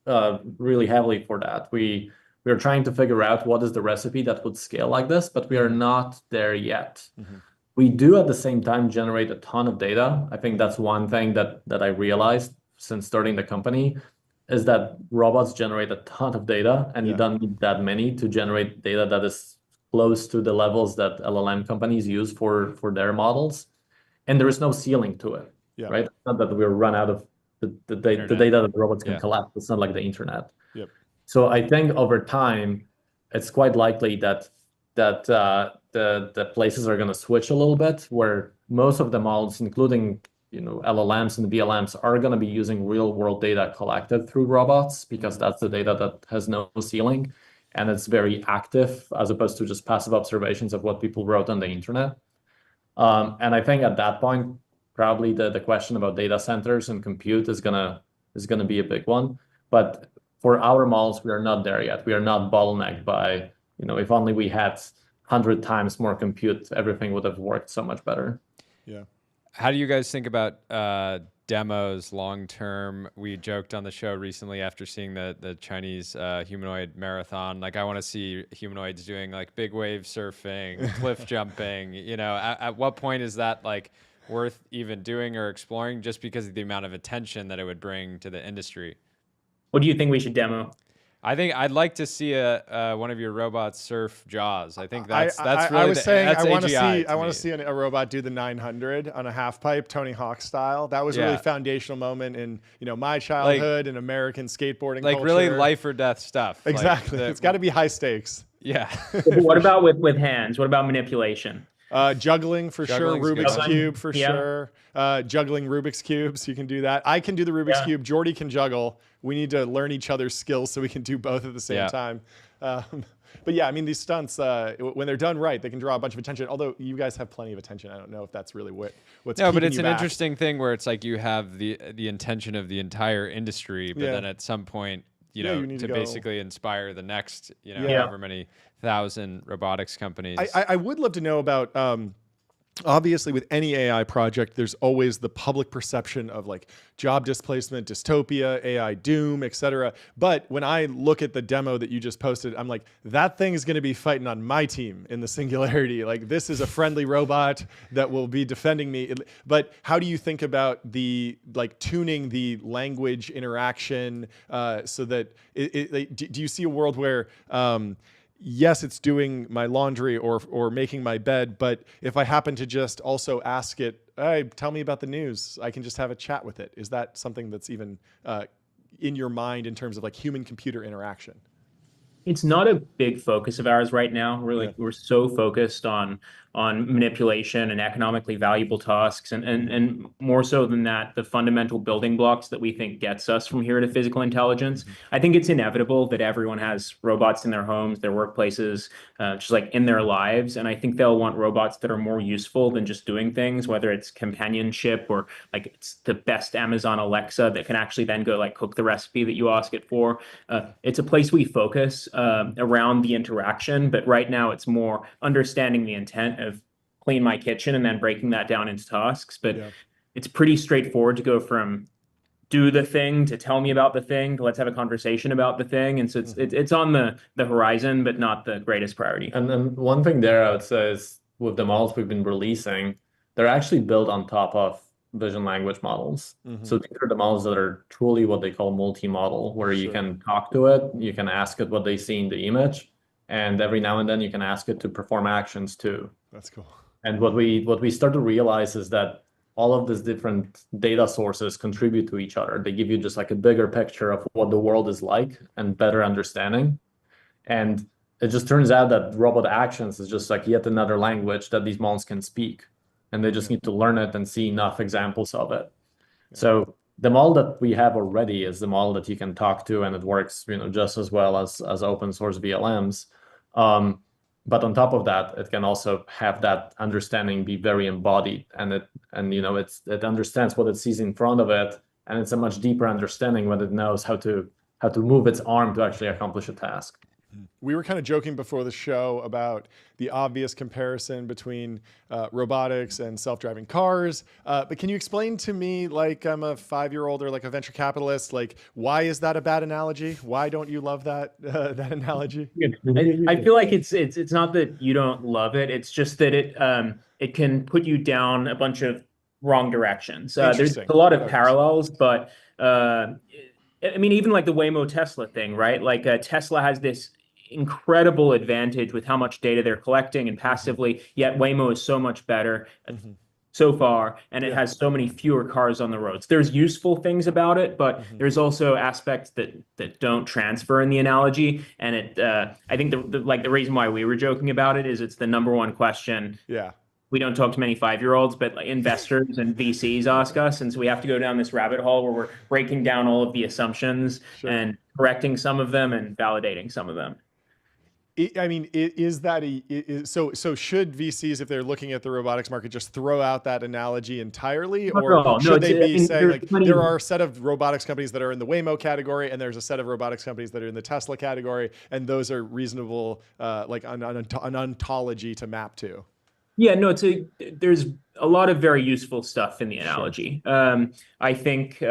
heavily for that. We are trying to figure out what is the recipe that would scale like this, but we are not there yet. We do at the same time generate a ton of data. I think that's one thing that I realized since starting the company is that robots generate a ton of data, and you don't need that many to generate data that is close to the levels that LLM companies use for their models. And there is no ceiling to it, right? It's not that we'll run out of the data that the robots can collect. It's not like the internet. So I think over time, it's quite likely that the places are going to switch a little bit, where most of the models, including LLMs and VLMs, are going to be using real world data collected through robots, because that's the data that has no ceiling and it's very active, as opposed to just passive observations of what people wrote on the internet. And I think at that point, probably the question about data centers and compute is gonna be a big one. But for our models, we are not there yet. We are not bottlenecked by, if only we had 100 times more compute, everything would have worked so much better. How do you guys think about demos long term? We joked on the show recently after seeing the Chinese humanoid marathon. Like, I want to see humanoids doing like big wave surfing, cliff jumping. At what point is that like worth even doing or exploring just because of the amount of attention that it would bring to the industry. What do you think we should demo? I think I'd like to see one of your robots surf Jaws. I think that's really I was saying that's I want to see AGI see a robot do the 900 on a half pipe, Tony Hawk style. That was a really foundational moment in my childhood and American skateboarding culture. Really life or death stuff. Exactly. It's got to be high stakes. Yeah. What about with hands? What about manipulation? Juggling for sure. Rubik's Cube for sure. Juggling Rubik's Cubes. You can do that. I can do the Rubik's Cube. Jordy can juggle. We need to learn each other's skills so we can do both at the same time. But yeah, I mean, these stunts, when they're done right, they can draw a bunch of attention. Although you guys have plenty of attention. I don't know if that's really what's no, keeping but it's you an back. interesting thing where it's like you have the intention of the entire industry, but then at some point, you need to basically inspire the next, however many thousand robotics companies. I would love to know about, obviously with any AI project, there's always the public perception of like job displacement, dystopia, AI doom, etc. But when I look at the demo that you just posted, I'm like, that thing is going to be fighting on my team in the Singularity. Like, this is a friendly robot that will be defending me. But how do you think about the tuning the language interaction so that do you see a world where yes, it's doing my laundry or making my bed, but if I happen to just also ask it, hey, tell me about the news, I can just have a chat with it. Is that something that's even in your mind in terms of like human-computer interaction? It's not a big focus of ours right now. We're so focused on manipulation and economically valuable tasks, and more so than that, the fundamental building blocks that we think gets us from here to physical intelligence. I think it's inevitable that everyone has robots in their homes, their workplaces, just like in their lives. And I think they'll want robots that are more useful than just doing things, whether it's companionship or like it's the best Amazon Alexa that can actually then go like cook the recipe that you ask it for. It's a place we focus around the interaction, but right now it's more understanding the intent of clean my kitchen and then breaking that down into tasks. But it's pretty straightforward to go from do the thing to tell me about the thing to let's have a conversation about the thing. And so it's on the horizon, but not the greatest priority. And then one thing there I would say is with the models we've been releasing, they're actually built on top of vision language models. So these are the models that are truly what they call multi-model, where you can talk to it, you can ask it what they see in the image, and every now and then you can ask it to perform actions too. That's cool. And what we start to realize is that all of these different data sources contribute to each other. They give you just like a bigger picture of what the world is like and better understanding. And it just turns out that robot actions is just like yet another language that these models can speak. And they just need to learn it and see enough examples of it. So the model that we have already is the model that you can talk to, and it works, just as well as open source VLMs. But on top of that, it can also have that understanding be very embodied, and it understands what it sees in front of it, and it's a much deeper understanding when it knows how to move its arm to actually accomplish a task. We were kind of joking before the show about the obvious comparison between robotics and self-driving cars. But can you explain to me, like I'm a 5-year-old or like a venture capitalist, like why is that a bad analogy? Why don't you love that that analogy? I feel like it's not that you don't love it. It's just that it can put you down a bunch of wrong directions. There's a lot of parallels, but I mean, even like the Waymo Tesla thing, right? Like Tesla has this incredible advantage with how much data they're collecting and passively, yet Waymo is so much better so far, and it has so many fewer cars on the roads. There's useful things about it, but there's also aspects that don't transfer in the analogy. And I think the reason why we were joking about it is it's the number one question. Yeah. We don't talk to many 5-year-olds, but like investors and VCs ask us. And so we have to go down this rabbit hole where we're breaking down all of the assumptions and correcting some of them and validating some of them. I mean, is that so should VCs, if they're looking at the robotics market, just throw out that analogy entirely? Or should they be saying like there are a set of robotics companies that are in the Waymo category and there's a set of robotics companies that are in the Tesla category, and those are reasonable, like an ontology to map to? Yeah, no, there's a lot of very useful stuff in the analogy. I think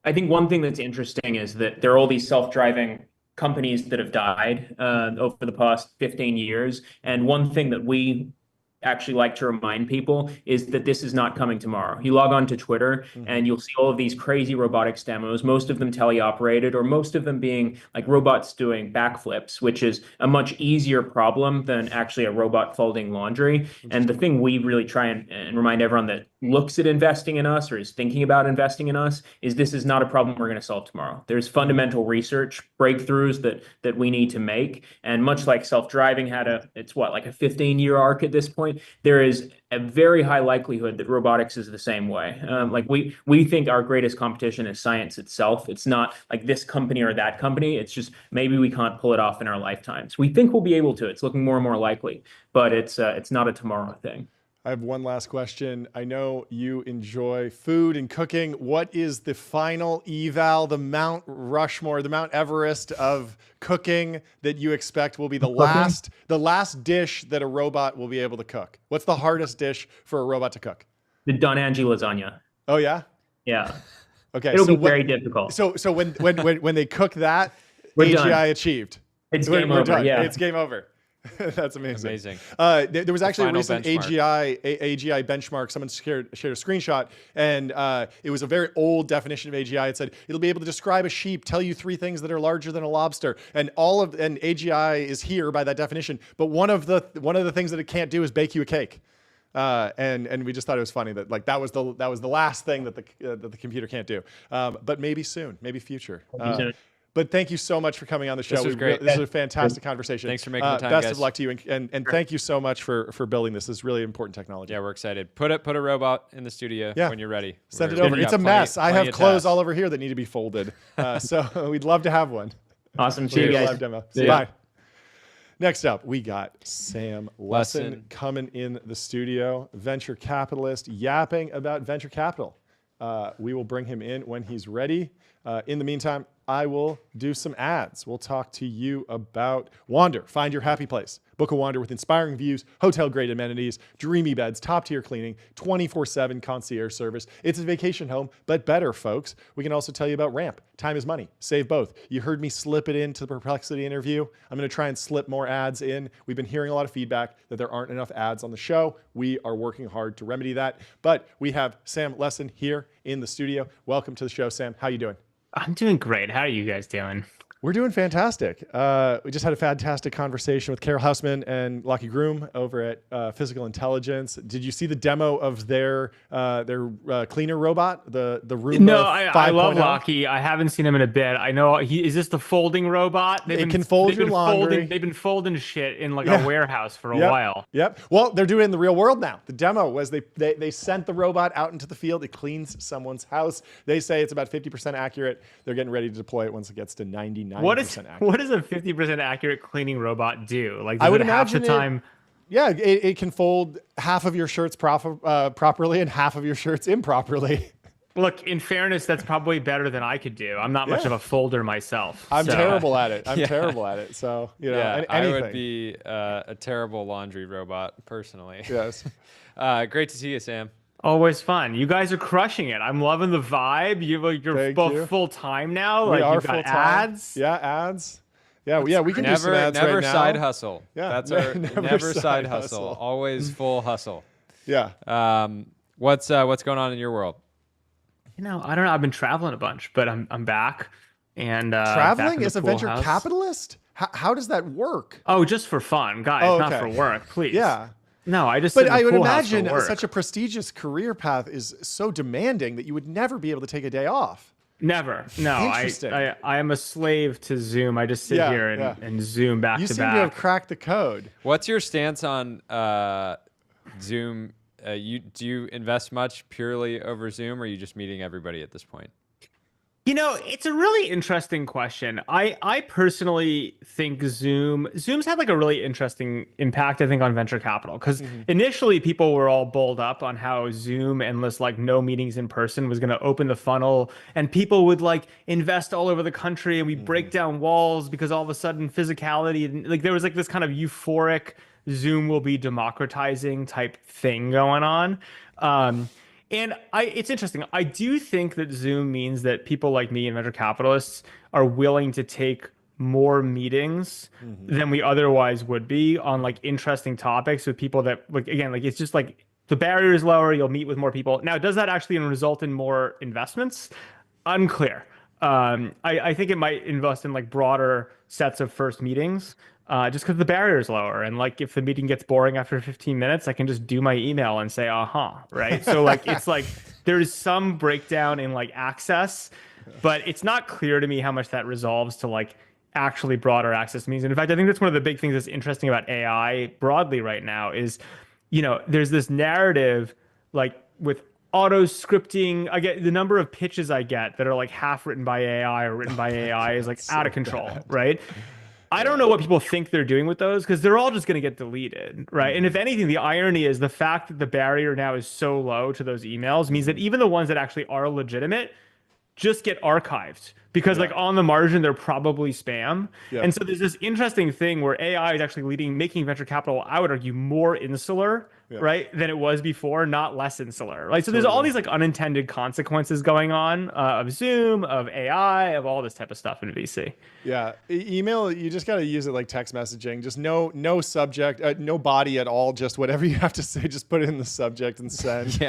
I think one thing that's interesting is that there are all these self-driving companies that have died over the past 15 years. And one thing that we actually like to remind people is that this is not coming tomorrow. You log on to Twitter and you'll see all of these crazy robotics demos, most of them teleoperated, or most of them being like robots doing backflips, which is a much easier problem than actually a robot folding laundry. And the thing we really try and remind everyone that looks at investing in us or is thinking about investing in us is this is not a problem we're going to solve tomorrow. There's fundamental research breakthroughs that we need to make. And much like self-driving had it's like a 15-year arc at this point, there is a very high likelihood that robotics is the same way. Like we think our greatest competition is science itself. It's not like this company or that company. It's just maybe we can't pull it off in our lifetimes. We think we'll be able to. It's looking more and more likely, but it's not a tomorrow thing. I have one last question. I know you enjoy food and cooking. What is the final eval, the Mount Rushmore, the Mount Everest of cooking that you expect will be the last dish that a robot will be able to cook? What's the hardest dish for a robot to cook? The Don Angie lasagna. Oh yeah? Yeah. Okay. It'll be very difficult. So when they cook that, We're AGI done. achieved. It's game over. Done. Yeah. It's game over. That's amazing. There was actually a recent benchmark. AGI benchmark. Someone shared a screenshot, and it was a very old definition of AGI. It said it'll be able to describe a sheep, tell you 3 things that are larger than a lobster, and AGI is here by that definition. But one of the things that it can't do is bake you a cake. And we just thought it was funny that like that was the last thing that the computer can't do. But maybe soon, maybe future. But thank you so much for coming on the show. This was great. This is a fantastic conversation. Thanks for making the time, best guys. of luck to you, and thank you so much for building this. This is really important technology. Yeah, we're excited. Put a robot in the studio when you're ready. Send it over. It's a mess. I have clothes all over here that need to be folded. So we'd love to have one. Awesome. See you guys. Live demo. Bye. Next up, we got Sam Lessin coming in the studio, venture capitalist, yapping about venture capital. We will bring him in when he's ready. In the meantime, I will do some ads. We'll talk to you about Wander. Find your happy place. Book a Wander with inspiring views, hotel-grade amenities, dreamy beds, top-tier cleaning, 24/7 concierge service. It's a vacation home, but better, folks. We can also tell you about Ramp. Time is money. Save both. You heard me slip it into the Perplexity interview. I'm going to try and slip more ads in. We've been hearing a lot of feedback that there aren't enough ads on the show. We are working hard to remedy that. But we have Sam Lessin here in the studio. Welcome to the show, Sam. How you doing? I'm doing great. How are you guys doing? We're doing fantastic. We just had a fantastic conversation with Carol Hausman and Lockie Groom over at Physical Intelligence. Did you see the demo of their cleaner robot, the Roomba? No, I love 5.0? Lockie. I haven't seen him in a bit. I know is this the folding robot? It can fold your laundry. They've been folding shit in like a warehouse for a while. Yep. Well, they're doing it in the real world now. The demo was they sent the robot out into the field. It cleans someone's house. They say it's about 50% accurate. They're getting ready to deploy it once it gets to 99%. What does a 50% accurate cleaning robot do? Like, I would imagine half the time. It can fold half of your shirts properly and half of your shirts improperly. Look, in fairness, that's probably better than I could do. I'm not much of a folder myself. I'm terrible at it. I'm terrible at it. So, I would be a terrible laundry robot personally. Yes. Great to see you, Sam. Always fun. You guys are crushing it. I'm loving the vibe. You're both full time now. We are you've got full time. ads. Yeah, ads. Yeah, we can do some ads never right now. side hustle. Yeah, that's our never side hustle. Always full hustle. Yeah. What's going on in your world? I don't know. I've been traveling a bunch, but I'm back. And traveling as a venture capitalist? How does that work? Oh, just for fun, guys, not for work, please. Yeah. No, I just. But I would imagine such a prestigious career path is so demanding that you would never be able to take a day off. Never. No, I am a slave to Zoom. I just sit here and Zoom back to back. You seem to have cracked the code. What's your stance on Zoom? Do you invest much purely over Zoom, or are you just meeting everybody at this point? It's a really interesting question. I personally think Zoom's had like a really interesting impact, I think, on venture capital. Because initially people were all bowled up on how Zoom and this like no meetings in person was going to open the funnel, and people would like invest all over the country, and we break down walls because all of a sudden physicality, like there was like this kind of euphoric Zoom will be democratizing type thing going on. And it's interesting. I do think that Zoom means that people like me and venture capitalists are willing to take more meetings than we otherwise would be on like interesting topics with people that like, again, like it's just like the barrier is lower. You'll meet with more people. Now, does that actually result in more investments? Unclear. I think it might invest in like broader sets of first meetings, just because the barrier is lower. And like if the meeting gets boring after 15 minutes, I can just do my email and say, right? So like it's like there's some breakdown in like access, but it's not clear to me how much that resolves to like actually broader access means. And in fact, I think that's one of the big things that's interesting about AI broadly right now is, there's this narrative like with auto scripting. I get the number of pitches I get that are like half written by AI or written by AI is like out of control, right? I don't know what people think they're doing with those because they're all just going to get deleted, right? And if anything, the irony is the fact that the barrier now is so low to those emails means that even the ones that actually are legitimate just get archived because like on the margin, they're probably spam. And so there's this interesting thing where AI is actually making venture capital, I would argue, more insular, right, than it was before, not less insular. Right. So there's all these like unintended consequences going on of Zoom, of AI, of all this type of stuff in VC. Yeah. Email, you just got to use it like text messaging. Just no subject, no body at all. Just whatever you have to say, just put it in the subject and send.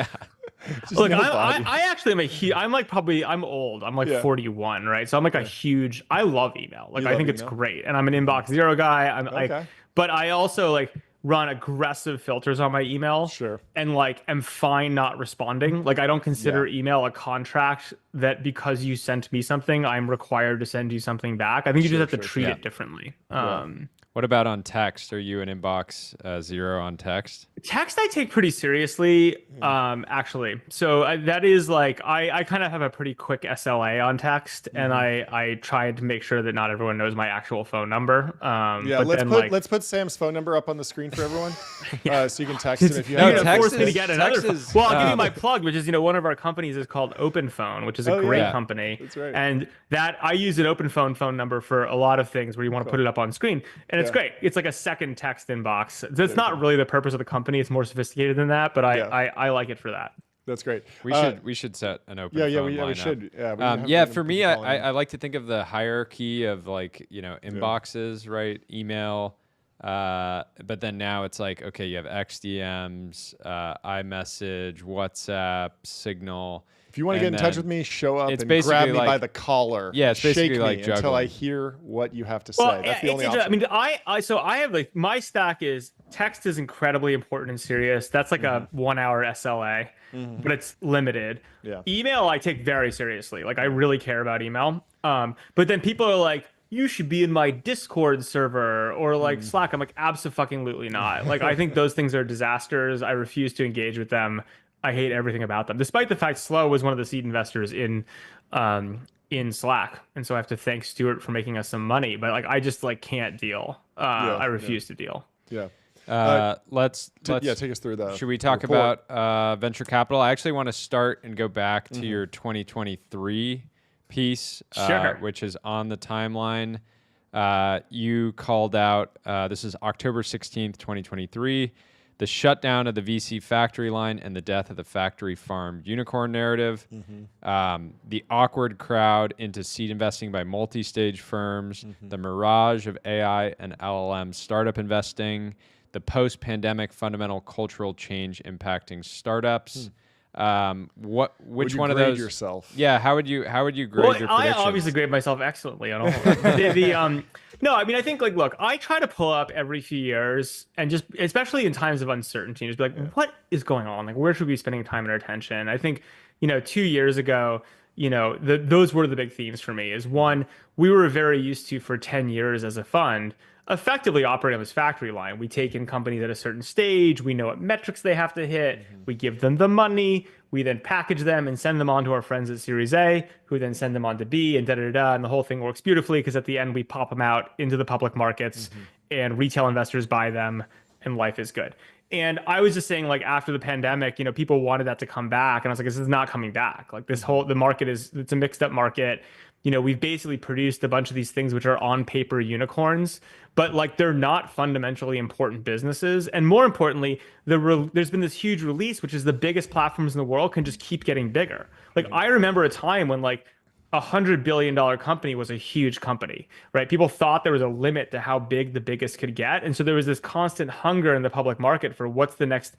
Look, I actually am I'm old. I'm like 41, right? So I'm like a huge, I love email. Like I think it's great. And I'm an inbox zero guy. But I also like run aggressive filters on my email. And like am fine not responding. Like I don't consider email a contract that because you sent me something, I'm required to send you something back. I think you just have to treat it differently. What about on text? Are you an inbox zero on text? Text I take pretty seriously, actually. So that is like, I kind of have a pretty quick SLA on text, and I try to make sure that not everyone knows my actual phone number. Let's put Sam's phone number up on the screen for everyone, so you can text him if you have. Force me to get another. Well, I'll give you my plug, which is one of our companies is called Open Phone, which is a great company. That's right. And that I use an Open Phone number for a lot of things where you want to put it up on screen, and it's great. It's like a second text inbox. That's not really the purpose of the company. It's more sophisticated than that, but I like it for that. That's great. We should set an open phone we should. For me, I like to think of the hierarchy of like inboxes, right? Email, but then now it's like, okay, you have XDMs, iMessage, WhatsApp, Signal. If you want to get in touch with me, show up and grab me by the collar. Yeah, it's basically like juggling until I hear what you have to say. That's the only option. I mean, I have like my stack is text is incredibly important and serious. That's like a 1 hour SLA, but it's limited. Email I take very seriously. Like I really care about email. But then people are like, you should be in my Discord server or like Slack. I'm like, absolutely not. Like I think those things are disasters. I refuse to engage with them. I hate everything about them, despite the fact Slow was one of the seed investors in Slack, and so I have to thank Stuart for making us some money. But like, I just like can't deal. I refuse to deal. Let's take us through that. Should we talk about venture capital? I actually want to start and go back to your 2023 piece, which is on the timeline. You called out. This is October 16th, 2023. The shutdown of the VC factory line and the death of the factory farm unicorn narrative, the awkward crowd into seed investing by multi-stage firms, the mirage of AI and LLM startup investing, the post-pandemic fundamental cultural change impacting startups. Which one of those? Yourself? Yeah, how would you grade your predictions? I obviously grade myself excellently on all of them. No, I mean, I think like, look, I try to pull up every few years and just, especially in times of uncertainty, just be like, what is going on? Like, where should we be spending time and our attention? I think, 2 years ago, those were the big themes for me. Is one, we were very used to for 10 years as a fund effectively operating on this factory line. We take in companies at a certain stage. We know what metrics they have to hit. We give them the money. We then package them and send them on to our friends at Series A, who then send them on to B, and da-da-da. And the whole thing works beautifully because at the end, we pop them out into the public markets and retail investors buy them and life is good. And I was just saying, like, after the pandemic, people wanted that to come back. And I was like, this is not coming back. Like, the market it's a mixed up market. We've basically produced a bunch of these things which are on paper unicorns, but like they're not fundamentally important businesses. And more importantly, there's been this huge release, which is the biggest platforms in the world can just keep getting bigger. Like I remember a time when like $100 billion company was a huge company, right? People thought there was a limit to how big the biggest could get. And so there was this constant hunger in the public market for what's the next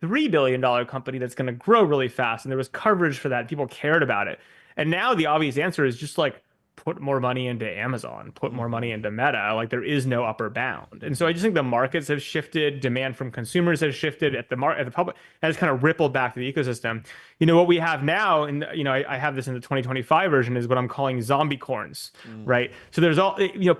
$3 billion company that's going to grow really fast. And there was coverage for that. People cared about it. And now the obvious answer is just like, put more money into Amazon, put more money into Meta. Like there is no upper bound. And so I just think the markets have shifted, demand from consumers has shifted at the public has kind of rippled back to the ecosystem. You know, what we have now, and you know, I have this in the 2025 version, is what I'm calling zombie corns, right? So there's all, you know,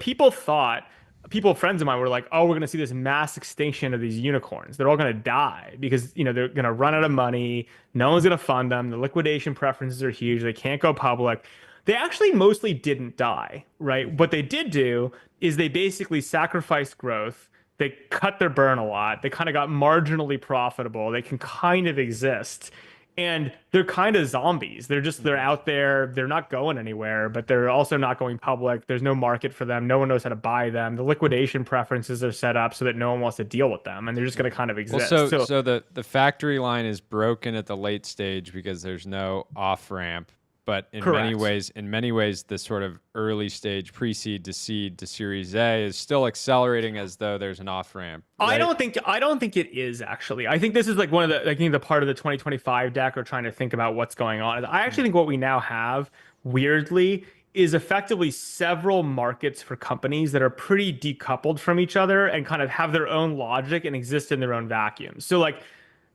friends of mine were like, oh, we're going to see this mass extinction of these unicorns. They're all going to die because, you know, they're going to run out of money. No one's going to fund them. The liquidation preferences are huge. They can't go public. They actually mostly didn't die, right? What they did do is they basically sacrificed growth. They cut their burn a lot. They kind of got marginally profitable. They can kind of exist. And they're kind of zombies. They're out there. They're not going anywhere, but they're also not going public. There's no market for them. No one knows how to buy them. The liquidation preferences are set up so that no one wants to deal with them. And they're just going to kind of exist. Well, so the factory line is broken at the late stage because there's no off ramp. But in many ways, the sort of early stage pre-seed to seed to Series A is still accelerating as though there's an off ramp. Right? I don't think it is actually. I think this is like one of the, I think the part of the 2025 deck are trying to think about what's going on. I actually think what we now have, weirdly, is effectively several markets for companies that are pretty decoupled from each other and kind of have their own logic and exist in their own vacuums. So like,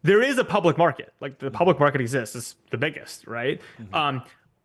there is a public market. Like the public market exists. It's the biggest, right?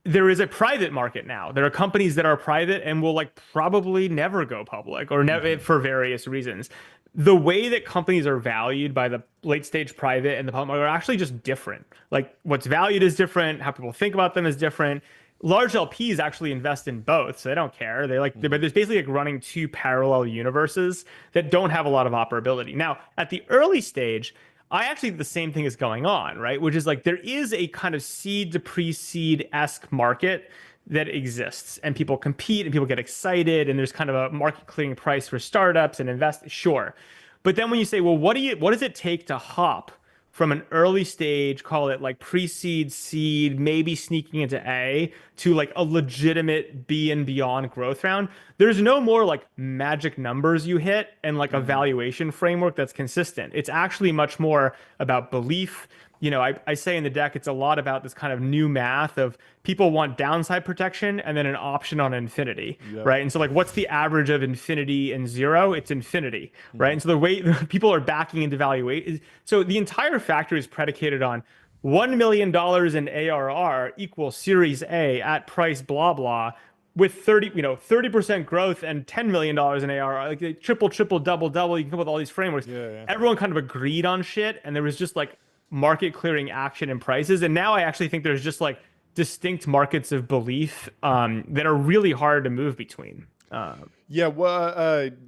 There is a private market now. There are companies that are private and will like probably never go public or never for various reasons. The way that companies are valued by the late stage private and the public market are actually just different. Like what's valued is different. How people think about them is different. Large LPs actually invest in both, so they don't care. But there's basically like running two parallel universes that don't have a lot of operability. Now, at the early stage, I actually think the same thing is going on, right? Which is like there is a kind of seed to pre-seed-esque market that exists, and people compete and people get excited, and there's kind of a market clearing price for startups and invest. Sure, but then when you say, well, what does it take to hop from an early stage, call it like pre-seed, seed, maybe sneaking into A, to like a legitimate B and beyond growth round? There's no more like magic numbers you hit and like a valuation framework that's consistent. It's actually much more about belief. You know, I say in the deck, it's a lot about this kind of new math of people want downside protection and then an option on infinity, right? And so like, what's the average of infinity and zero? It's infinity, right? And so the way people are backing into valuation, so the entire factory is predicated on $1 million in ARR equals Series A at price blah blah with 30% growth and $10 million in ARR, like triple, double. You can come up with all these frameworks. Everyone kind of agreed on shit, and there was just like market clearing action and prices. And now I actually think there's just like distinct markets of belief that are really hard to move between.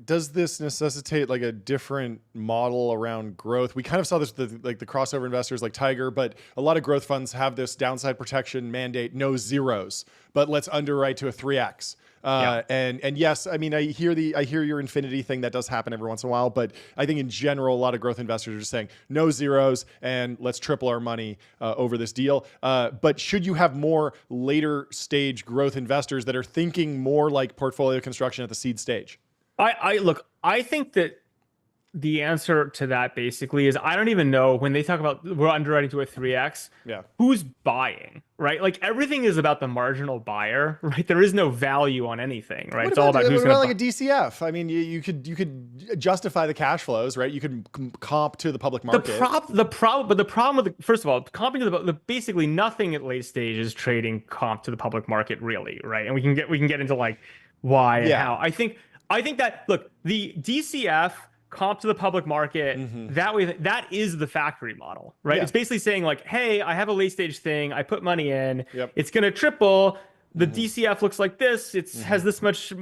Does this necessitate like a different model around growth? We kind of saw this with the crossover investors like Tiger, but a lot of growth funds have this downside protection mandate, no zeros, but let's underwrite to a 3x. And yes, I mean, I hear your infinity thing. That does happen every once in a while, but I think in general, a lot of growth investors are just saying no zeros and let's triple our money over this deal. But should you have more later stage growth investors that are thinking more like portfolio construction at the seed stage? I think that the answer to that basically is I don't even know when they talk about we're underwriting to a 3x. Who's buying, right? Like everything is about the marginal buyer, right? There is no value on anything, right? It's all about who's going to like a DCF. I mean, you could justify the cash flows, right? You could comp to the public market. The problem with first of all, comping to the basically nothing at late stage is trading comp to the public market, really, right? And we can get into like why and how. I think that look, the DCF comp to the public market, that way, that is the factory model, right? It's basically saying like, hey, I have a late stage thing, I put money in, it's going to triple. The DCF looks like this. It has this much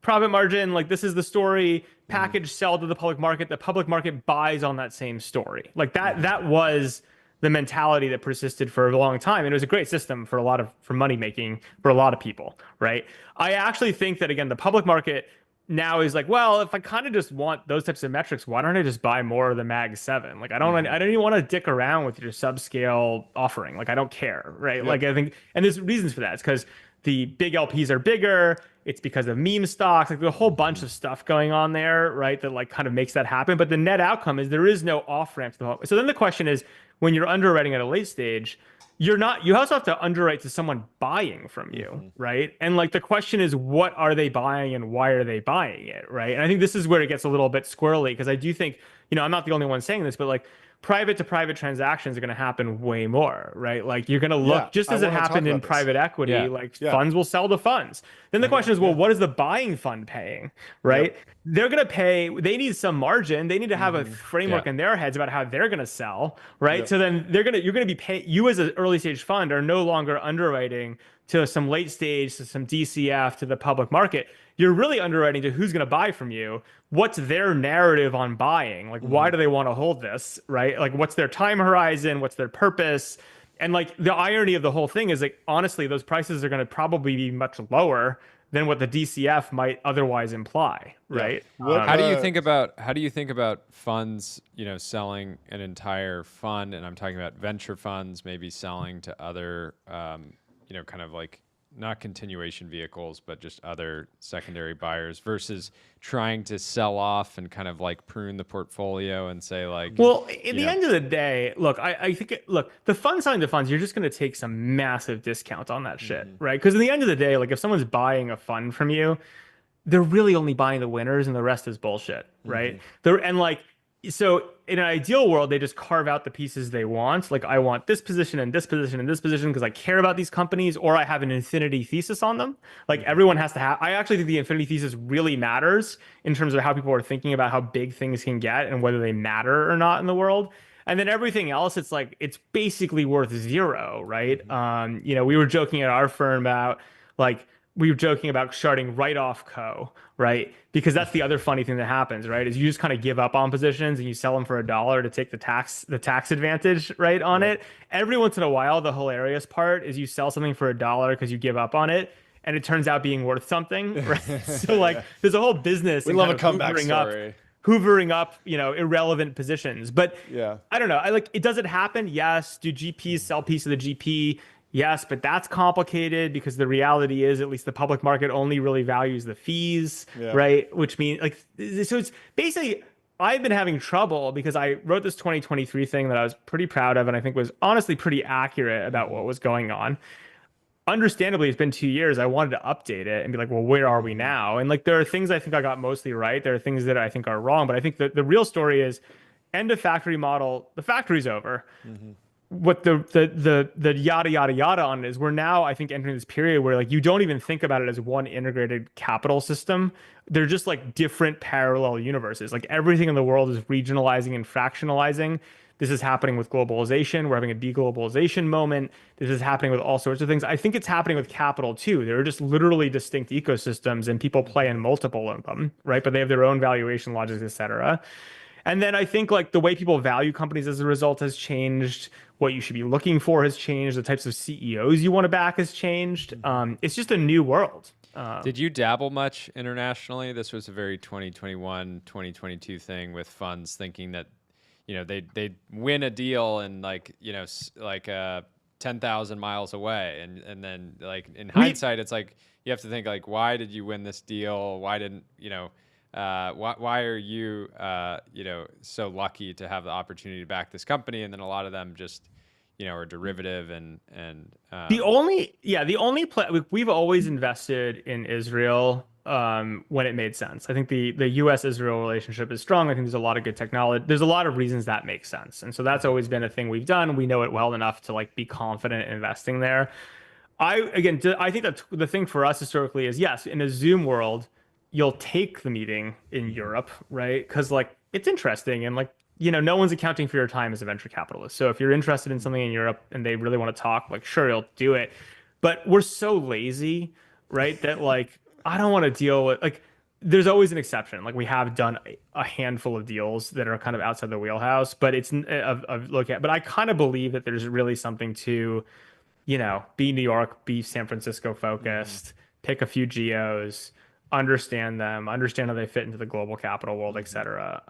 profit margin. Like this is the story. Package sell to the public market. The public market buys on that same story. Like that. That was the mentality that persisted for a long time, and it was a great system for money making for a lot of people, right? I actually think that again, the public market now is like, well, if I kind of just want those types of metrics, why don't I just buy more of the Mag 7? Like I don't even want to dick around with your subscale offering. Like I don't care, right? Like I think, and there's reasons for that. It's because the big LPs are bigger. It's because of meme stocks. Like, there's a whole bunch of stuff going on there, right? That like kind of makes that happen. But the net outcome is there is no off ramp to the whole. So then the question is, when you're underwriting at a late stage, you also have to underwrite to someone buying from you, right? And like the question is, what are they buying and why are they buying it, right? And I think this is where it gets a little bit squirrely, because I do think, I'm not the only one saying this, but like private to private transactions are going to happen way more, right? Like you're going to look, just as it happened in private equity, funds will sell to funds. Then the question is, well, what is the buying fund paying, right? They're going to pay, they need some margin. They need to have a framework in their heads about how they're going to sell, right? So then you're going to be paying, you as an early stage fund are no longer underwriting to some late stage, to some DCF, to the public market. You're really underwriting to who's going to buy from you. What's their narrative on buying? Like, why do they want to hold this, right? Like, what's their time horizon? What's their purpose? And like the irony of the whole thing is, like, honestly, those prices are going to probably be much lower than what the DCF might otherwise imply, right? How do you think about funds, selling an entire fund, and I'm talking about venture funds, maybe selling to other, kind of like not continuation vehicles, but just other secondary buyers, versus trying to sell off and kind of like prune the portfolio and say like, well, at the end of the day, look, I think, the fund selling to funds, you're just going to take some massive discount on that shit, right? Because at the end of the day, like if someone's buying a fund from you, they're really only buying the winners and the rest is bullshit, right? So in an ideal world, they just carve out the pieces they want. Like, I want this position and this position and this position because I care about these companies, or I have an infinity thesis on them. Like, everyone has to have, I actually think the infinity thesis really matters in terms of how people are thinking about how big things can get and whether they matter or not in the world. And then everything else, it's like, it's basically worth zero, right? We were joking at our firm about starting write-off co, right? Because that's the other funny thing that happens, right? Is you just kind of give up on positions and you sell them for $1 to take the tax advantage, right, on it. Every once in a while, the hilarious part is you sell something for $1 because you give up on it, and it turns out being worth something, right? So like, there's a whole business. We love a comeback story. Hoovering up, irrelevant positions. But I don't know. Does it happen? Yes. Do GPs sell piece of the GP? Yes, but that's complicated because the reality is, at least the public market only really values the fees, right? Which means, so it's basically, I've been having trouble because I wrote this 2023 thing that I was pretty proud of and I think was honestly pretty accurate about what was going on. Understandably, it's been 2 years. I wanted to update it and be like, well, where are we now? And like, there are things I think I got mostly right. There are things that I think are wrong, but I think that the real story is end of factory model. The factory's over. What the yada yada yada on it is, we're now, I think, entering this period where like you don't even think about it as one integrated capital system. They're just like different parallel universes. Like, everything in the world is regionalizing and fractionalizing. This is happening with globalization. We're having a deglobalization moment. This is happening with all sorts of things. I think it's happening with capital too. There are just literally distinct ecosystems and people play in multiple of them, right? But they have their own valuation logics, et cetera. And then I think like the way people value companies as a result has changed. What you should be looking for has changed. The types of CEOs you want to back has changed. It's just a new world. Did you dabble much internationally? This was a very 2021, 2022 thing with funds thinking that, they'd win a deal and 10,000 miles away. And then like in hindsight, it's like, you have to think like, why did you win this deal? Why didn't, why are you, so lucky to have the opportunity to back this company? And then a lot of them just, are derivative we've always invested in Israel when it made sense. I think the U.S.-Israel relationship is strong. I think there's a lot of good technology. There's a lot of reasons that makes sense. And so that's always been a thing we've done. We know it well enough to like be confident investing there. I think that the thing for us historically is, yes, in a Zoom world, you'll take the meeting in Europe, right? Because like, it's interesting and like, no one's accounting for your time as a venture capitalist. So if you're interested in something in Europe and they really want to talk, like, sure, you'll do it. But we're so lazy, right? That like, I don't want to deal with, like, there's always an exception. Like, we have done a handful of deals that are kind of outside the wheelhouse, but but I kind of believe that there's really something to, be New York, be San Francisco focused, pick a few geos, understand them, understand how they fit into the global capital world, et cetera.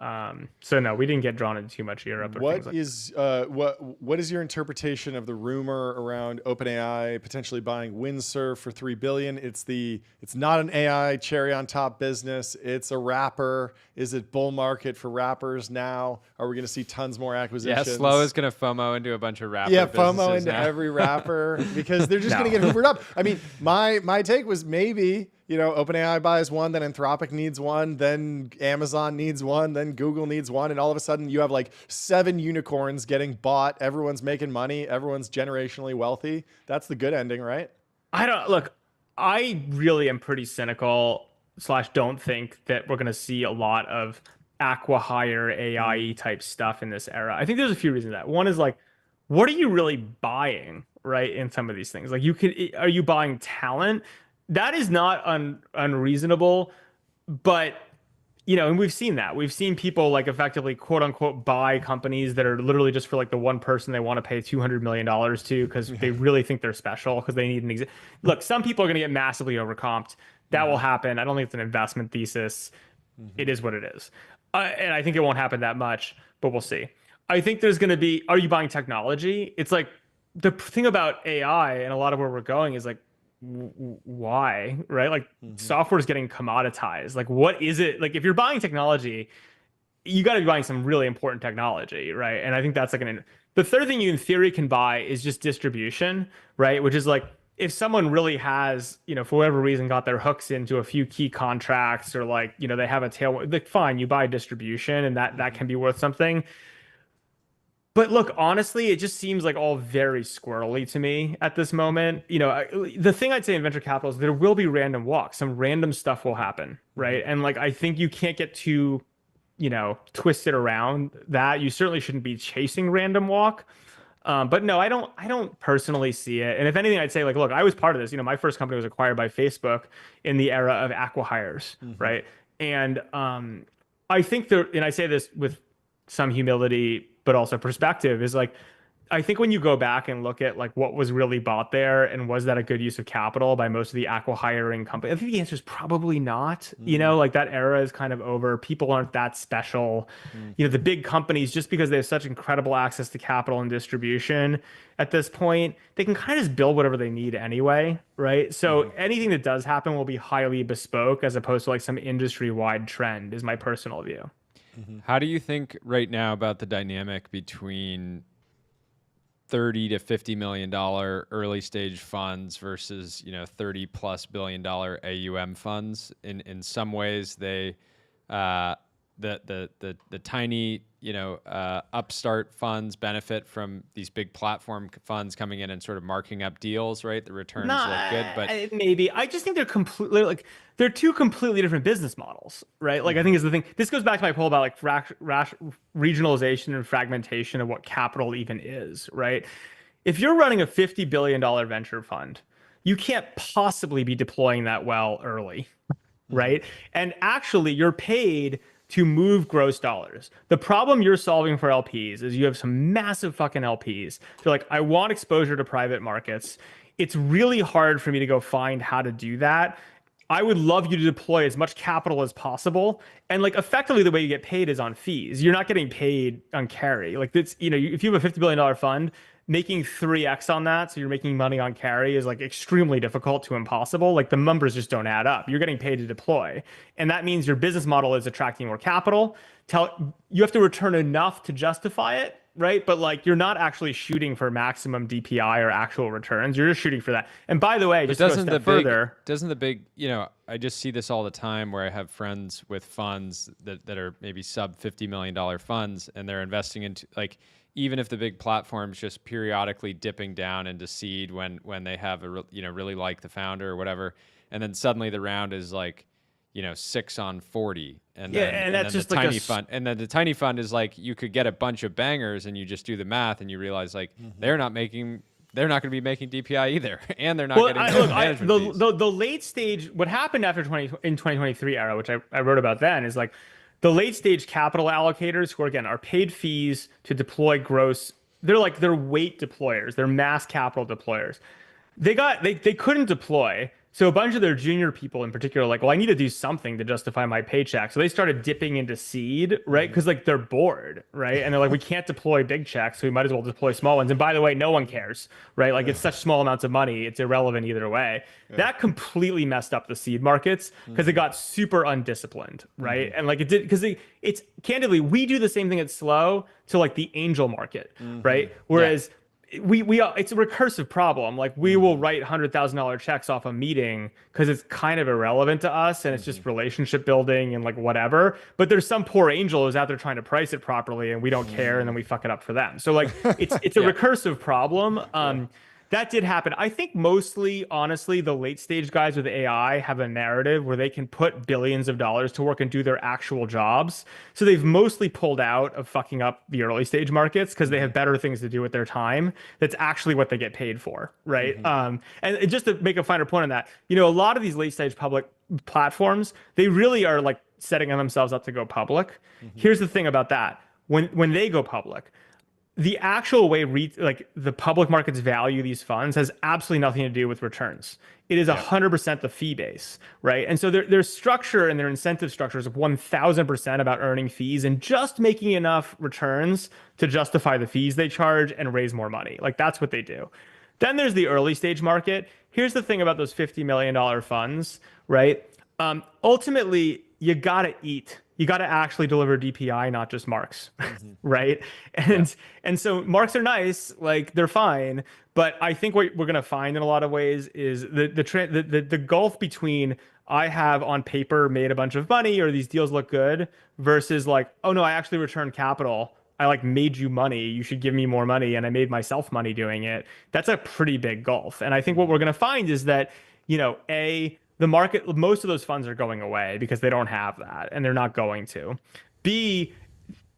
So no, we didn't get drawn into too much Europe or things like what is your interpretation of the rumor around OpenAI potentially buying Windsurf for $3 billion? It's not an AI cherry on top business. It's a wrapper. Is it bull market for wrappers now? Are we going to see tons more acquisitions? Yeah, Slow is going to FOMO into a bunch of wrapper. Yeah, FOMO into every wrapper because they're just going to get hoovered up. I mean, my take was maybe, OpenAI buys one, then Anthropic needs one, then Amazon needs one, then Google needs one, and all of a sudden you have like 7 unicorns getting bought. Everyone's making money. Everyone's generationally wealthy. That's the good ending, right? I really am pretty cynical / don't think that we're going to see a lot of acqui-hire AI type stuff in this era. I think there's a few reasons for that. One is like, what are you really buying, right, in some of these things? Like, are you buying talent? That is not unreasonable, but and we've seen that. We've seen people like effectively quote unquote buy companies that are literally just for like the one person they want to pay $200 million to because they really think they're special because they need an Look, some people are going to get massively overcomped. That will happen. I don't think it's an investment thesis. It is what it is. And I think it won't happen that much, but we'll see. I think there's going to be, are you buying technology? It's like the thing about AI and a lot of where we're going is like, why, right? Like software is getting commoditized. Like, what is it? Like, if you're buying technology, you got to be buying some really important technology, right? And I think that's like the third thing you in theory can buy is just distribution, right? Which is like, if someone really has, for whatever reason, got their hooks into a few key contracts or like, they have a tail, like fine, you buy distribution and that can be worth something. But look, honestly, it just seems like all very squirrely to me at this moment. The thing I'd say in venture capital is there will be random walks. Some random stuff will happen, right? And like, I think you can't get too, twisted around that. You certainly shouldn't be chasing random walk. But no, I don't personally see it. And if anything, I'd say like, look, I was part of this. My first company was acquired by Facebook in the era of acqui-hires, right? And I think and I say this with some humility, but also perspective, is like, I think when you go back and look at like what was really bought there and was that a good use of capital by most of the acqui-hiring companies, I think the answer is probably not. Like that era is kind of over. People aren't that special. The big companies, just because they have such incredible access to capital and distribution at this point, they can kind of just build whatever they need anyway, right? So anything that does happen will be highly bespoke as opposed to like some industry-wide trend is my personal view. How do you think right now about the dynamic between $30 to $50 million early stage funds versus $30+ billion AUM funds? In some ways, they the tiny upstart funds benefit from these big platform funds coming in and sort of marking up deals, right? The returns look good, but maybe I just think they're two completely different business models, right? Like I think is the thing. This goes back to my poll about like regionalization and fragmentation of what capital even is, right? If you're running a $50 billion venture fund, you can't possibly be deploying that well early, right? And actually, you're paid to move gross dollars. The problem you're solving for LPs is you have some massive fucking LPs. They're like, I want exposure to private markets. It's really hard for me to go find how to do that. I would love you to deploy as much capital as possible. And like effectively the way you get paid is on fees. You're not getting paid on carry. Like it's, if you have a $50 billion fund, making 3x on that, so you're making money on carry, is like extremely difficult to impossible. Like the numbers just don't add up. You're getting paid to deploy. And that means your business model is attracting more capital. You have to return enough to justify it, right? But like you're not actually shooting for maximum DPI or actual returns. You're just shooting for that. And by the way, just to go a step further, I just see this all the time where I have friends with funds that are maybe sub $50 million funds, and they're investing into like, even if the big platforms just periodically dipping down into seed when they have really like the founder or whatever, and then suddenly the round is like 6 on 40, and that's just the like tiny fund, and then the tiny fund is like you could get a bunch of bangers, and you just do the math and you realize like they're not going to be making DPI either, and they're not getting management fees. The late stage, what happened after in 2023 era, which I wrote about then, is like the late stage capital allocators who are paid fees to deploy gross. They're weight deployers. They're mass capital deployers. They couldn't deploy. So a bunch of their junior people in particular, like, well, I need to do something to justify my paycheck. So they started dipping into seed, right? Because like they're bored, right? And they're like, we can't deploy big checks, so we might as well deploy small ones. And by the way, no one cares, right? Like it's such small amounts of money, it's irrelevant either way. That completely messed up the seed markets because it got super undisciplined, right? And like it did because it's candidly, we do the same thing at Slow to like the angel market, right? Whereas we it's a recursive problem. Like we will write $100,000 checks off a meeting because it's kind of irrelevant to us and it's just relationship building and like whatever. But there's some poor angel who's out there trying to price it properly and we don't care and then we fuck it up for them. So like it's a recursive problem. That did happen. I think mostly, honestly, the late stage guys with AI have a narrative where they can put billions of dollars to work and do their actual jobs. So they've mostly pulled out of fucking up the early stage markets because they have better things to do with their time. That's actually what they get paid for, right? And just to make a finer point on that, you know, a lot of these late stage public platforms, they really are like setting themselves up to go public. Here's the thing about that. When they go public, the actual way like the public markets value these funds has absolutely nothing to do with returns. It is 100% the fee base, right? And so their structure and their incentive structure is 1000% about earning fees and just making enough returns to justify the fees they charge and raise more money. Like that's what they do. Then there's the early stage market. Here's the thing about those $50 million funds, right? Ultimately, you gotta eat. You got to actually deliver DPI, not just marks, right? And so marks are nice, like they're fine, but I think what we're gonna find in a lot of ways is the gulf between I have on paper made a bunch of money or these deals look good versus like, oh no, I actually returned capital. I like made you money. You should give me more money, and I made myself money doing it. That's a pretty big gulf. And I think what we're gonna find is that, you know, the market, most of those funds are going away because they don't have that and they're not going to. B,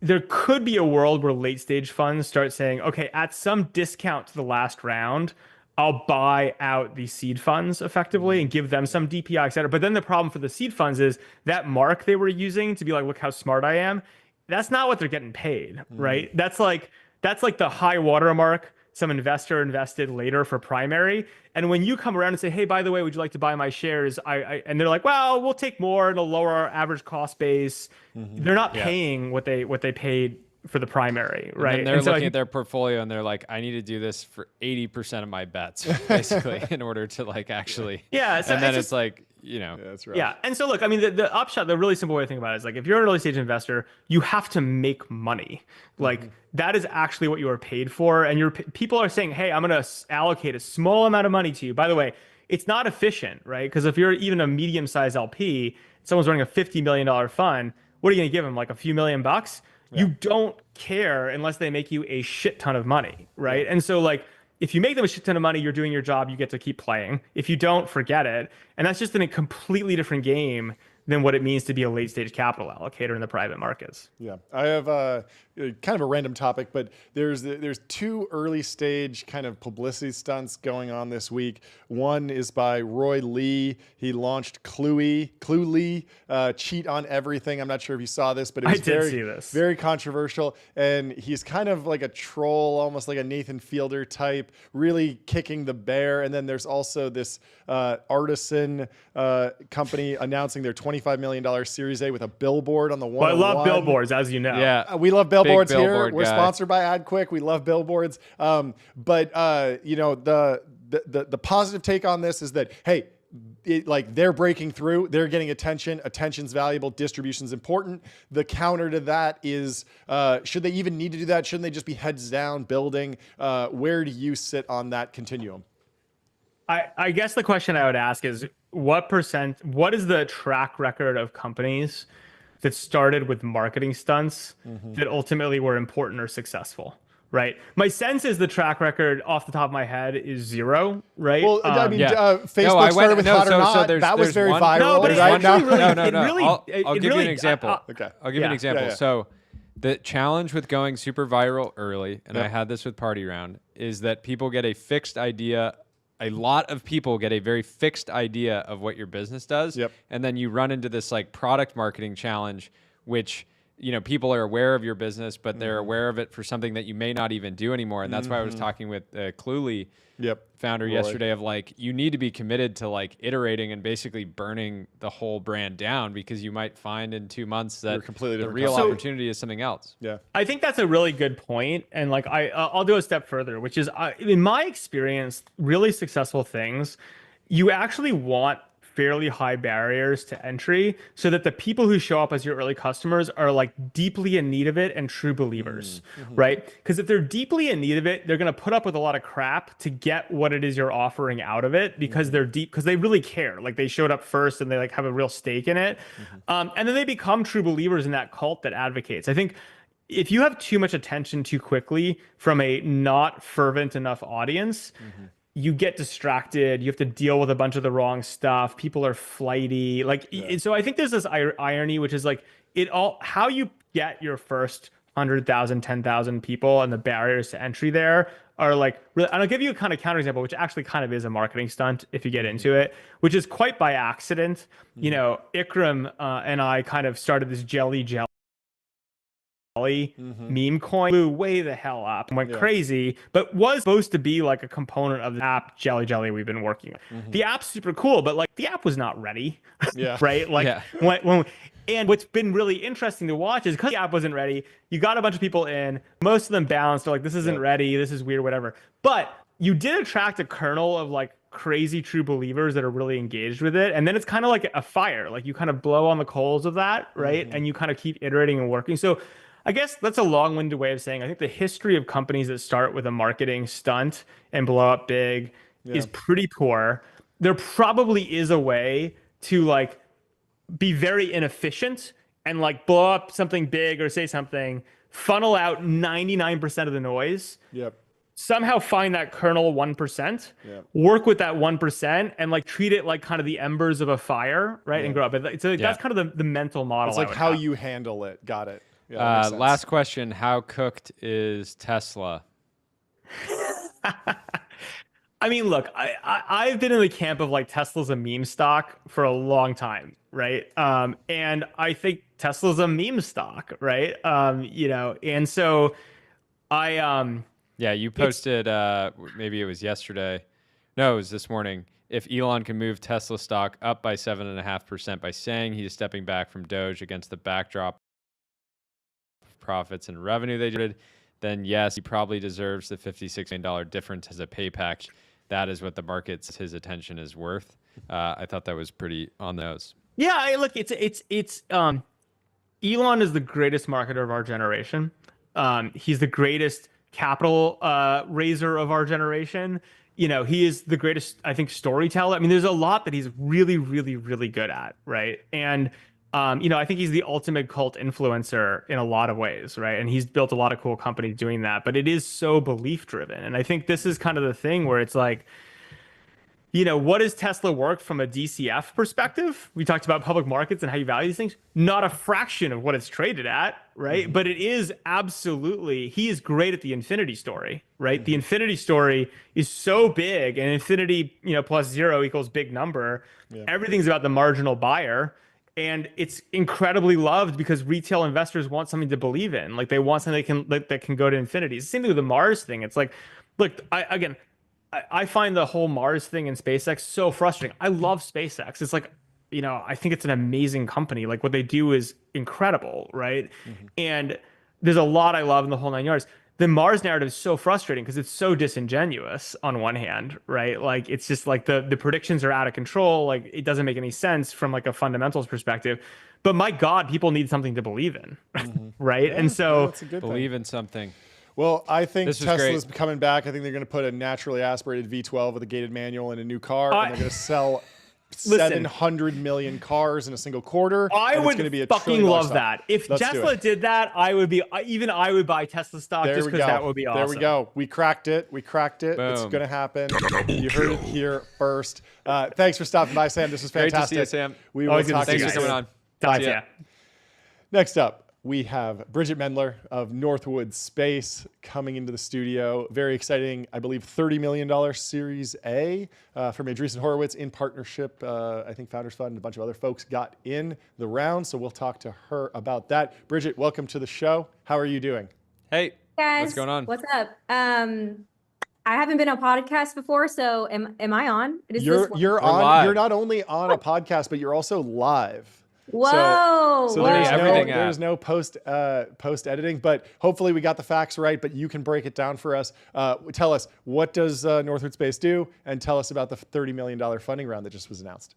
there could be a world where late stage funds start saying, okay, at some discount to the last round, I'll buy out these seed funds effectively and give them some DPI, et cetera. But then the problem for the seed funds is that mark they were using to be like, look how smart I am. That's not what they're getting paid, right? That's like the high water mark some investor invested later for primary. And when you come around and say, hey, by the way, would you like to buy my shares? And they're like, well, we'll take more. It'll lower our average cost base. They're not paying what they paid for the primary, right? And they're looking at their portfolio and they're like, I need to do this for 80% of my bets, basically, in order to like actually. Yeah. So and then it's like, you know. Yeah, that's right. Yeah. And so look, I mean, the upshot, the really simple way to think about it is like, if you're an early stage investor, you have to make money. Like that is actually what you are paid for. And people are saying, hey, I'm going to allocate a small amount of money to you. By the way, it's not efficient, right? Because if you're even a medium-sized LP, someone's running a $50 million fund, what are you going to give them? Like a few $1,000,000? Yeah. You don't care unless they make you a shit ton of money, right? And so like, if you make them a shit ton of money, you're doing your job, you get to keep playing. If you don't, forget it. And that's just in a completely different game than what it means to be a late stage capital allocator in the private markets. Yeah, I have kind of a random topic, but there's two early stage kind of publicity stunts going on this week. One is by Roy Lee. He launched Cluey, cheat on everything. I'm not sure if you saw this, but it was very controversial. And he's kind of like a troll, almost like a Nathan Fielder type, really kicking the bear. And then there's also this artisan company announcing their $25 million Series A with a billboard on the one. Well, I love billboards, as you know. Yeah, we love billboards here. Billboard We're guy. sponsored by AdQuick. We love billboards. But you know, the positive take on this is that, hey, like they're breaking through, they're getting attention. Attention's valuable. Distribution's important. The counter to that is, should they even need to do that? Shouldn't they just be heads down building? Where do you sit on that continuum? I guess the question I would ask is what is the track record of companies that started with marketing stunts that ultimately were important or successful? Right. My sense is the track record off the top of my head is 0. Right. Well, I mean, Facebook started with Hot or Not. That was very viral. No, but right? I'll give you an example. Okay. I'll give you an example. Yeah. So the challenge with going super viral early, and I had this with Party Round, is that people get a fixed idea. A lot of people get a very fixed idea of what your business does. And then you run into this like product marketing challenge, which people are aware of your business, but they're aware of it for something that you may not even do anymore. And that's why I was talking with Cluely founder yesterday of like, you need to be committed to like iterating and basically burning the whole brand down, because you might find in 2 months that the real opportunity is something else. Yeah. I think that's a really good point. And like, I'll go a step further, which is in my experience, really successful things, you actually want fairly high barriers to entry so that the people who show up as your early customers are like deeply in need of it and true believers, right? Because if they're deeply in need of it, they're going to put up with a lot of crap to get what it is you're offering out of it, because because they really care. Like they showed up first and they like have a real stake in it. And then they become true believers in that cult that advocates. I think if you have too much attention too quickly from a not fervent enough audience, you get distracted. You have to deal with a bunch of the wrong stuff. People are flighty. Like, so I think there's this irony, which is like how you get your first 100,000, 10,000 people and the barriers to entry there are like, and I'll give you a kind of counterexample, which actually kind of is a marketing stunt if you get into it, which is quite by accident. Ikram and I kind of started this jelly meme coin, blew way the hell up and went crazy, but was supposed to be like a component of the app Jelly we've been working on. The app's super cool, but like the app was not ready. Right? Like and what's been really interesting to watch is because the app wasn't ready, you got a bunch of people in, most of them bounced, they're like, this isn't ready, this is weird, whatever. But you did attract a kernel of like crazy true believers that are really engaged with it. And then it's kind of like a fire, like you kind of blow on the coals of that, right? And you kind of keep iterating and working. So I guess that's a long-winded way of saying I think the history of companies that start with a marketing stunt and blow up big is pretty poor. There probably is a way to like be very inefficient and like blow up something big or say something, funnel out 99% of the noise. Somehow find that kernel 1%, work with that 1%, and like treat it like kind of the embers of a fire, right? And grow up. So that's kind of the mental model. It's like how you handle it. Got it. Yeah, last question. How cooked is Tesla? I mean, look, I've been in the camp of like Tesla's a meme stock for a long time, right? And I think Tesla's a meme stock, right? And so you posted, maybe it was yesterday. No, it was this morning. If Elon can move Tesla stock up by 7.5% by saying he is stepping back from Doge against the backdrop profits and revenue they generated, then yes, he probably deserves the $56 million difference as a pay package. That is what the market's his attention is worth. I thought that was pretty on the nose. Yeah, look, it's Elon is the greatest marketer of our generation. He's the greatest capital raiser of our generation. He is the greatest, I think, storyteller. I mean, there's a lot that he's really, really, really good at, right? And I think he's the ultimate cult influencer in a lot of ways, right? And he's built a lot of cool companies doing that, but it is so belief driven. And I think this is kind of the thing where it's like, what does Tesla work from a DCF perspective? We talked about public markets and how you value these things. Not a fraction of what it's traded at, right? But it is absolutely, he is great at the infinity story, right? The infinity story is so big, and infinity, plus 0 equals big number. Everything's about the marginal buyer. And it's incredibly loved because retail investors want something to believe in. Like they want something that can go to infinity. It's the same thing with the Mars thing. It's like, look, I find the whole Mars thing in SpaceX so frustrating. I love SpaceX. It's like, I think it's an amazing company. Like what they do is incredible, right? And there's a lot I love in the whole 9 yards. The Mars narrative is so frustrating because it's so disingenuous on one hand, right? Like it's just like the predictions are out of control. Like it doesn't make any sense from like a fundamentals perspective. But my God, people need something to believe in, right? And so believe in something. Well, I think Tesla's coming back. I think they're going to put a naturally aspirated V12 with a gated manual in a new car, and they're going to sell 700 million cars in a single quarter. I would fucking love that. If Tesla did that, I would buy Tesla stock just because that would be awesome. There we go. We cracked it. Boom. It's going to happen. You heard it here first. Thanks for stopping by, Sam. This was fantastic. Great to see you, Sam. We will talk to you. Thanks for coming on. Bye. Next up, We have Bridget Mendler of Northwood Space coming into the studio. Very exciting, I believe, $30 million Series A from Andreessen Horowitz in partnership. I think Founders Fund and a bunch of other folks got in the round, so we'll talk to her about that. Bridget, welcome to the show. How are you doing? Hey, guys, what's going on? What's up? I haven't been on a podcast before, so am I on? You're on. Live. You're not only on a podcast, but you're also live. Whoa! So there's no post editing, but hopefully we got the facts right. But you can break it down for us. Tell us, what does Northwood Space do, and tell us about the $30 million funding round that just was announced.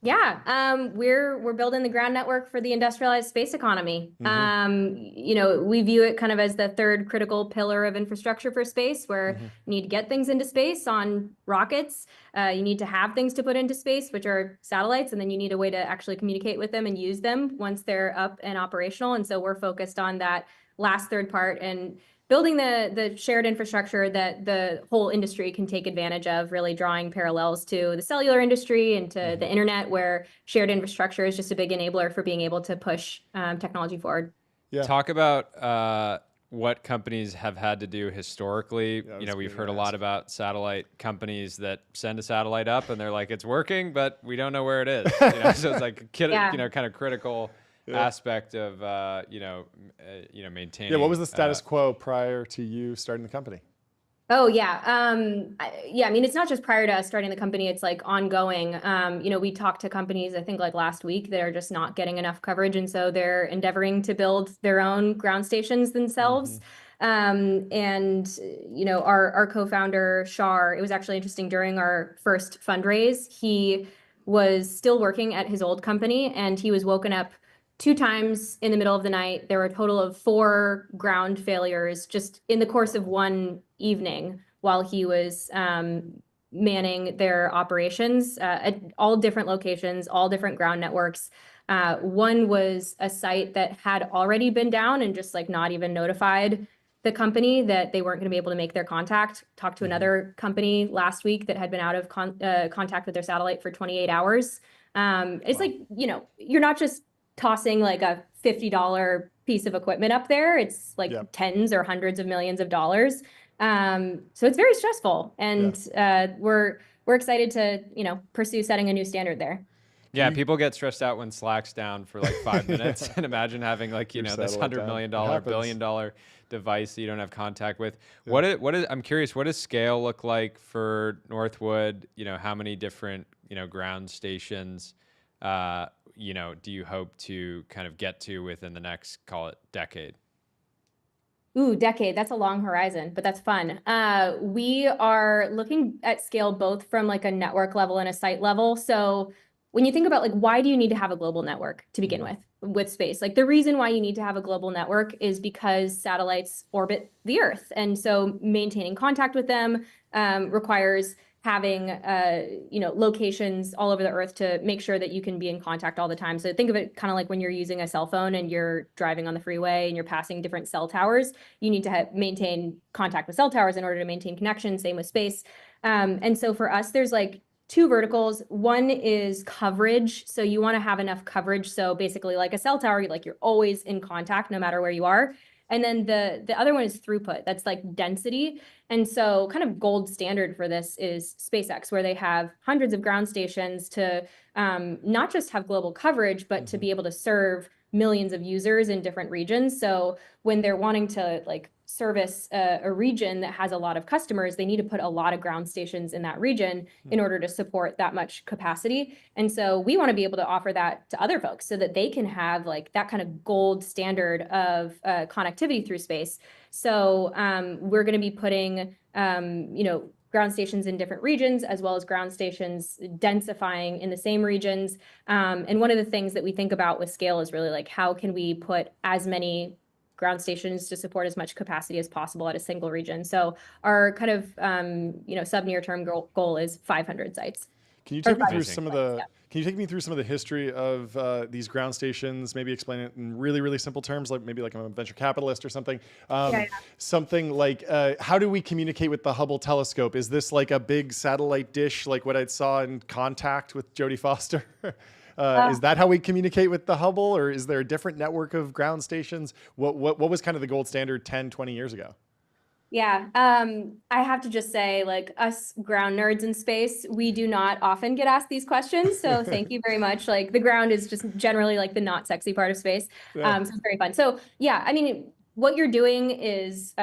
Yeah, we're building the ground network for the industrialized space economy. We view it kind of as the third critical pillar of infrastructure for space, where you need to get things into space on rockets. You need to have things to put into space, which are satellites, and then you need a way to actually communicate with them and use them once they're up and operational. And so we're focused on that last third part and building the shared infrastructure that the whole industry can take advantage of, really drawing parallels to the cellular industry and to the internet, where shared infrastructure is just a big enabler for being able to push technology forward. Yeah. Talk about what companies have had to do historically. We've heard a lot about satellite companies that send a satellite up and they're like, it's working, but we don't know where it is. So it's like kind of critical aspect of maintaining. Yeah, what was the status quo prior to you starting the company? Oh yeah, I mean, it's not just prior to us starting the company; it's like ongoing. We talked to companies, I think like last week, that are just not getting enough coverage, and so they're endeavoring to build their own ground stations themselves. Our co-founder Shar, it was actually interesting during our first fundraise. He was still working at his old company, and he was woken up 2 times in the middle of the night. There were a total of 4 ground failures just in the course of one evening while he was manning their operations at all different locations, all different ground networks. One was a site that had already been down and just like not even notified the company that they weren't going to be able to make their contact. Talked to another company last week that had been out of contact with their satellite for 28 hours. It's like, you're not just tossing like a $50 piece of equipment up there. It's like tens or hundreds of millions of dollars. So it's very stressful, and we're excited to pursue setting a new standard there. Yeah, people get stressed out when Slack's down for like 5 minutes, and imagine having like this $100 million, $1 billion device that you don't have contact with. Yeah. I'm curious, what does scale look like for Northwood? How many different ground stations do you hope to kind of get to within the next, call it, decade? Ooh, decade. That's a long horizon, but that's fun. We are looking at scale both from like a network level and a site level. So when you think about like, why do you need to have a global network to begin with space? Like the reason why you need to have a global network is because satellites orbit the Earth. And so maintaining contact with them requires having locations all over the Earth to make sure that you can be in contact all the time. So think of it kind of like when you're using a cell phone and you're driving on the freeway and you're passing different cell towers. You need to maintain contact with cell towers in order to maintain connection. Same with space. And so for us, there's like 2 verticals. One is coverage. So you want to have enough coverage. So basically like a cell tower, you're always in contact no matter where you are. And then the other one is throughput. That's like density. And so kind of gold standard for this is SpaceX, where they have hundreds of ground stations to not just have global coverage, but to be able to serve millions of users in different regions. So when they're wanting to like service a region that has a lot of customers, they need to put a lot of ground stations in that region in order to support that much capacity. And so we want to be able to offer that to other folks so that they can have like that kind of gold standard of connectivity through space. So we're going to be putting, ground stations in different regions, as well as ground stations densifying in the same regions. And one of the things that we think about with scale is really like, how can we put as many ground stations to support as much capacity as possible at a single region? So our kind of, sub near term goal is 500 sites. Can you take me through some of the? Can you take me through some of the history of these ground stations? Maybe explain it in really, really simple terms, like maybe like I'm a venture capitalist or something. Something like, how do we communicate with the Hubble telescope? Is this like a big satellite dish, like what I saw in Contact with Jodie Foster? Is that how we communicate with the Hubble, or is there a different network of ground stations? What was kind of the gold standard 10, 20 years ago? Yeah, I have to just say, like, us ground nerds in space, we do not often get asked these questions. So thank you very much. Like, the ground is just generally like the not sexy part of space. So it's very fun. So yeah, I mean, what you're doing is,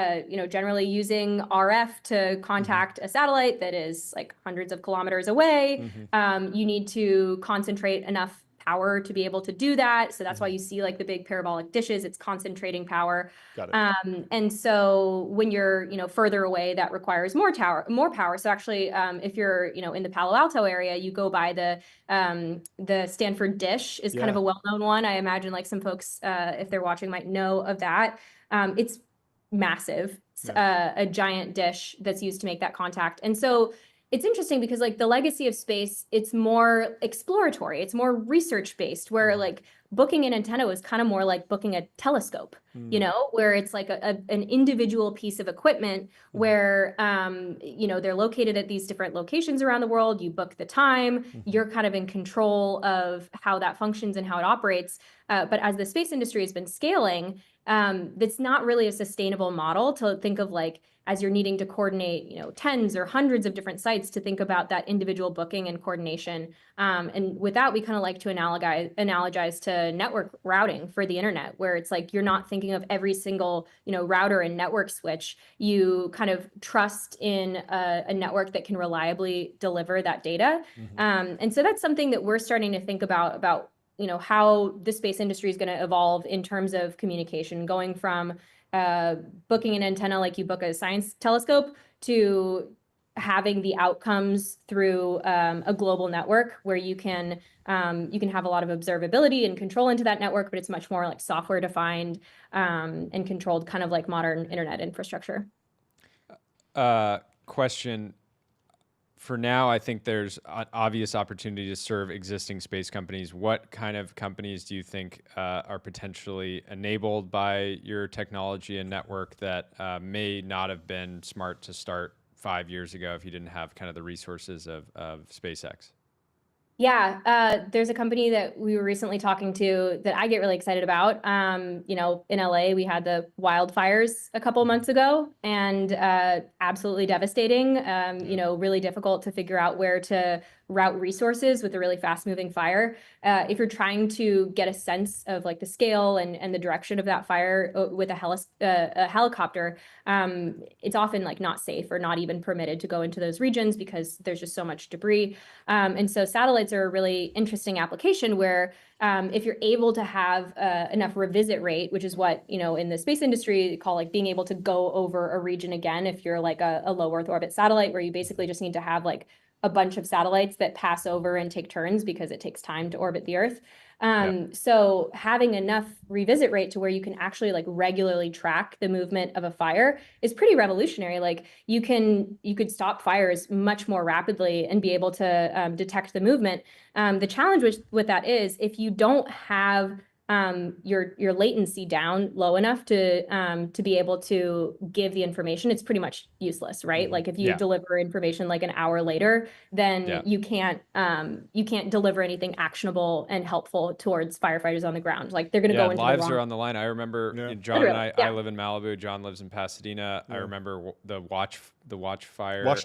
generally using RF to contact a satellite that is like hundreds of kilometers away. You need to concentrate enough power to be able to do that. So that's why you see like the big parabolic dishes, it's concentrating power. Got it. And so when you're, further away, that requires more power. So actually, if you're, in the Palo Alto area, you go by the Stanford dish is kind of a well-known one. I imagine like some folks, if they're watching, might know of that. It's massive. It's a giant dish that's used to make that contact. And so it's interesting because like the legacy of space, it's more exploratory, it's more research based, where like booking an antenna was kind of more like booking a telescope, where it's like an individual piece of equipment where, they're located at these different locations around the world. You book the time, you're kind of in control of how that functions and how it operates. But as the space industry has been scaling, that's not really a sustainable model to think of like, as you're needing to coordinate, tens or hundreds of different sites, to think about that individual booking and coordination. And with that, we kind of like to analogize to network routing for the internet, where it's like you're not thinking of every single, router and network switch. You kind of trust in a network that can reliably deliver that data. And so that's something that we're starting to think about how the space industry is going to evolve in terms of communication, going from booking an antenna like you book a science telescope to having the outcomes through a global network where you can have a lot of observability and control into that network, but it's much more like software defined and controlled, kind of like modern internet infrastructure. Question. For now, I think there's an obvious opportunity to serve existing space companies. What kind of companies do you think are potentially enabled by your technology and network that may not have been smart to start 5 years ago if you didn't have kind of the resources of SpaceX? Yeah, there's a company that we were recently talking to that I get really excited about. In LA, we had the wildfires a couple months ago, and absolutely devastating. Really difficult to figure out where to route resources with a really fast-moving fire. If you're trying to get a sense of like the scale and the direction of that fire with a helicopter, it's often like not safe or not even permitted to go into those regions because there's just so much debris. And so satellites are a really interesting application where if you're able to have enough revisit rate, which is what, in the space industry call like being able to go over a region again, if you're like a low Earth orbit satellite, where you basically just need to have like a bunch of satellites that pass over and take turns because it takes time to orbit the Earth. So having enough revisit rate to where you can actually like regularly track the movement of a fire is pretty revolutionary. Like you could stop fires much more rapidly and be able to detect the movement. The challenge with that is if you don't have your latency down low enough to be able to give the information, it's pretty much useless, right? Like if you deliver information like an hour later, then you can't deliver anything actionable and helpful towards firefighters on the ground. Like they're going to go into lives are on the line. I remember John and I live in Malibu. John lives in Pasadena. I remember the watch fire. Watch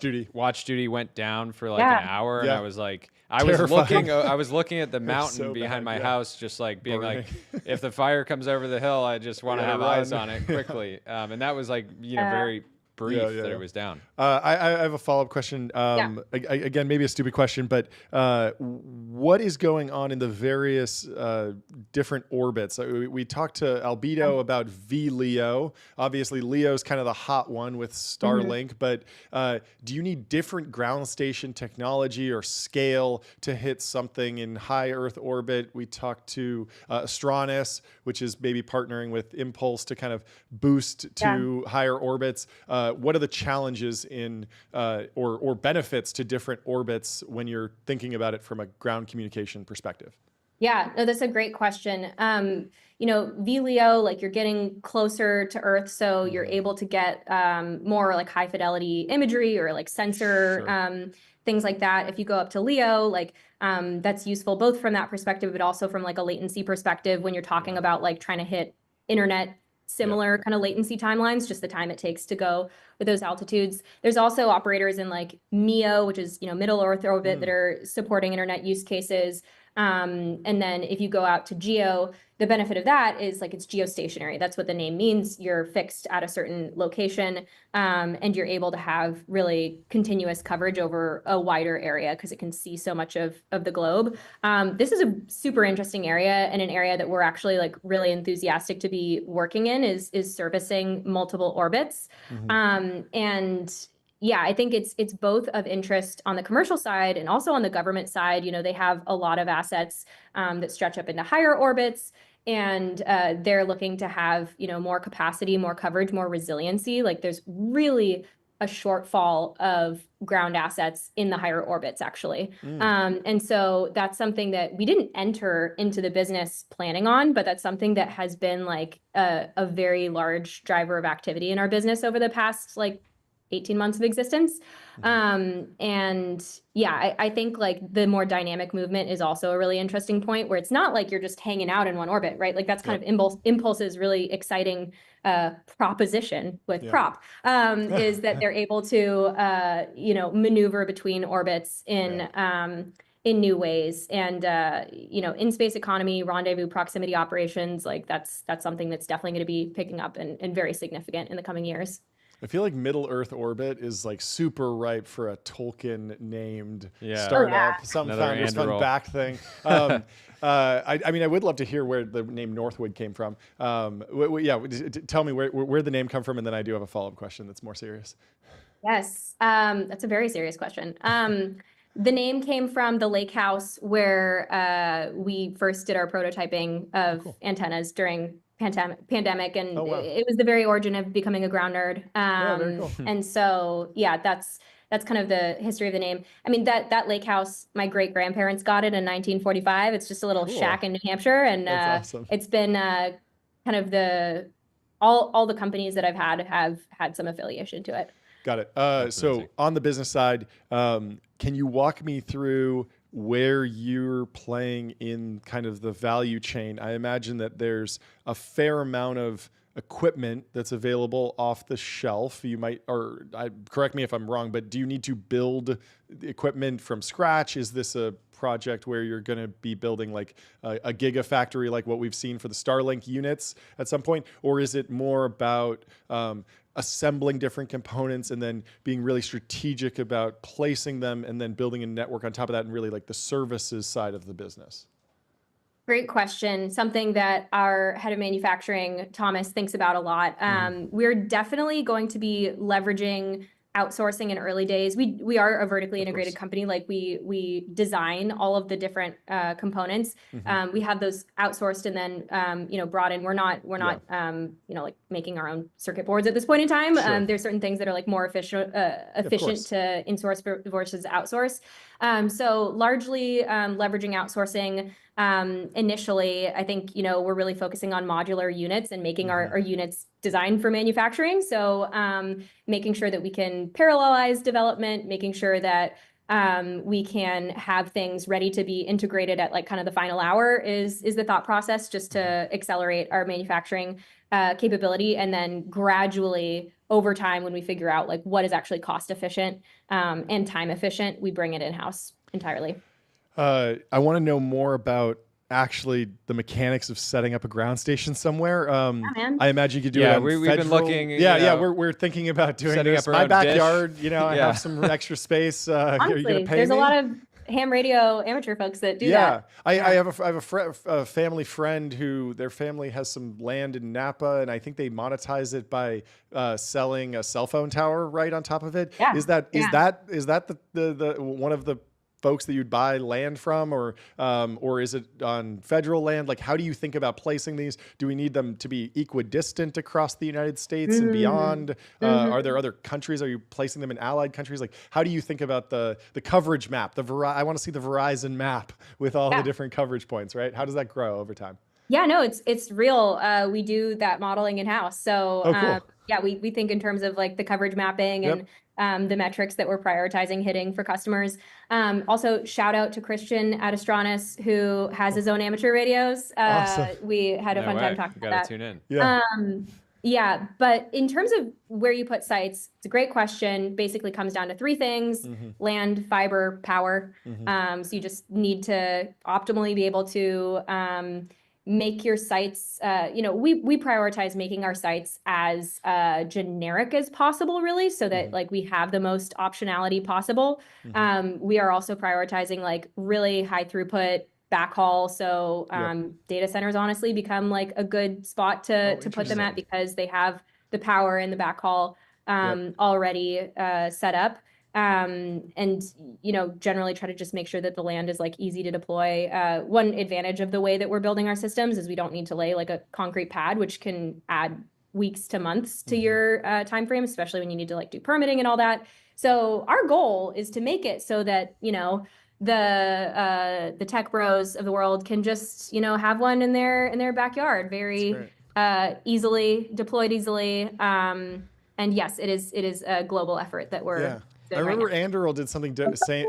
duty went down for like an hour, and I was like, I was looking at the mountain behind my house, just like being like, if the fire comes over the hill, I just want to have eyes on it quickly. And that was like, very brief that it was down. I have a follow-up question. Again, maybe a stupid question, but what is going on in the various different orbits? We talked to Albedo about VLEO. Obviously, LEO's kind of the hot one with Starlink, but do you need different ground station technology or scale to hit something in high Earth orbit? We talked to Astronis, which is maybe partnering with Impulse to kind of boost to higher orbits. What are the challenges in or benefits to different orbits when you're thinking about it from a ground communication perspective? Yeah, no, that's a great question. VLEO, like you're getting closer to Earth, so you're able to get more like high fidelity imagery or like sensor things like that. If you go up to LEO, like that's useful both from that perspective, but also from like a latency perspective when you're talking about like trying to hit internet similar kind of latency timelines, just the time it takes to go with those altitudes. There's also operators in like MEO, which is, middle Earth orbit that are supporting internet use cases. And then if you go out to GEO, the benefit of that is like it's geostationary. That's what the name means. You're fixed at a certain location, and you're able to have really continuous coverage over a wider area because it can see so much of the globe. This is a super interesting area, and an area that we're actually like really enthusiastic to be working in is servicing multiple orbits. And yeah, I think it's both of interest on the commercial side and also on the government side. They have a lot of assets that stretch up into higher orbits, and they're looking to have, more capacity, more coverage, more resiliency. Like there's really a shortfall of ground assets in the higher orbits, actually. And so that's something that we didn't enter into the business planning on, but that's something that has been like a very large driver of activity in our business over the past like 18 months of existence. And yeah, I think like the more dynamic movement is also a really interesting point where it's not like you're just hanging out in one orbit, right? Like that's kind of Impulse's really exciting proposition with prop is that they're able to maneuver between orbits in new ways. And in space economy, rendezvous proximity operations, like that's something that's definitely going to be picking up and very significant in the coming years. I feel like Middle Earth orbit is like super ripe for a Tolkien named startup, some founders fun back thing. I mean, I would love to hear where the name Northwood came from. Tell me where the name come from, and then I do have a follow-up question that's more serious. Yes, that's a very serious question. The name came from the lake house where we first did our prototyping of antennas during pandemic, and it was the very origin of becoming a ground nerd. Very cool. And so that's kind of the history of the name. I mean, that lake house, my great grandparents got it in 1945. It's just a little shack in New Hampshire, and awesome. It's been kind of all the companies that I've have had some affiliation to it. Got it. So on the business side, can you walk me through where you're playing in kind of the value chain? I imagine that there's a fair amount of equipment that's available off the shelf. You might, correct me if I'm wrong, but do you need to build the equipment from scratch? Is this a project where you're going to be building like a gigafactory like what we've seen for the Starlink units at some point? Or is it more about assembling different components and then being really strategic about placing them and then building a network on top of that and really like the services side of the business? Great question. Something that our head of manufacturing, Thomas, thinks about a lot. We're definitely going to be leveraging outsourcing in early days. We are a vertically integrated company. Like we design all of the different components. We have those outsourced and then brought in. We're not like making our own circuit boards at this point in time. There's certain things that are like more efficient to insource versus outsource. So largely leveraging outsourcing. Initially, I think, we're really focusing on modular units and making our units designed for manufacturing. So making sure that we can parallelize development, making sure that we can have things ready to be integrated at like kind of the final hour is the thought process, just to accelerate our manufacturing capability. And then gradually over time, when we figure out like what is actually cost efficient and time efficient, we bring it in-house entirely. I want to know more about actually the mechanics of setting up a ground station somewhere. I imagine you could do it. We've been looking. We're thinking about doing setting this. Up my backyard. I have some extra space. Honestly, are you gonna pay there's me? a lot of ham radio amateur folks that do that. I have a family friend who their family has some land in Napa, and I think they monetize it by selling a cell phone tower right on top of it. Yeah. Is that the one of the folks that you'd buy land from, or is it on federal land? Like, how do you think about placing these? Do we need them to be equidistant across the United States and beyond? Are there other countries? Are you placing them in allied countries? Like, how do you think about the coverage map? I want to see the Verizon map with all the different coverage points, right? How does that grow over time? Yeah, no, it's real. We do that modeling in-house. So cool. yeah, we think in terms of like the coverage mapping and the metrics that we're prioritizing hitting for customers. Also, shout out to Christian at Astronis, who has his own amateur radios. Awesome. We had a fun time talking about that. Tune in. Yeah. Yeah, but in terms of where you put sites, it's a great question. Basically comes down to three things: land, fiber, power. So you just need to optimally be able to make your sites, we prioritize making our sites as generic as possible, really, so that like we have the most optionality possible. We are also prioritizing like really high throughput backhaul. So data centers honestly become like a good spot to put them at, because they have the power and the backhaul already set up. And, generally try to just make sure that the land is like easy to deploy. One advantage of the way that we're building our systems is we don't need to lay like a concrete pad, which can add weeks to months to your time frame, especially when you need to like do permitting and all that. So our goal is to make it so that, the tech bros of the world can just, have one in their backyard, very easily deployed easily. And yes, it is a global effort that we're I remember Anduril did something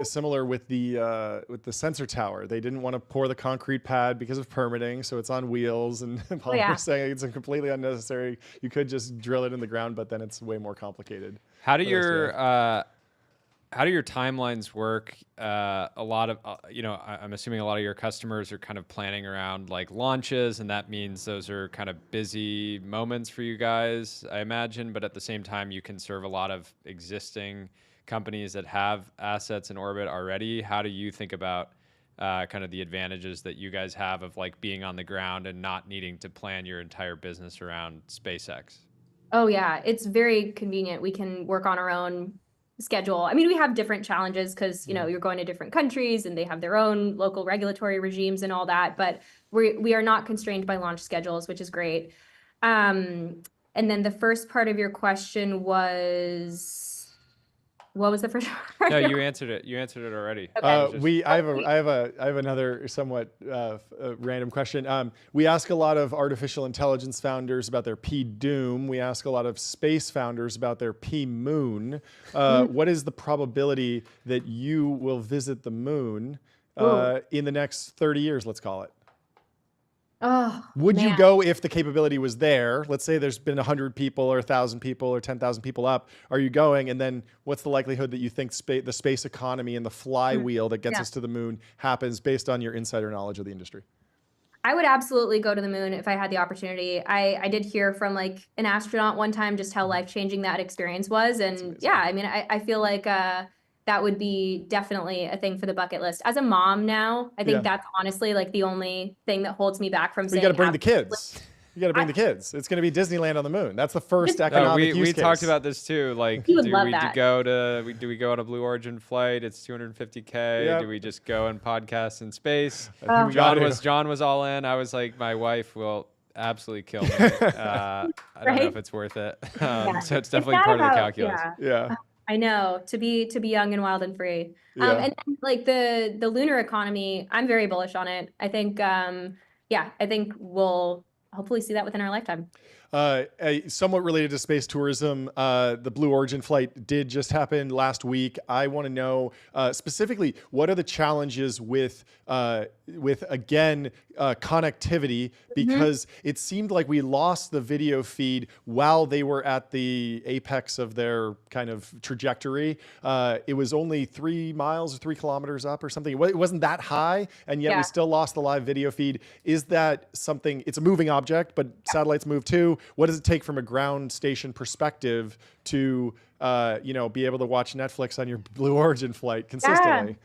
similar with the sensor tower. They didn't want to pour the concrete pad because of permitting, so it's on wheels. And Paul was saying it's completely unnecessary. You could just drill it in the ground, but then it's way more complicated. How do your timelines work? A lot of I'm assuming a lot of your customers are kind of planning around like launches, and that means those are kind of busy moments for you guys, I imagine. But at the same time, you can serve a lot of existing companies that have assets in orbit already. How do you think about kind of the advantages that you guys have of like being on the ground and not needing to plan your entire business around SpaceX? Oh yeah, it's very convenient. We can work on our own schedule. I mean, we have different challenges because, you're going to different countries and they have their own local regulatory regimes and all that, but we are not constrained by launch schedules, which is great. And then the first part of your question was, what was the first part? No, you answered it. You answered it already. Okay. I have another somewhat random question. We ask a lot of artificial intelligence founders about their P-Doom. We ask a lot of space founders about their P-Moon. What is the probability that you will visit the moon in the next 30 years, let's call it? Would you go if the capability was there? Let's say there's been 100 people or 1,000 people or 10,000 people up. Are you going? And then what's the likelihood that you think the space economy and the flywheel that gets us to the moon happens based on your insider knowledge of the industry? I would absolutely go to the moon if I had the opportunity. I did hear from like an astronaut one time just how life-changing that experience was. And yeah, I mean, I feel like that would be definitely a thing for the bucket list. As a mom now, I think that's honestly like the only thing that holds me back from saying. You got to bring the kids. You got to bring the kids. It's going to be Disneyland on the moon. That's the first economic use case. We talked about this too. Like, do we go on a Blue Origin flight? It's $250K. Yep. Do we just go and podcast in space? John was all in. I was like, my wife will absolutely kill me. I don't know if it's worth it. So it's definitely part of the calculus. Yeah. I know, to be young and wild and free. And like the lunar economy, I'm very bullish on it. I think, I think we'll hopefully see that within our lifetime. Somewhat related to space tourism, the Blue Origin flight did just happen last week. I want to know specifically, what are the challenges with connectivity? Because it seemed like we lost the video feed while they were at the apex of their kind of trajectory. It was only 3 miles or 3 kilometers up or something. It wasn't that high, and yet we still lost the live video feed. Is that something? It's a moving object, but satellites move too. What does it take from a ground station perspective to be able to watch Netflix on your Blue Origin flight consistently?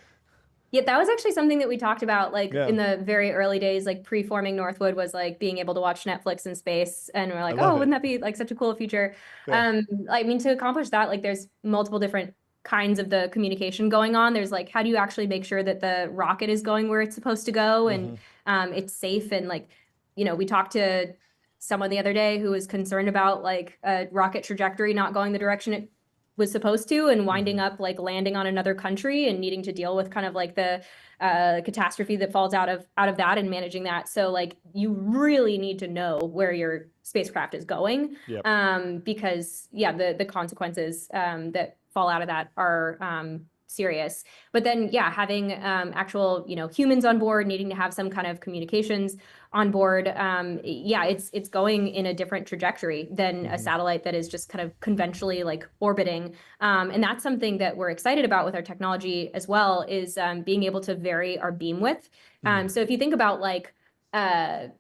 Yeah, that was actually something that we talked about in the very early days, like pre-forming Northwood, was like being able to watch Netflix in space. And we're like, wouldn't that be like such a cool feature? I mean, to accomplish that, like there's multiple different kinds of the communication going on. There's like, how do you actually make sure that the rocket is going where it's supposed to go and it's safe? And like, we talked to someone the other day who was concerned about like a rocket trajectory not going the direction it was supposed to, and winding up like landing on another country and needing to deal with kind of like the catastrophe that falls out of that and managing that. So like you really need to know where your spacecraft is going, because the consequences that fall out of that are serious. But then having actual humans on board, needing to have some kind of communications on board, it's going in a different trajectory than a satellite that is just kind of conventionally like orbiting. And that's something that we're excited about with our technology as well, is being able to vary our beam width. So if you think about like the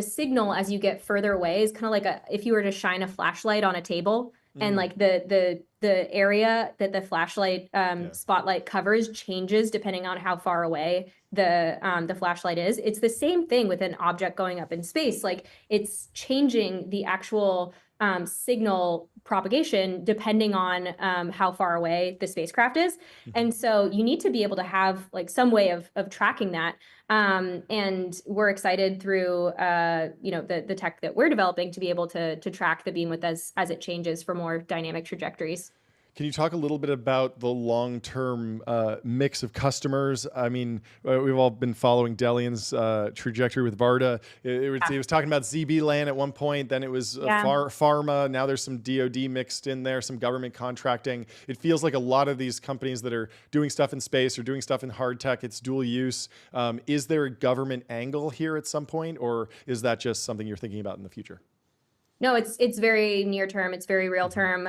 signal as you get further away is kind of like if you were to shine a flashlight on a table, and like the area that the flashlight spotlight covers changes depending on how far away the flashlight is. It's the same thing with an object going up in space. Like it's changing the actual signal propagation depending on how far away the spacecraft is. And so you need to be able to have like some way of tracking that. And we're excited through the tech that we're developing to be able to track the beam width as it changes for more dynamic trajectories. Can you talk a little bit about the long-term mix of customers? I mean, we've all been following Delian's trajectory with Varda. It was talking about ZB land at one point, then it was pharma. Now there's some DoD mixed in there, some government contracting. It feels like a lot of these companies that are doing stuff in space or doing stuff in hard tech, it's dual use. Is there a government angle here at some point, or is that just something you're thinking about in the future? No, it's very near term. It's very real term.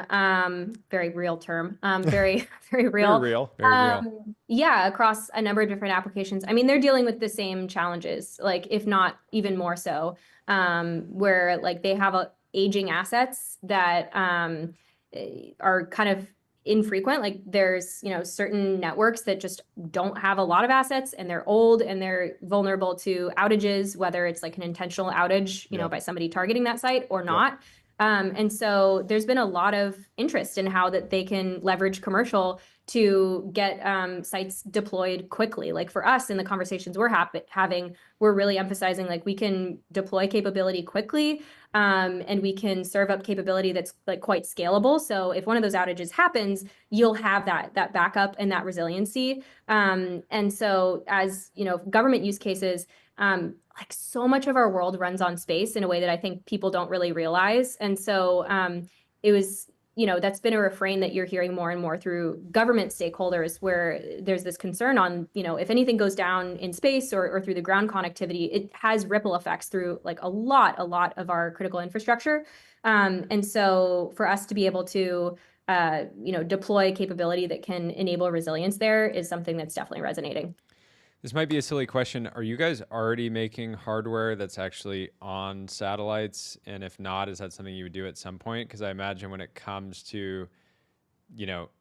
Very real term. Very very real. Very real. Very real. Yeah, across a number of different applications. I mean, they're dealing with the same challenges, like if not even more so, where like they have aging assets that are kind of infrequent. Like there's certain networks that just don't have a lot of assets, and they're old and they're vulnerable to outages, whether it's like an intentional outage by somebody targeting that site or not. And so there's been a lot of interest in how that they can leverage commercial to get sites deployed quickly. Like for us in the conversations we're having, we're really emphasizing like we can deploy capability quickly, and we can serve up capability that's like quite scalable. So if one of those outages happens, you'll have that backup and that resiliency. And so as government use cases, like so much of our world runs on space in a way that I think people don't really realize. And so it was, that's been a refrain that you're hearing more and more through government stakeholders, where there's this concern on, if anything goes down in space or through the ground connectivity, it has ripple effects through like a lot of our critical infrastructure. And so for us to be able to, deploy capability that can enable resilience there is something that's definitely resonating. This might be a silly question. Are you guys already making hardware that's actually on satellites? And if not, is that something you would do at some point? Because I imagine when it comes to,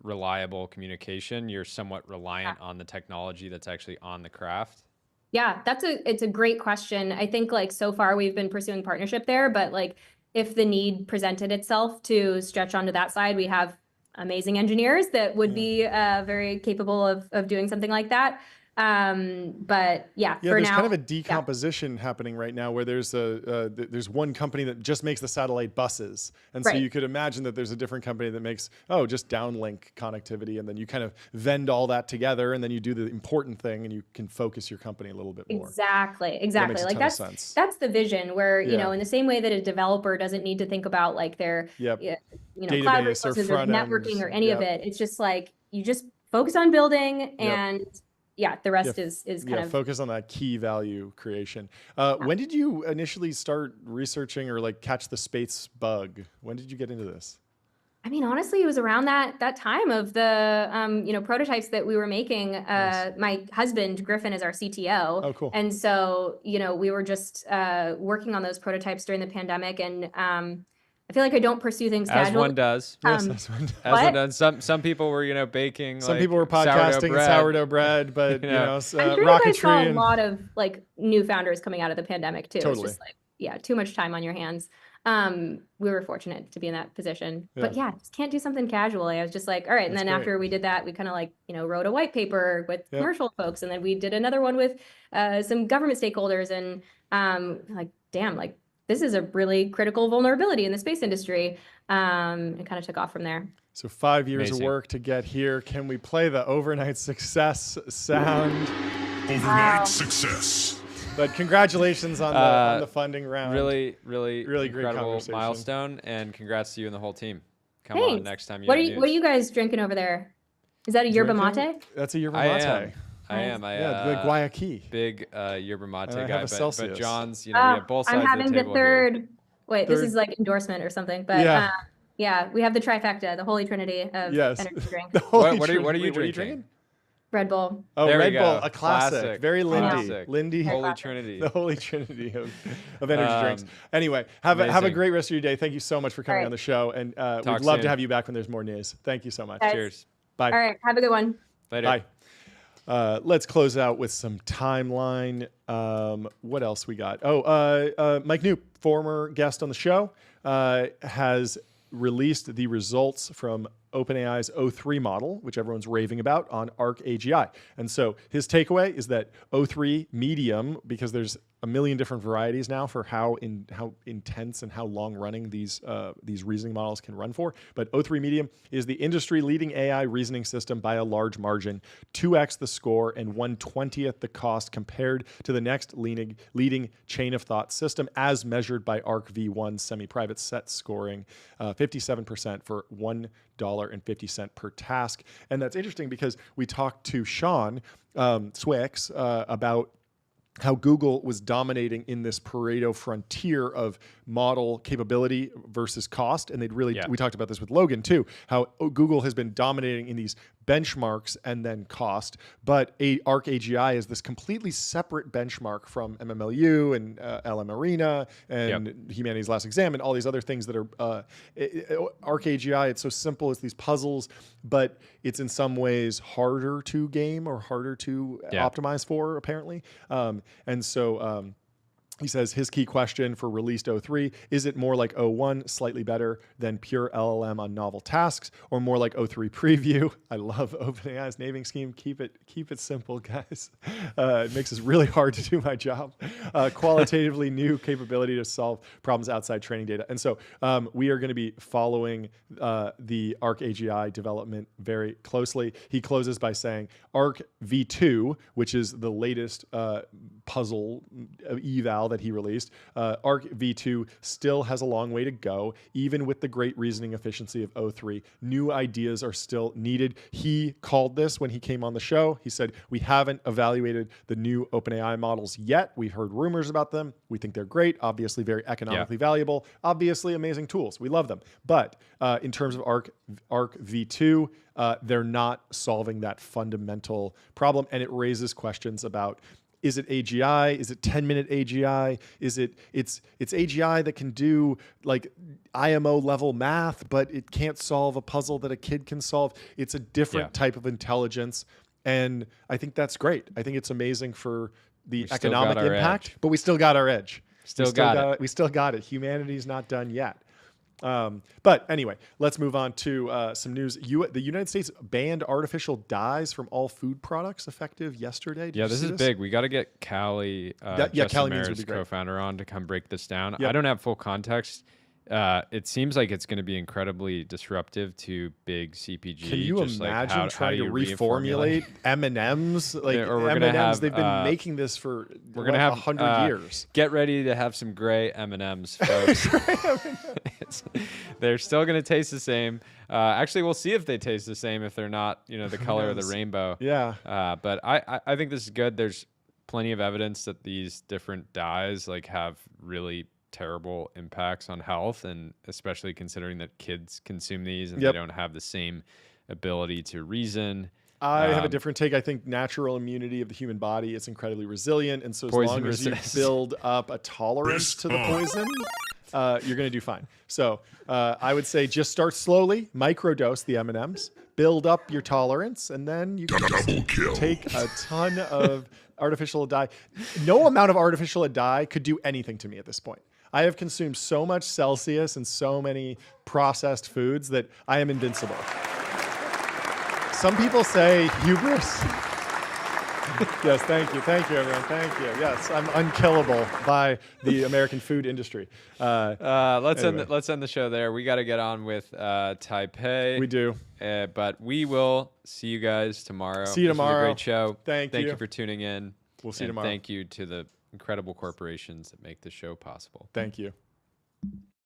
reliable communication, you're somewhat reliant on the technology that's actually on the craft. Yeah, it's a great question. I think like so far we've been pursuing partnership there, but like if the need presented itself to stretch onto that side, we have amazing engineers that would be very capable of doing something like that. But there's kind of a decomposition happening right now, where there's there's one company that just makes the satellite buses, and so you could imagine that there's a different company that makes just downlink connectivity, and then you kind of vend all that together, and then you do the important thing, and you can focus your company a little bit more. Exactly. Like that's the vision, where in the same way that a developer doesn't need to think about like their cloud resources or networking or any of it. It's just like you just focus on building and the rest is kind of focus on that key value creation. When did you initially start researching or like catch the space bug? When did you get into this? I mean, honestly, it was around that time of the prototypes that we were making. Nice. My husband Griffin is our CTO. Oh, cool. And so we were just working on those prototypes during the pandemic, and I feel like I don't pursue things casually. As one does. Yes, as one does. As one does. Some people were, baking. Some people were podcasting sourdough bread, but I'm sure rocketry. I saw a lot of like new founders coming out of the pandemic too. Totally. It's just like, too much time on your hands. We were fortunate to be in that position, but just can't do something casually. I was just like, all right. And then after we did that, we kind of like, wrote a white paper with commercial folks, and then we did another one with some government stakeholders, and like, damn, like, this is a really critical vulnerability in the space industry. and kind of took off from there. So 5 years Amazing. of work to get here. Can we play the overnight success sound? Overnight success. But congratulations on the funding round. Really great incredible conversation. Milestone, and congrats to you and the whole team. Come Thanks. on next time you What have are you guys drinking over there? Is that a yerba mate? That's a yerba I mate. am. Yeah, the Guayaquil. Big yerba mate I guy, have a but Celsius. John's, you know, we have both sides I'm having of the table the here. third. Wait, this is like endorsement or something, but yeah, we have the trifecta, the holy trinity of energy drink. What are you drinking? Red Bull. Oh, There we Red go. Bull, a classic. Very Lindy. Classic. Lindy. Holy Trinity. The holy trinity of energy drinks. Anyway, have a great rest of your day. Thank you so much for coming on the show, and we'd love to have you back when there's more news. Thank you so much. Cheers. Bye. All right, have a good one. Later. Bye. Let's close out with some timeline. What else we got? Mike Knoop, former guest on the show, has released the results from OpenAI's O3 model, which everyone's raving about, on Arc AGI. And so his takeaway is that O3 medium, because there's a million different varieties now for how intense and how long running these reasoning models can run for. But O3 medium is the industry leading AI reasoning system by a large margin, 2x the score and 1/20th the cost compared to the next leading chain of thought system as measured by Arc V1 semi-private set scoring, 57% for $1.50 per task. And that's interesting because we talked to Sean Swix about how Google was dominating in this Pareto frontier of model capability versus cost. And we talked about this with Logan too, how Google has been dominating in these benchmarks and then cost, but Arc AGI is this completely separate benchmark from MMLU and LM Arena and Humanity's Last Exam and all these other things that are Arc AGI. It's so simple. It's these puzzles, but it's in some ways harder to game or harder to optimize for, apparently. And so he says his key question for released O3, is it more like O1, slightly better than pure LLM on novel tasks, or more like O3 preview? I love OpenAI's naming scheme. Keep it simple, guys. It makes it really hard to do my job. Qualitatively new capability to solve problems outside training data. And so we are going to be following the Arc AGI development very closely. He closes by saying Arc V2, which is the latest puzzle eval that he released, Arc V2 still has a long way to go, even with the great reasoning efficiency of O3. New ideas are still needed. He called this when he came on the show. He said, we haven't evaluated the new OpenAI models yet. We've heard rumors about them. We think they're great, obviously very economically valuable, obviously amazing tools. We love them. But in terms of Arc V2, they're not solving that fundamental problem, and it raises questions about, is it AGI? Is it 10-minute AGI? It's AGI that can do like IMO level math, but it can't solve a puzzle that a kid can solve. It's a different type of intelligence. And I think that's great. I think it's amazing for the economic impact, but we still got our edge. We still got it. Humanity's not done yet. But anyway, let's move on to some news. The United States banned artificial dyes from all food products effective yesterday. This is big. We got to get Callie, Callie Means would be great. Co-founder, on to come break this down. Yep. I don't have full context. It seems like it's going to be incredibly disruptive to big CPG. Can you imagine trying to reformulate M&Ms? Like M&Ms, they've been making this for 100 years. Get ready to have some gray M&Ms, folks. They're still going to taste the same. Actually, we'll see if they taste the same if they're not, the color of the rainbow. Yeah. But I think this is good. There's plenty of evidence that these different dyes have really terrible impacts on health, and especially considering that kids consume these and they don't have the same ability to reason. I have a different take. I think natural immunity of the human body is incredibly resilient, and so as long as you build up a tolerance to the poison, you're going to do fine. So I would say just start slowly, microdose the M&Ms, build up your tolerance, and then you can take a ton of artificial dye. No amount of artificial dye could do anything to me at this point. I have consumed so much Celsius and so many processed foods that I am invincible. Some people say hubris. Yes, thank you, everyone, thank you. Yes, I'm unkillable by the American food industry. Let's Anyway. end the show there. We got to get on with Taipei. We do. But we will see you guys tomorrow. See you This was a tomorrow. great show. Thank you. you for tuning in. We'll see you And tomorrow. thank you to the incredible corporations that make the show possible. Thank you.